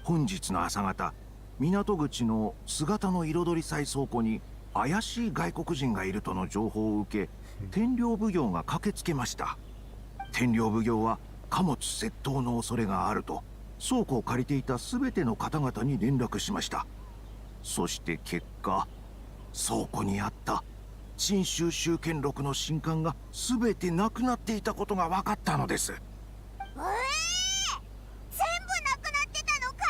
本日の朝方、港口の姿の彩り祭倉庫に怪しい外国人がいるとの情報を受け、天領奉行が駆けつけました。天領奉行は貨物窃盗の恐れがあると倉庫を借りていた全ての方々に連絡しました。そして結果、倉庫にあった陳収集権録の新刊が全てなくなっていたことが分かったのです。全部なくなってたのか？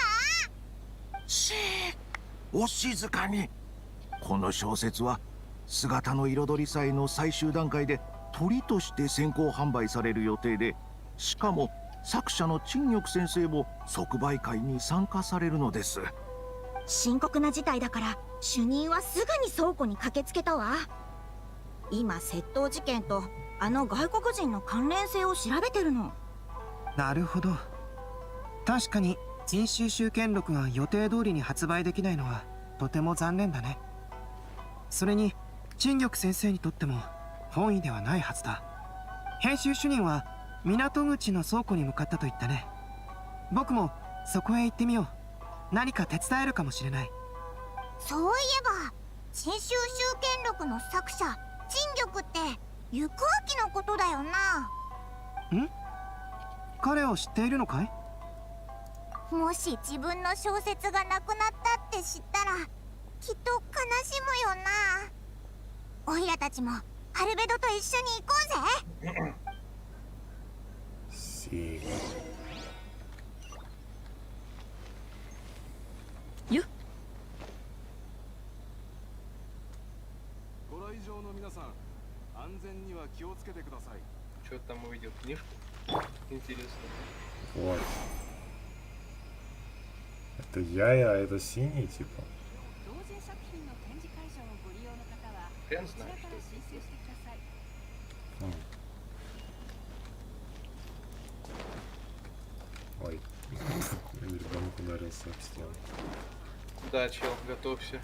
お静かに。この小説は姿の彩り祭の最終段階で鳥として先行販売される予定で、しかも作者の陳玉先生も即売会に参加されるのです。深刻な事態だから主任はすぐに倉庫に駆けつけたわ。今窃盗事件とあの外国人の関連性を調べてるの。なるほど。確かに陳収集権録が予定通りに発売できないのはとても残念だね。それに陳玉先生にとっても本意ではないはずだ。編集主任は港口の倉庫に向かったと言ったね。僕もそこへ行ってみよう。何か手伝えるかもしれない。そういえば新州集権録の作者陳玉って行明のことだよな。ん？彼を知っているのかい？もし自分の小説がなくなったって知ったらきっと悲しむよな。オイラたちもアルベドと一緒に行こうぜ。よっ。ご来場の皆さん、安全には気をつけてください。Что там увидел? Книжку? Интересно. Вот. Это яя, а это синий, типа. Хрен знает, что это. Ой. Ребенок ударился об стену. Да, чел, готовься.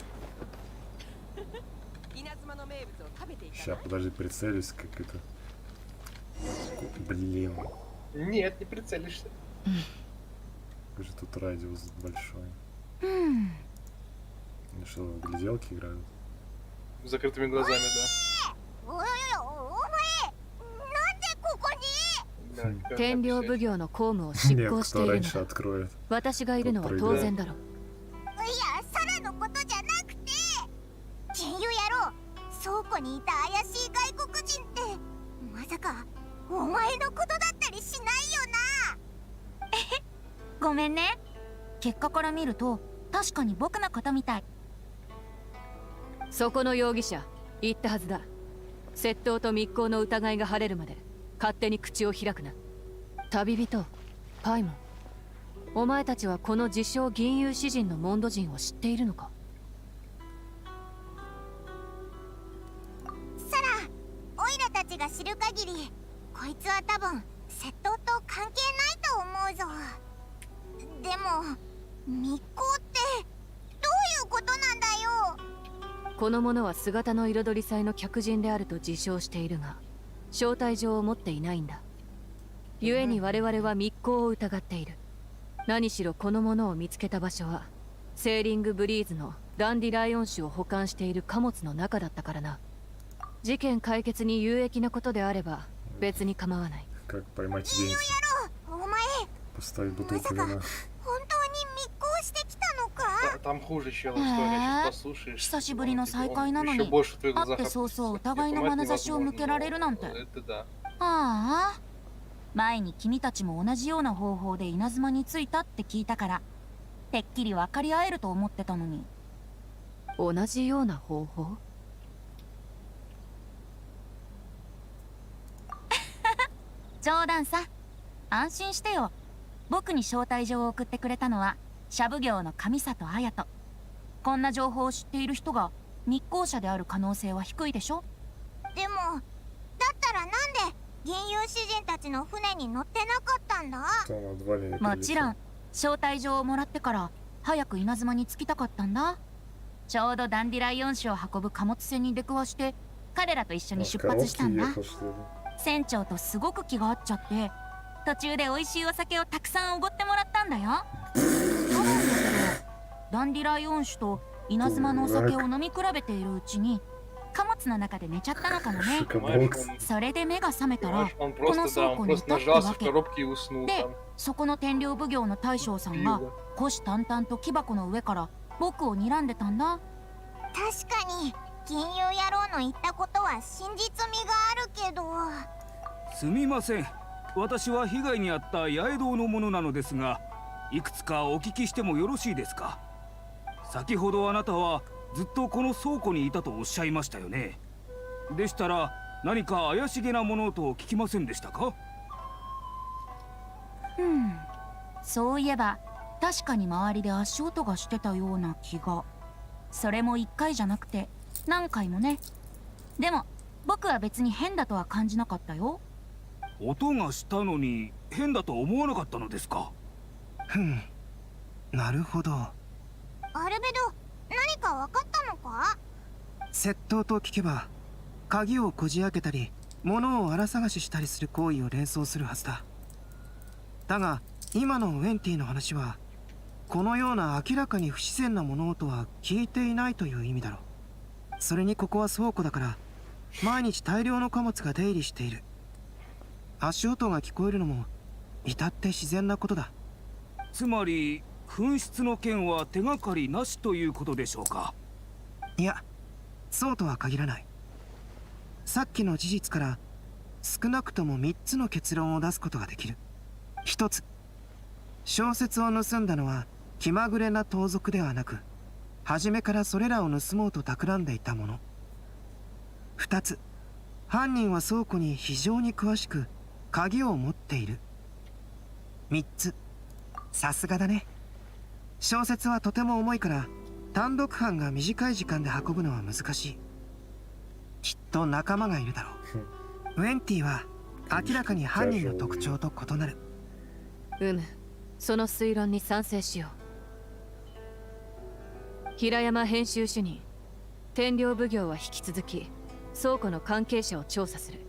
Сейчас, подожди, прицелюсь, как это. Блин. Нет, не прицелишься. Как же тут радиус большой. Ну что, в гляделки играют? С закрытыми глазами, да. お前なんでここに？天領奉行の公務を執行しているのだ。私がいるのは当然だろう。いや、サラのことじゃなくて、金融野郎、倉庫にいた怪しい外国人ってまさかお前のことだったりしないよな。ごめんね。結果から見ると確かに僕のことみたい。そこの容疑者言ったはずだ。窃盗と密航の疑いが晴れるまで勝手に口を開くな。旅人パイモン、お前たちはこの自称銀融詩人のモンド人を知っているのか？サラ、オイラたちが知る限りこいつは多分窃盗と関係ないと思うぞ。でも密航ってどういうことなんだよ。この者は姿の彩り祭の客人であると自称しているが、招待状を持っていないんだ。故に我々は密航を疑っている。何しろこの者を見つけた場所はセーリングブリーズのダンディライオン種を保管している貨物の中だったからな。事件解決に有益なことであれば別に構わない。金融野郎、お前まさか本当に密航してきたのか？Там хуже, чел, история. Сейчас послушаешь. 久しぶりの再会なのに会って早々疑いの眼差しを向けられるなんて。ああ、前に君たちも同じような方法で稲妻に着いたって聞いたからてっきり分かり合えると思ってたのに。同じような方法？冗談さ。安心してよ。僕に招待状を送ってくれたのは社奉行の上里綾人。こんな情報を知っている人が密航者である可能性は低いでしょ。でもだったらなんで銀融詩人たちの船に乗ってなかったんだ？もちろん招待状をもらってから早く稲妻に着きたかったんだ。ちょうどダンディライオン種を運ぶ貨物船に出くわして彼らと一緒に出発したんだ。船長とすごく気が合っちゃって途中で美味しいお酒をたくさんおごってもらったんだよ。多分だけどダンディライオン種と稲妻のお酒を飲み比べているうちに貨物の中で寝ちゃったのかもね。それで目が覚めたらこの倉庫にいたってわけで、そこの天領奉行の大将さんが虎視眈々と木箱の上から僕を睨んでたんだ。確かに金融野郎の言ったことは真実味があるけど。すみません、私は被害に遭った八重堂の者なのですが、いくつかお聞きしてもよろしいですか？先ほどあなたはずっとこの倉庫にいたとおっしゃいましたよね。でしたら何か怪しげなものと聞きませんでしたか？そういえば確かに周りで足音がしてたような気が。それも1回じゃなくて何回もね。でも僕は別に変だとは感じなかったよ。音がしたのに変だと思わなかったのですか？なるほど。アルベド、何か分かったのか？窃盗と聞けば鍵をこじ開けたり物を荒探ししたりする行為を連想するはずだ。だが今のウェンティの話はこのような明らかに不自然な物音は聞いていないという意味だろう。それにここは倉庫だから毎日大量の貨物が出入りしている。足音が聞こえるのも至って自然なことだ。つまり紛失の件は手がかりなしということでしょうか。いや、そうとは限らない。さっきの事実から少なくとも3つの結論を出すことができる。1つ、小説を盗んだのは気まぐれな盗賊ではなく、初めからそれらを盗もうと企んでいたもの。2つ、犯人は倉庫に非常に詳しく鍵を持っている。3つ、さすがだね。小説はとても重いから単独犯が短い時間で運ぶのは難しい。きっと仲間がいるだろう。ウェンティは明らかに犯人の特徴と異なる。その推論に賛成しよう。平山編集主任、天領奉行は引き続き倉庫の関係者を調査する。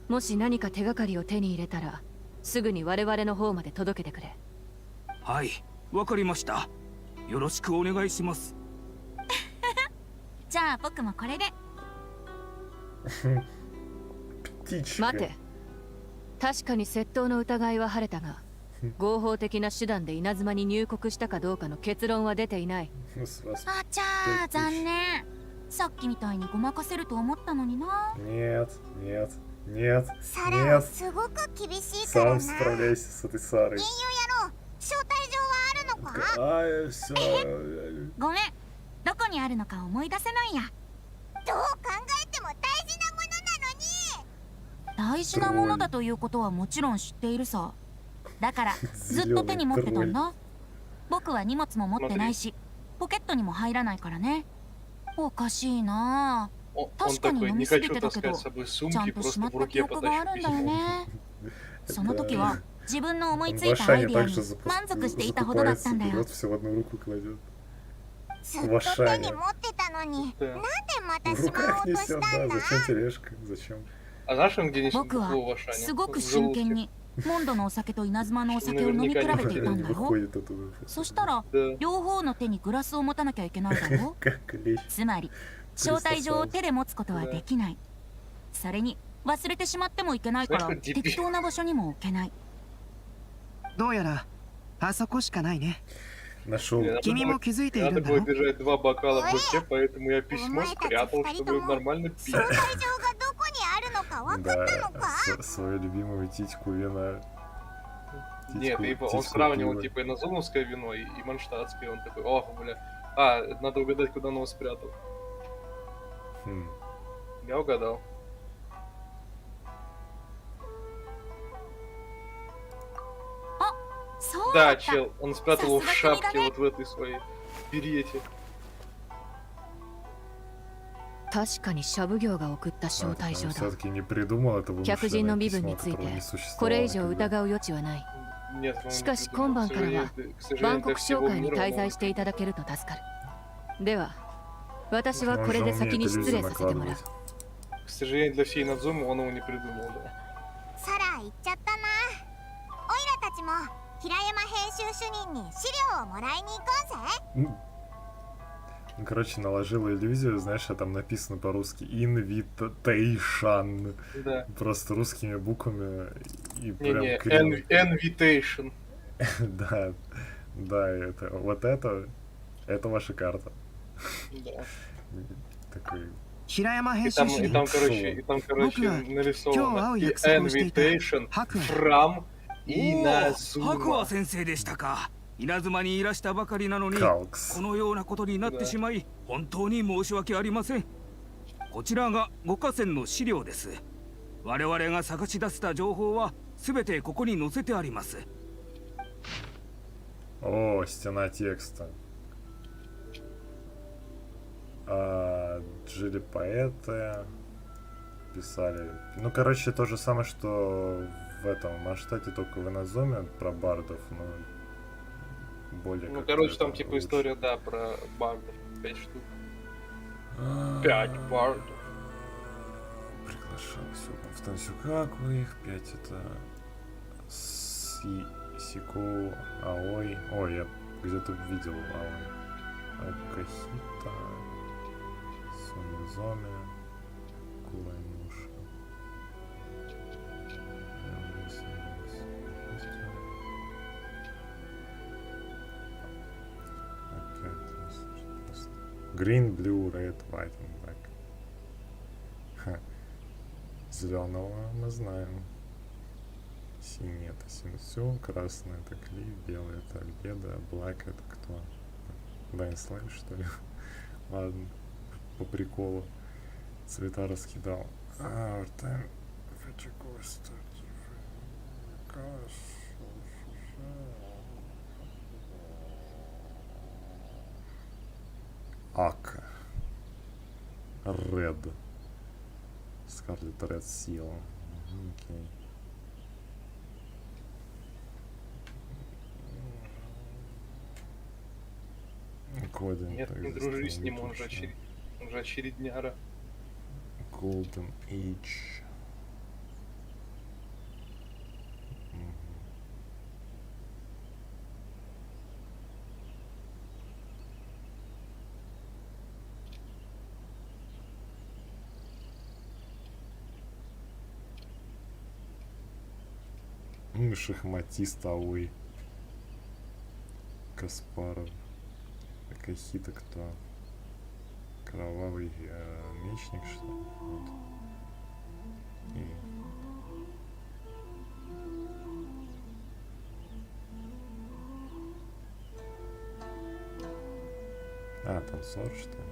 もし何か手がかりを手に入れたらすぐに我々の方まで届けてくれ。はい、わかりました。よろしくお願いします。じゃあ僕もこれで。待て。確かに窃盗の疑いは晴れたが、合法的な手段で稲妻に入国したかどうかの結論は出ていない。あちゃー、残念。さっきみたいにごまかせると思ったのにな。サラはすごく厳しいからな。Сам справляйся с этой Сарой. 銀融野郎、招待状はあるのか？ごめん、どこにあるのか思い出せないや。どう考えても大事なものなのに。大事なものだということはもちろん知っているさ。だからずっと手に持ってたんだ。僕は荷物も持ってないし、ポケットにも入らないからね。おかしいな。確かに飲みすぎてたけど、ちゃんとしまった記憶があるんだよね。その時は自分の思いついたアイディアに満足していたほどだったんだよ。ずっと手に持ってたのに、なんでまたしまおうとしたんだ？僕はすごく真剣にモンドのお酒と稲妻のお酒を飲み比べていたんだよ。そしたら両方の手にグラスを持たなきゃいけないだろ。つまり招待状を手で持つことはできない。それに忘れてしまってもいけないから適当な場所にも置けない。どうやらあそこしかないね。Нашел. 君も気づいているんだろ？ держать 2 бокала в руке, поэтому я письмо спрятал, чтобы нормально пить. 招待状がどこにあるのか分かったのか？ Свою любимую титьку вина. Нет, он сравнивал типа иноземное вино и манштатское. Он такой, ох, бля. А, надо угадать, куда он его спрятал. Я угадал. Да, чел, он спрятал его в шапке, вот в этой своей берете. 確かにシャブ業が送った招待状だ。 Все-таки не придумал это 客人の身分 вымышленное に письмо, ついて которого не существовало これ以上 никогда. 疑う余地はない。 Нет, он しかし не 今 придумал. 晩 К からは сожалению, 万 для 国商 всего 会に мира 滞 он 在していただけると助かる。では私はこれで先に失礼させてもらう。 К сожалению, для всей Надзумы он его не придумал, да. サラ行っちゃったな。オイラたちも平山編集主任に資料をもらいに行こうぜ。 Ну, короче, наложила иллюзию, знаешь, а там написано по-русски invitation. Да. Просто русскими буквами и прям Не-не, криво. invitation. Да, да, это ваша карта. Да. Такой. 平山 И 編 там, 集主 и 任 там, короче, нарисовано invitation from 白亜 Inazuma. 先生でしたか。稲妻にいらしたばかりなのに、カこのようなことになってしまい、本当に申し訳ありません。こちらが5河川の資料です。我々が探し出した情報はすべてここに載せてあります。 О, стена текста. Жили поэты, писали. Ну, короче, то же самое, что в этом Маштате, только в Инозуме про бардов, но более. Ну, короче, там типа история, да, про бардов, 5 штук. 5 бардов. Приглашаю сюда в Тансюкаку их 5 это Сико, Аой. Ой, я где-то видел Аой. Акахита, Сумизоме, Кураймуша. Green, blue, red, white and black. Ха. Зеленого мы знаем. Синий это Синсю, красный это Кли, белый это Альбеда, black это кто? Дайнслейв, что ли? Ладно, по приколу. Цвета раскидал. Time. Ака. Ред. Скарлет Ред Сила. Окей. Кодинг. Нет, не дружи с ним, он же очередняра. Golden Age. Шахматист Ауи. Каспаров. Акахита кто? Кровавый мечник, что ли? Вот. И... танцор, что ли?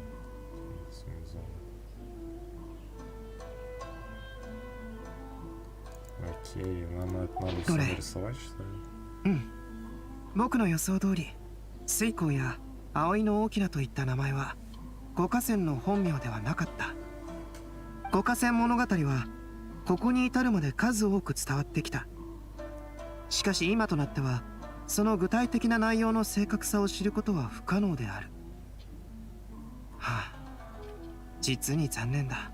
Окей, нам это надо все нарисовать, что ли? 僕の予想通り、水光や葵の大きなといった名前は五河川の本名ではなかった。五河川物語はここに至るまで数多く伝わってきた。しかし今となってはその具体的な内容の正確さを知ることは不可能である。はあ、実に残念だ。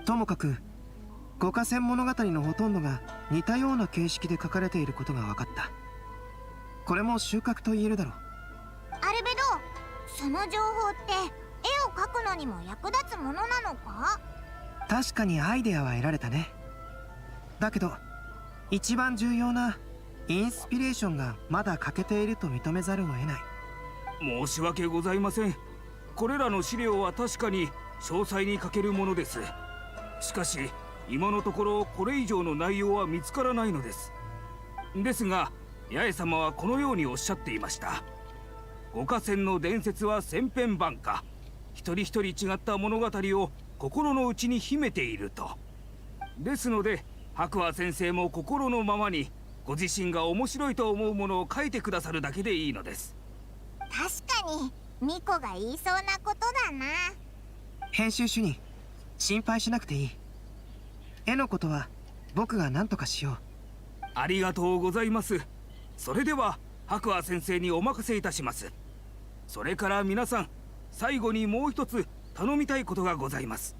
ともかく五河川物語のほとんどが似たような形式で書かれていることが分かった。これも収穫と言えるだろう。アルベド、その情報って絵を描くのにも役立つものなのか？確かにアイデアは得られたね。だけど一番重要なインスピレーションがまだ欠けていると認めざるを得ない。申し訳ございません。これらの資料は確かに詳細に書けるものです。しかし今のところこれ以上の内容は見つからないのです。ですが八重様はこのようにおっしゃっていました。五河川の伝説は千変万化、一人一人違った物語を心の内に秘めていると。ですので白亜先生も心のままにご自身が面白いと思うものを書いてくださるだけでいいのです。確かにミコが言いそうなことだな。編集主任、心配しなくていい。絵のことは僕が何とかしよう。ありがとうございます。それでは白亜先生にお任せいたします。それから皆さん、最後にもう一つ頼みたいことがございます。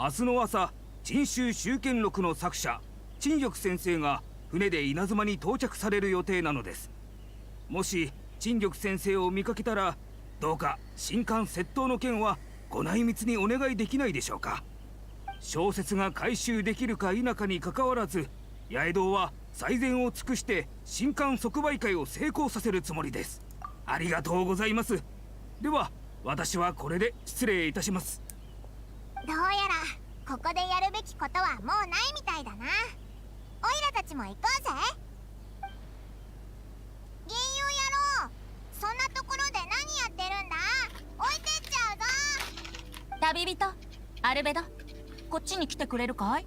明日の朝、陳州集権録の作者陳玉先生が船で稲妻に到着される予定なのです。もし陳玉先生を見かけたら、どうか新刊窃盗の件はご内密にお願いできないでしょうか。小説が回収できるか否かにかかわらず、八重堂は最善を尽くして新刊即売会を成功させるつもりです。ありがとうございます。では私はこれで失礼いたします。どうやらここでやるべきことはもうないみたいだな。オイラたちも行こうぜ。銀融野郎、そんなところで何やってるんだ。置いてっちゃうぞ。旅人アルベド、こっちに来てくれるかい？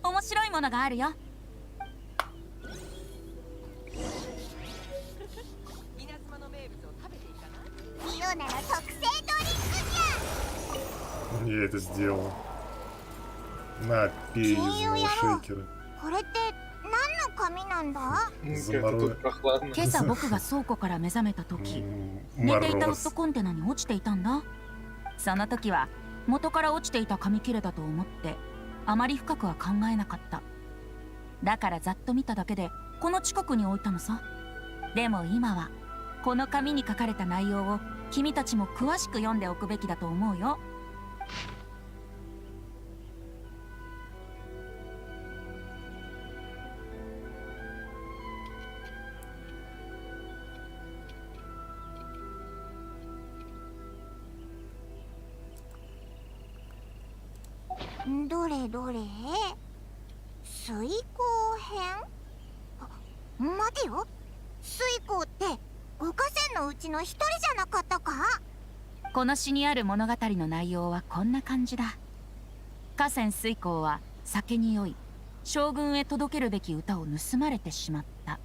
面白いものがあるよ。ミオナの特製ドリンクじゃ。Я это сделал. На, пей из него шейкеры. これって何の紙なんだ？今朝僕が倉庫から目覚めた時、寝ていたウッドコンテナに落ちていたんだ。その時は元から落ちていた紙切れだと思ってあまり深くは考えなかった。だからざっと見ただけでこの近くに置いたのさ。でも今はこの紙に書かれた内容を君たちも詳しく読んでおくべきだと思うよ。どれどれ、水耕編。待てよ、水耕って5河川のうちの一人じゃなかったか？この詩にある物語の内容はこんな感じだ。河川水耕は酒に酔い、将軍へ届けるべき歌を盗まれてしまった。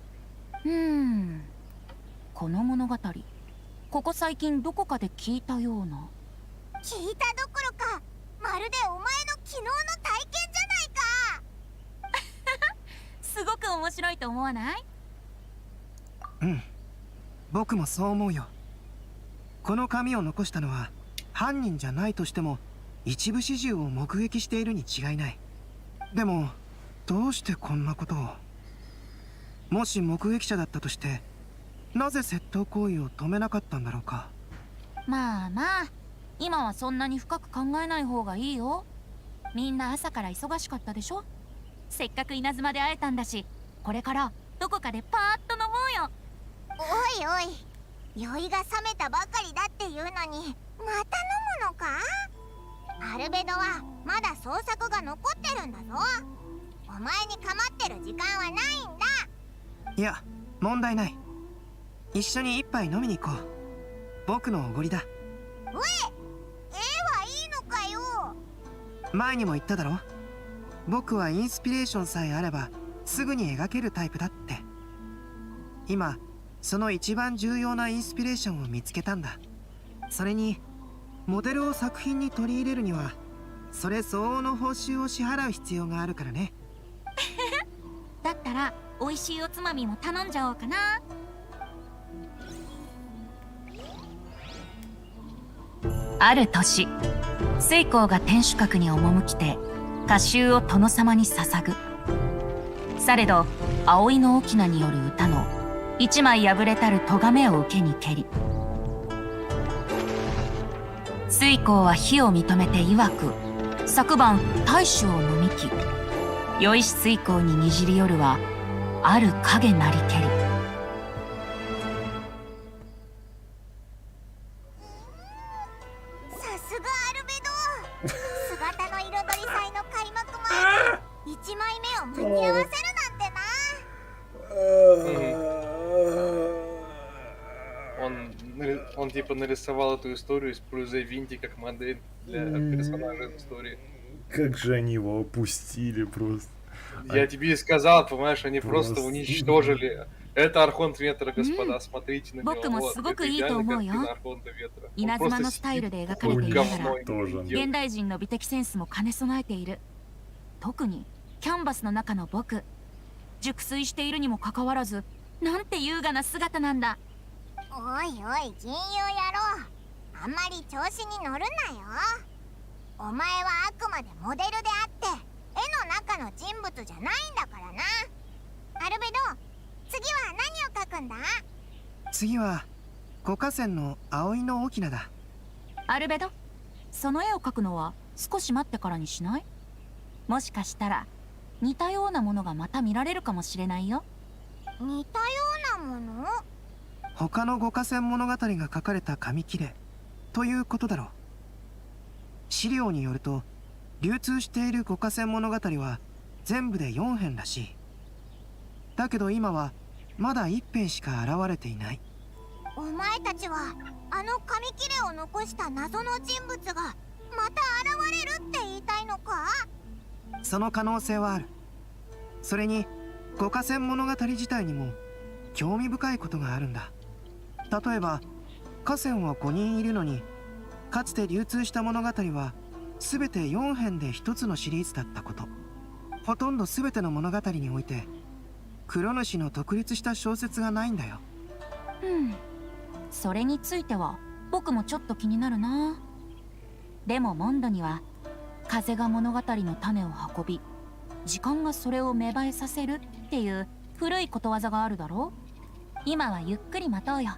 この物語、ここ最近どこかで聞いたような。聞いたどころか、まるでお前の昨日の体験じゃないか。すごく面白いと思わない？うん、僕もそう思うよ。この紙を残したのは犯人じゃないとしても一部始終を目撃しているに違いない。でもどうしてこんなことを。もし目撃者だったとしてなぜ窃盗行為を止めなかったんだろうか。まあまあ、今はそんなに深く考えない方がいいよ。みんな朝から忙しかったでしょ。せっかく稲妻で会えたんだし、これからどこかでパーッと飲もうよ。おいおい、酔いが覚めたばかりだっていうのにまた飲むのか？アルベドはまだ捜索が残ってるんだぞ。お前に構ってる時間はないんだ。いや、問題ない。一緒に一杯飲みに行こう。僕のおごりだ。絵はいいのかよ。前にも言っただろ。僕はインスピレーションさえあればすぐに描けるタイプだって。今その一番重要なインスピレーションを見つけたんだ。それにモデルを作品に取り入れるにはそれ相応の報酬を支払う必要があるからね。だったら美味しいおつまみも頼んじゃおうかな。ある年、水耕が天守閣に赴きて歌集を殿様に捧ぐ。されど葵の翁による歌の一枚破れたる咎めを受けにけり、水耕は非を認めて曰く昨晩大酒を飲みき、酔いし水耕ににじり寄るはある影なりけり。さすがアルベド。姿の彩り祭の開幕前に1枚目を間に合わせるなんてな。Он типа нарисовал эту историю, используя Винти как модель для персонажа истории. Как же они его опустили просто. Я тебе и сказал, понимаешь, они просто Просто. уничтожили. Это Архонт Ветра, господа, смотрите на него. 僕も Вот, すごく это いいと идеальная 思うよ。 картина Архонта Ветра. 稲 Он 妻 просто のスタイルで描かれ сидит, ていなが говно ら делает. 現代人の美的センスも兼ね備えている。特にキャンバスの中の僕、熟睡しているにもかかわらずなんて優雅な姿なんだ。おいおい、金融野郎、あんまり調子に乗るなよ。お前はあくまでモデルであって絵の中の人物じゃないんだからな。アルベド、次は何を描くんだ？次は五河川の葵の翁だ。アルベド、その絵を描くのは少し待ってからにしない？もしかしたら似たようなものがまた見られるかもしれないよ。似たようなもの？他の五河川物語が書かれた紙切れということだろう。資料によると流通している五河川物語は全部で4編らしい。だけど今はまだ1編しか現れていない。お前たちはあの紙切れを残した謎の人物がまた現れるって言いたいのか？その可能性はある。それに五河川物語自体にも興味深いことがあるんだ。例えば河川は5人いるのにかつて流通した物語は全て4編で1つのシリーズだったこと。ほとんど全ての物語において黒主の独立した小説がないんだよ。それについては僕もちょっと気になるな。でもモンドには風が物語の種を運び、時間がそれを芽生えさせるっていう古いことわざがあるだろう。今はゆっくり待とうよ。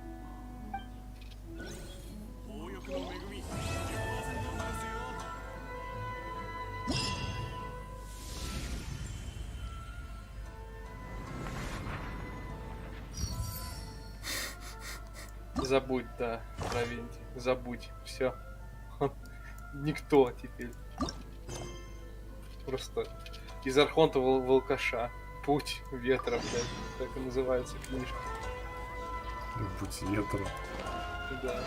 Забудь, да, про Венти. Забудь. Все. Никто теперь. Просто из Архонтового волкаша. Путь ветра, блядь. Так и называется книжка. Путь ветра. Да.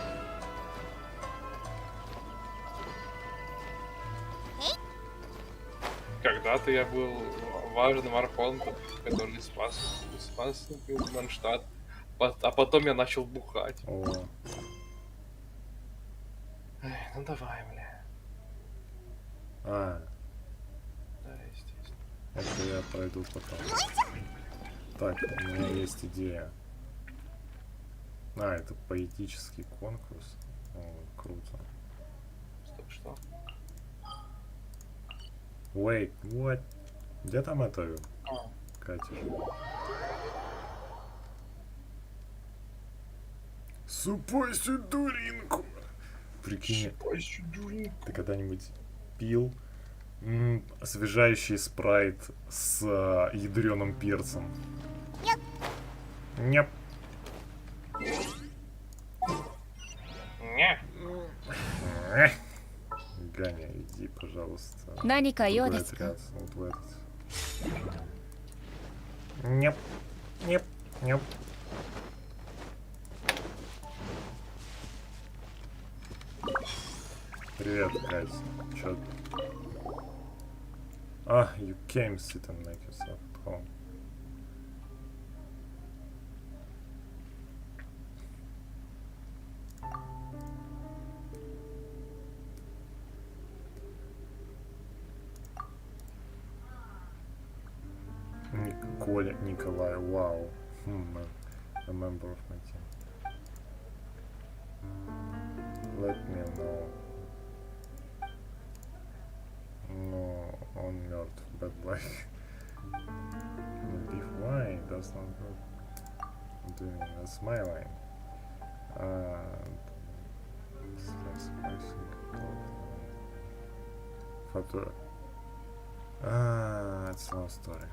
Когда-то я был важным архонтом, который спас Манштадт. А потом я начал бухать. О. Эх, ну давай, бля. А, Да, естественно. это я пройду потом. Так, у меня есть идея. А, это поэтический конкурс. О, круто. Что? Wait, what? Где там это? Катя. Супайся, дуринку! Прикинь, ты когда-нибудь пил освежающий спрайт с ядреным перцем? Нет. Нет. Ганя, иди, пожалуйста. Наника Другой йодеска. отряд, вот в этот. Нет. Нет. Нет. Привет, Кать. Чё? Ah, you came, sit and make yourself at home. Коля, Николай, wow. A member of my team. Let me know. No, on mертв, bad luck. Leave why? That's not good. Doing that's my line. Photo. It's a long story.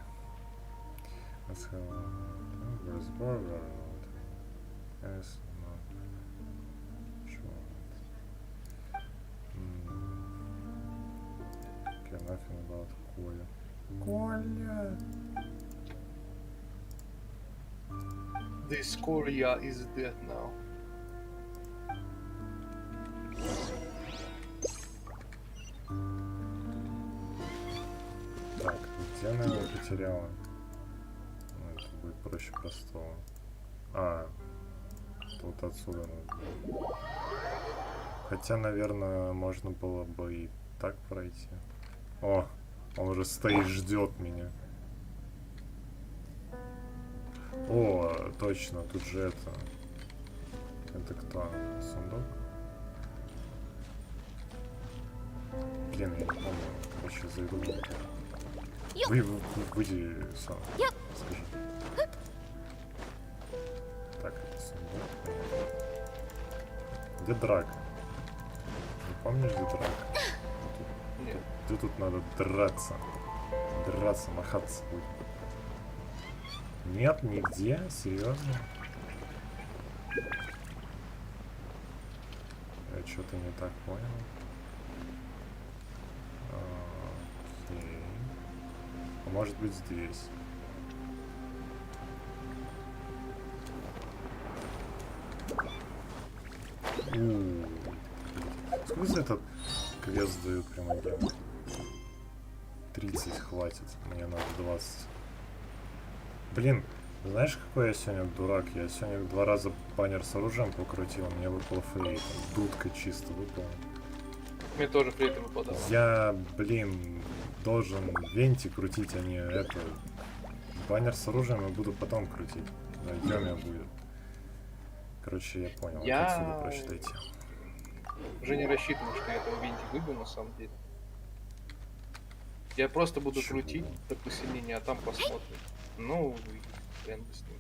Let's have where's Borger? Yes, no. Sure. Okay, nothing about Коля. Коля! This Korea is dead now. Так, где она его потеряла? Ну, это будет проще простого. А, вот отсюда надо. Хотя, наверное, можно было бы и так пройти. О, он уже стоит, ждет меня. О, точно, тут же это. Это кто? Сундук? Блин, я не помню. Короче, зайду. Выйди сам. Скажи. Так, это сундук. Где драк? Не помнишь, где драк? Нет. Где тут надо драться? Драться, махаться будет. Нет, нигде? Серьезно? Я что-то не так понял. Окей. А может быть здесь? Сколько за этот квест дают прямо агент? 30 хватит, мне надо 20. Блин, знаешь, какой я сегодня дурак? Я сегодня 2 раза баннер с оружием покрутил, мне выпал флейт. Дудка чисто выпала. Мне тоже флейта выпадала. Я, блин, должен венти крутить, а не это. Баннер с оружием я буду потом крутить. Зайдем я будет. Короче, я понял. Отсюда проще дойти. Уже не рассчитываю, что я этого винтик выбью на самом деле. Я просто буду крутить до посильнения, а там посмотрим. Ну, хрен бы с ним.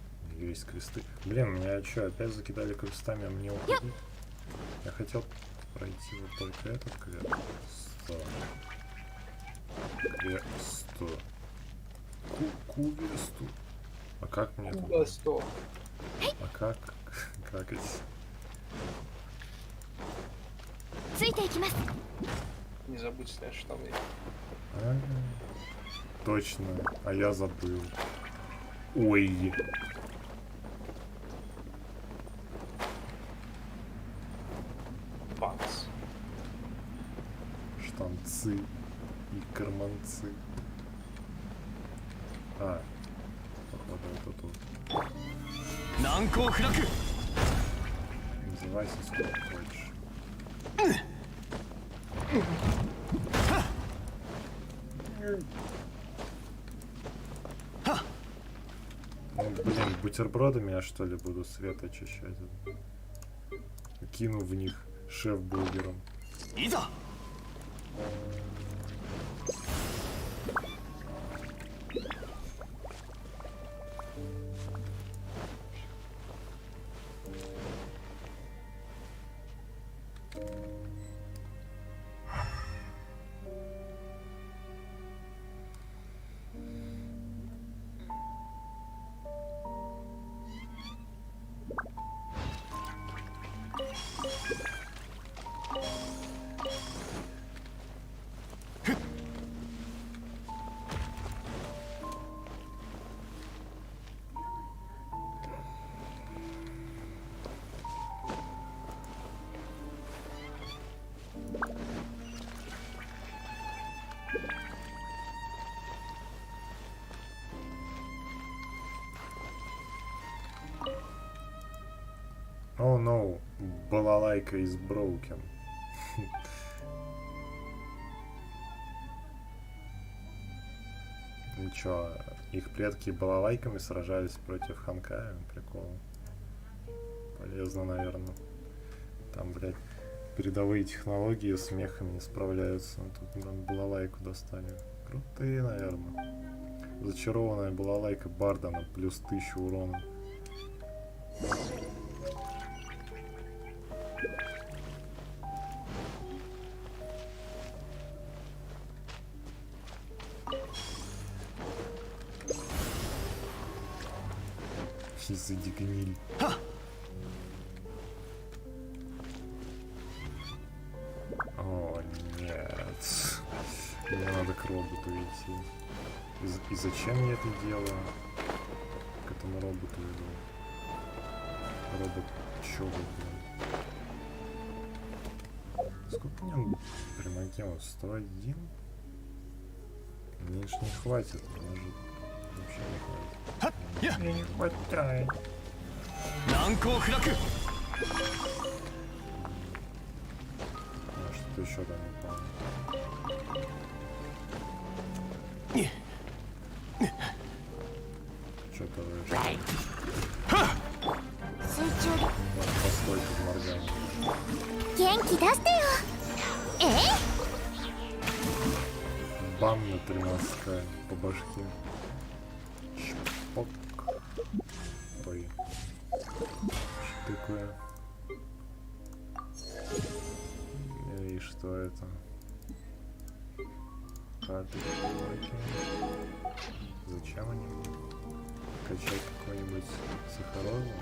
Есть кресты. Блин, меня что, опять закидали крестами, а мне уходить? Я хотел пройти вот только этот квест. 100. Квесту. А как мне туда? 100. А как эти? Не забудь снять штаны. Точно, а я забыл. Ой. Бац. Штанцы и карманцы. А, походу это тут. Называйся сколько хочешь. Ну, блин, бутербродами я что ли буду свет очищать? Кину в них шеф-бургером. Oh no, балалайка is broken. Ничего, их предки балалайками сражались против Ханкая, прикол. Полезно, наверное. Там, блядь, передовые технологии с мехами не справляются. Тут нам балалайку достали. Крутые, наверное. Зачарованная балалайка Барда на плюс 1000 урона. Изыди гниль. О, нет. Мне надо к роботу идти. И зачем я это делаю? К этому роботу иду. Робот чё, блин? Сколько мне примагема? 101? Меньше не хватит. Может, вообще не хватит. Мне не хватает. А что-то еще там упало. Что-то выше. Постой, тут моргай. 元気出してよ。Бам на 13 по башке. Чпок. Ой. Что такое? И что это? Карты, блоки. Зачем они мне? Качать какой-нибудь сахарозу?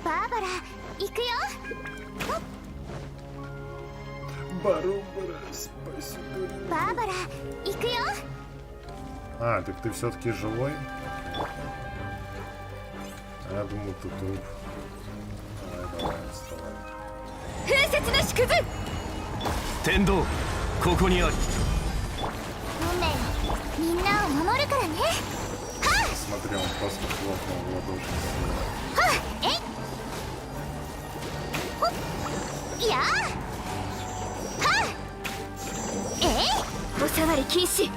Барбара, 行くよ。Барбара, спасибо. Барбара, 行くよ。 А, так ты все-таки живой? А я думал, ты труп. Давай, вставай. 風雪の縮図天道、ここにある。運命、みんなを守るからね。Смотри, он просто хлопнул в ладоши. えい。ほっ。いや。おさわり禁止。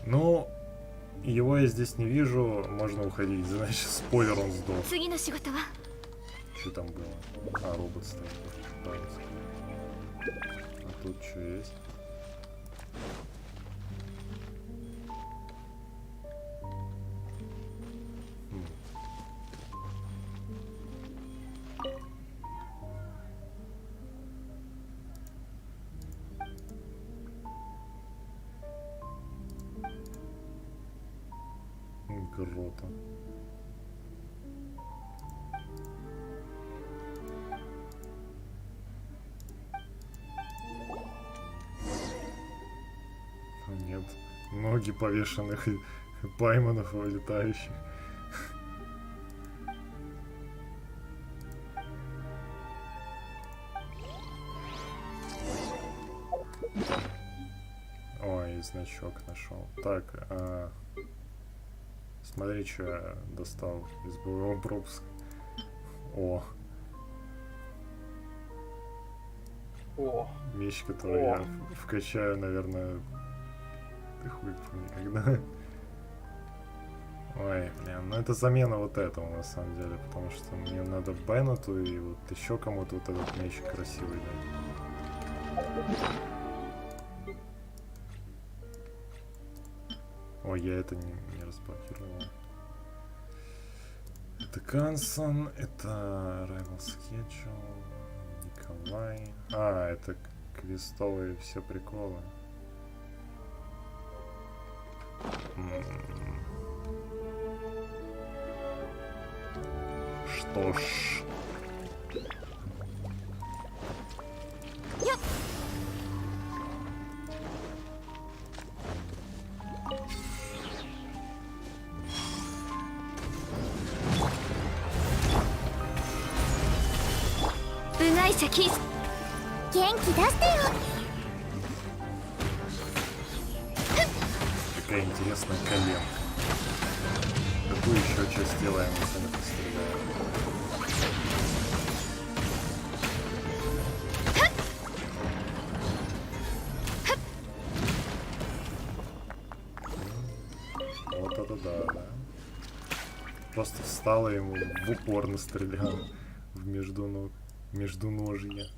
Ну, его я здесь не вижу, можно уходить. Значит, спойлер, он сдох. 次の仕事は Что там было? А, робот стоит. Пожалуйста. А тут что есть? Грота. Нет. Ноги повешенных и пайманов вылетающих. Ой, значок нашел. Так, смотри, что я достал из боевого пропуска. О. О. Меч, который я вкачаю, наверное, ты хуй никогда. Ой, блин, ну это замена вот этого на самом деле, потому что мне надо Беннету и вот еще кому-то вот этот меч красивый дать. Ой, я это не разблокировал. Это Кансон, это Rival Schedule, Николай. А, это квестовые все приколы. Что ж. Какая интересная коленка. Какую еще часть тела я на себя постреляю? Вот это да. Просто встала ему в упор настреляла в междуножье.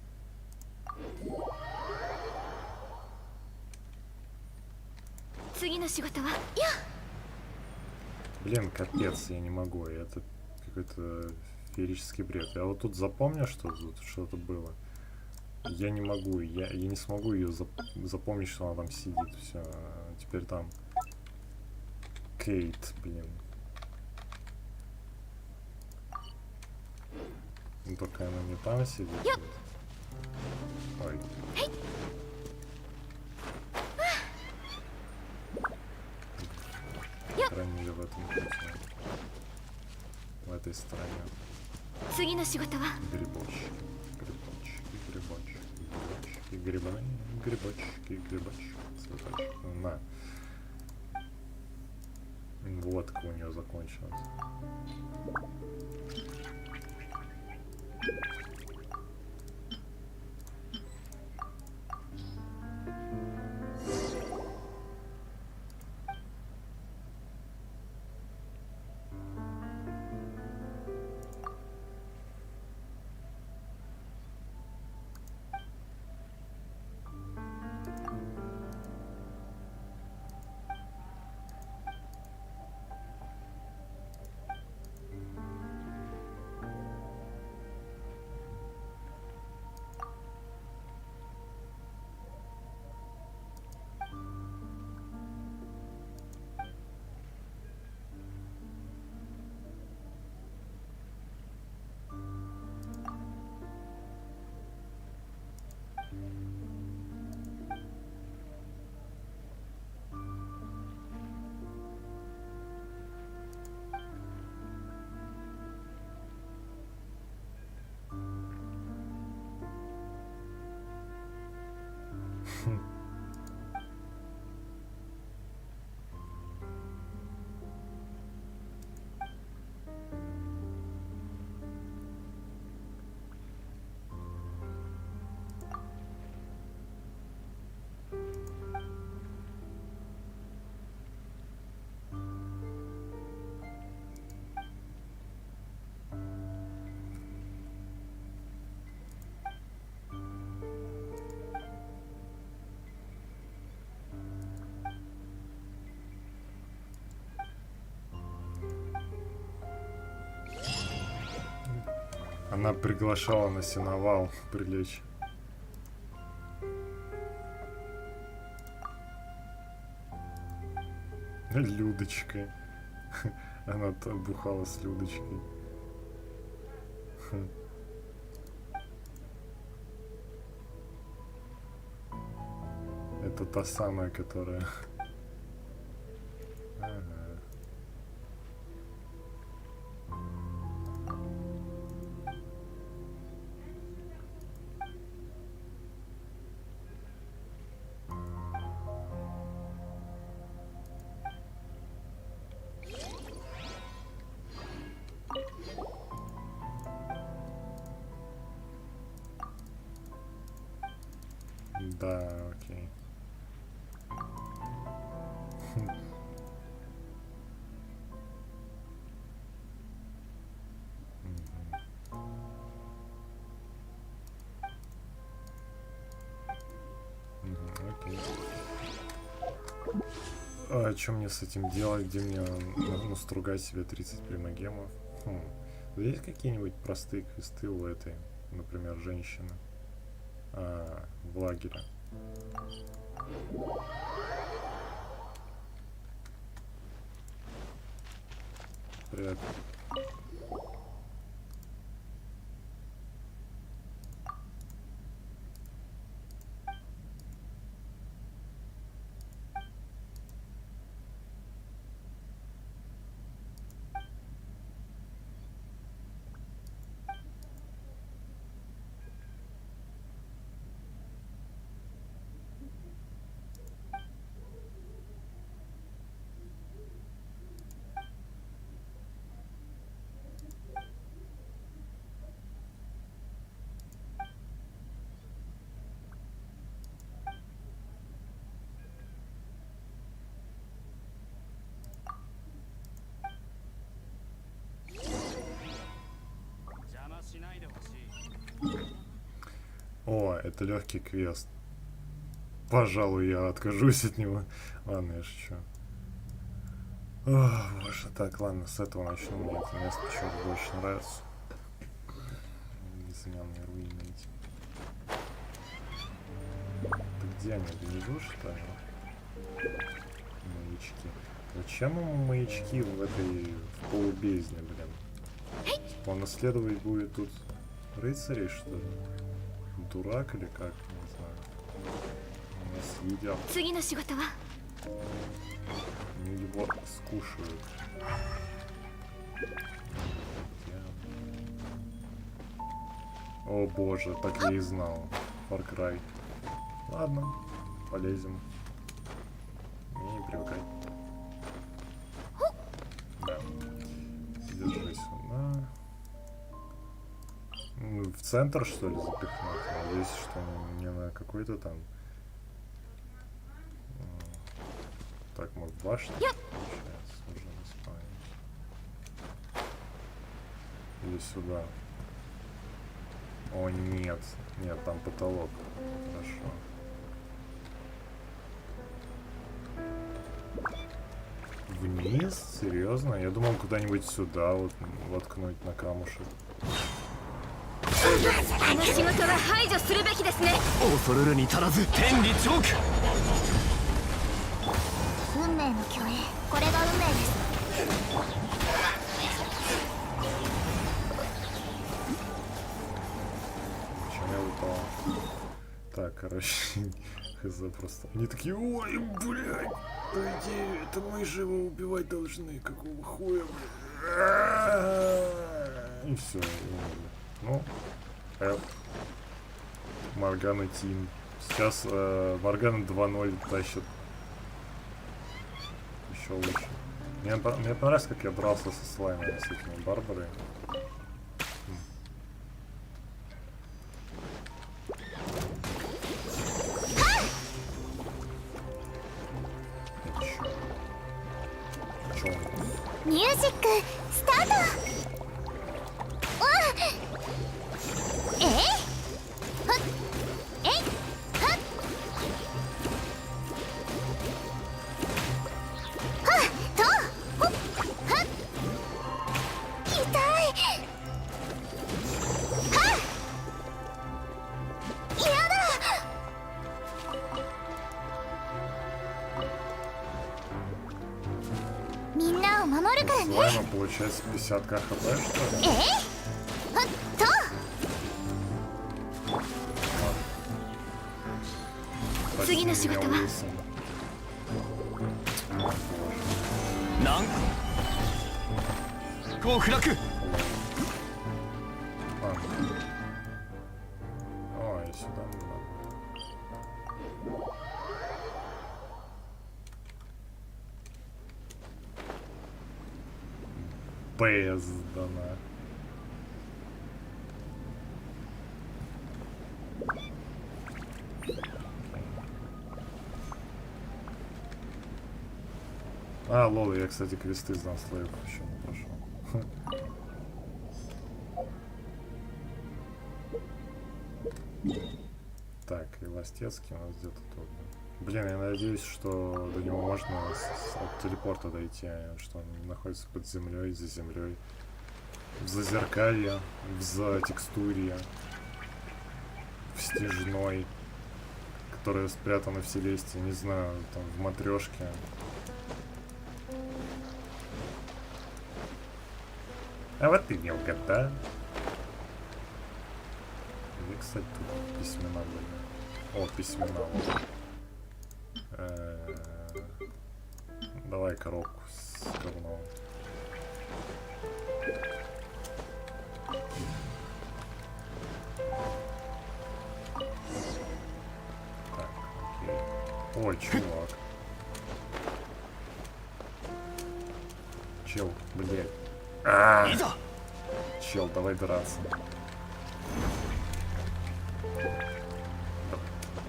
Блин, капец, я не могу. Это какой-то феерический бред. Я вот тут запомню, что тут что-то было. Я не могу, я не смогу ее запомнить, что она там сидит. Все, теперь там Кейт, блин. Ну, только она не там сидит. Ой. Хранили в этом пути. В этой стороне. Грибочки, грибочки, цветочки. На. Водка у нее закончилась. Она приглашала на сеновал прилечь. Людочкой. Она бухала с Людочкой. Это та самая, которая... Ага. Да, окей. Окей. А что мне с этим делать? Где мне настругать себе 30 примагемов? Есть какие-нибудь простые квесты у этой, например, женщины? В лагере. Привет. О, это легкий квест. Пожалуй, я откажусь от него. Ладно, я шучу. О, боже, так, ладно, с этого начну. Мне это место почему-то больше нравится. Безымянные руины эти. Ты где они? Внизу, что ли? Маячки. Зачем ему маячки в этой полубездне, блин? Он исследовать будет тут рыцарей, что ли? Дурак или как? Не знаю. Нас едят. Они его скушают. О боже, так я и знал. Far Cry. Ладно, полезем. Мне не привыкать. Да. Держись сюда. В центр, что ли, запихнуть? Надеюсь, что не на какой-то там... Так, мы в башне, получается, уже заспавнились. Или сюда. О, нет. Нет, там потолок. Хорошо. Вниз? Серьезно? Я думал куда-нибудь сюда вот воткнуть на камушек. あの仕事は排除するべきですね。恐るるに足らず天理チョーク。運命の虚栄、これが運命です。 Так, короче, хз просто. Они такие, ой, блядь, по идее, это мы же его убивать должны, какого хуя, блядь. И все, ну, Моргана Тим. Сейчас Моргана 2.0 тащит. Еще лучше. Мне понравилось, как я дрался со слаймами, с этими барбарами. Мьюзик, старт! を守るからね。 Слайма получается 50 хп, что ли? ほっと。 次の仕事はなんこう開く Ой, сюда не надо. Бездана. А, лол, я, кстати, квесты с Данслейв еще не прошел. Так, и Ластецкий у нас где-то тут. Блин, я надеюсь, что до него можно от телепорта дойти, что он находится под землей, за землей, в зазеркалье, в затекстурье, в снежной, которая спрятана в Селесте, не знаю, там в матрешке. А вот ты не угадал. И, кстати, тут письмена были. О, письмена. Давай коробку с говном. Так, окей. Ой, чувак. Чел, блядь. Чел, давай драться.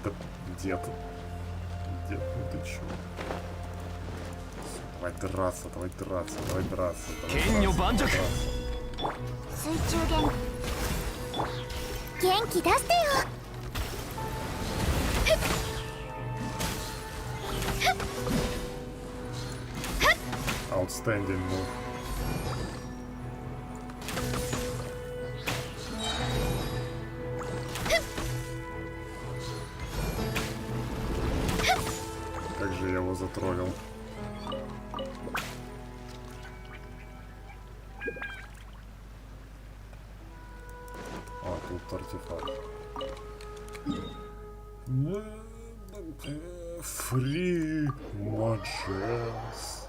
Да, дед. Дед, ну ты чё? Давай драться, давай драться, давай драться. Давай драться. 水中元気出してよ。 Outstanding move. Как же я его затроллил. О, тут артефакт. Фри маджес.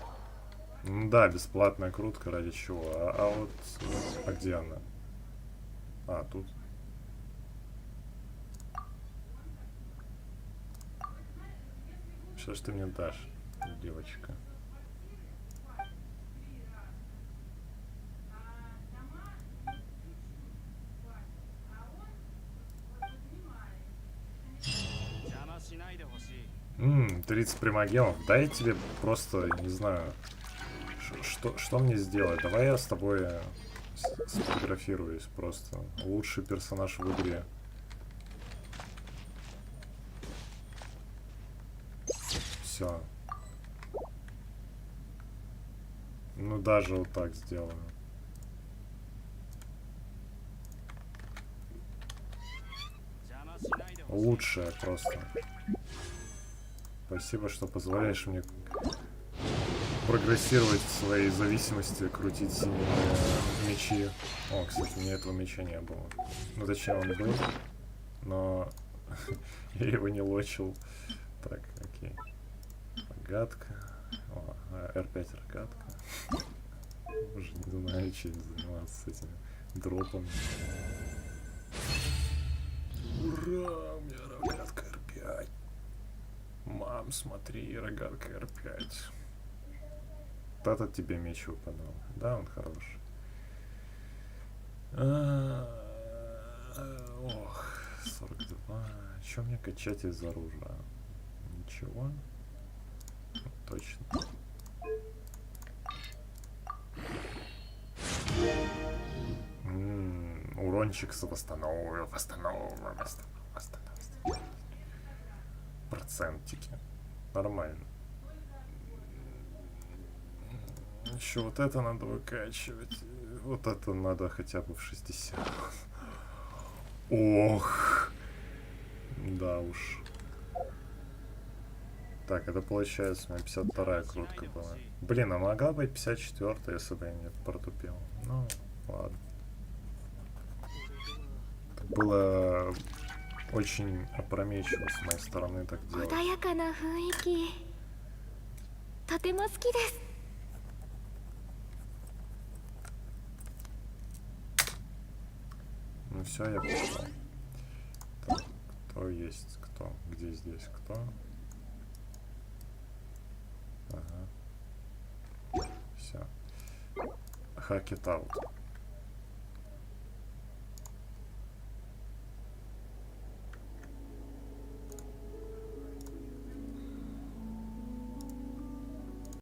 Да, бесплатная крутка, ради чего? А вот... А где она? А, тут. Что ж ты мне дашь, девочка? Ммм, 30 примагемов. Дай тебе просто, не знаю, что мне сделать? Давай я с тобой сфотографируюсь просто. Лучший персонаж в игре. Все. Ну даже вот так сделаю. Лучшее просто. Спасибо, что позволяешь мне прогрессировать в своей зависимости, крутить синие мечи. О, кстати, у меня этого меча не было. Ну, точнее, он был, но я его не лочил. Так, окей. Рогатка. О, R5 рогатка. Уже не знаю, чем заниматься с этими дропами. Ура, у меня рогатка R5. Мам, смотри, рогатка R5. Этот тебе меч выпадал. Да, он хороший. Ох, 42. Чем мне качать из оружия? Ничего. Точно. Урончик восстановил. Процентики. Нормально. Еще вот это надо выкачивать. Вот это надо хотя бы в 60. Ох. Да уж. Так, это получается у меня 52-я крутка была. Блин, а могла быть 54-я, если бы я не протупил. Ну, ладно. Это было очень опрометчиво с моей стороны так делать. 穏やかな雰囲気とても好きです。 Ну все, я пошел. Так, кто есть кто? Где здесь кто? Ага. Все. Hack it out.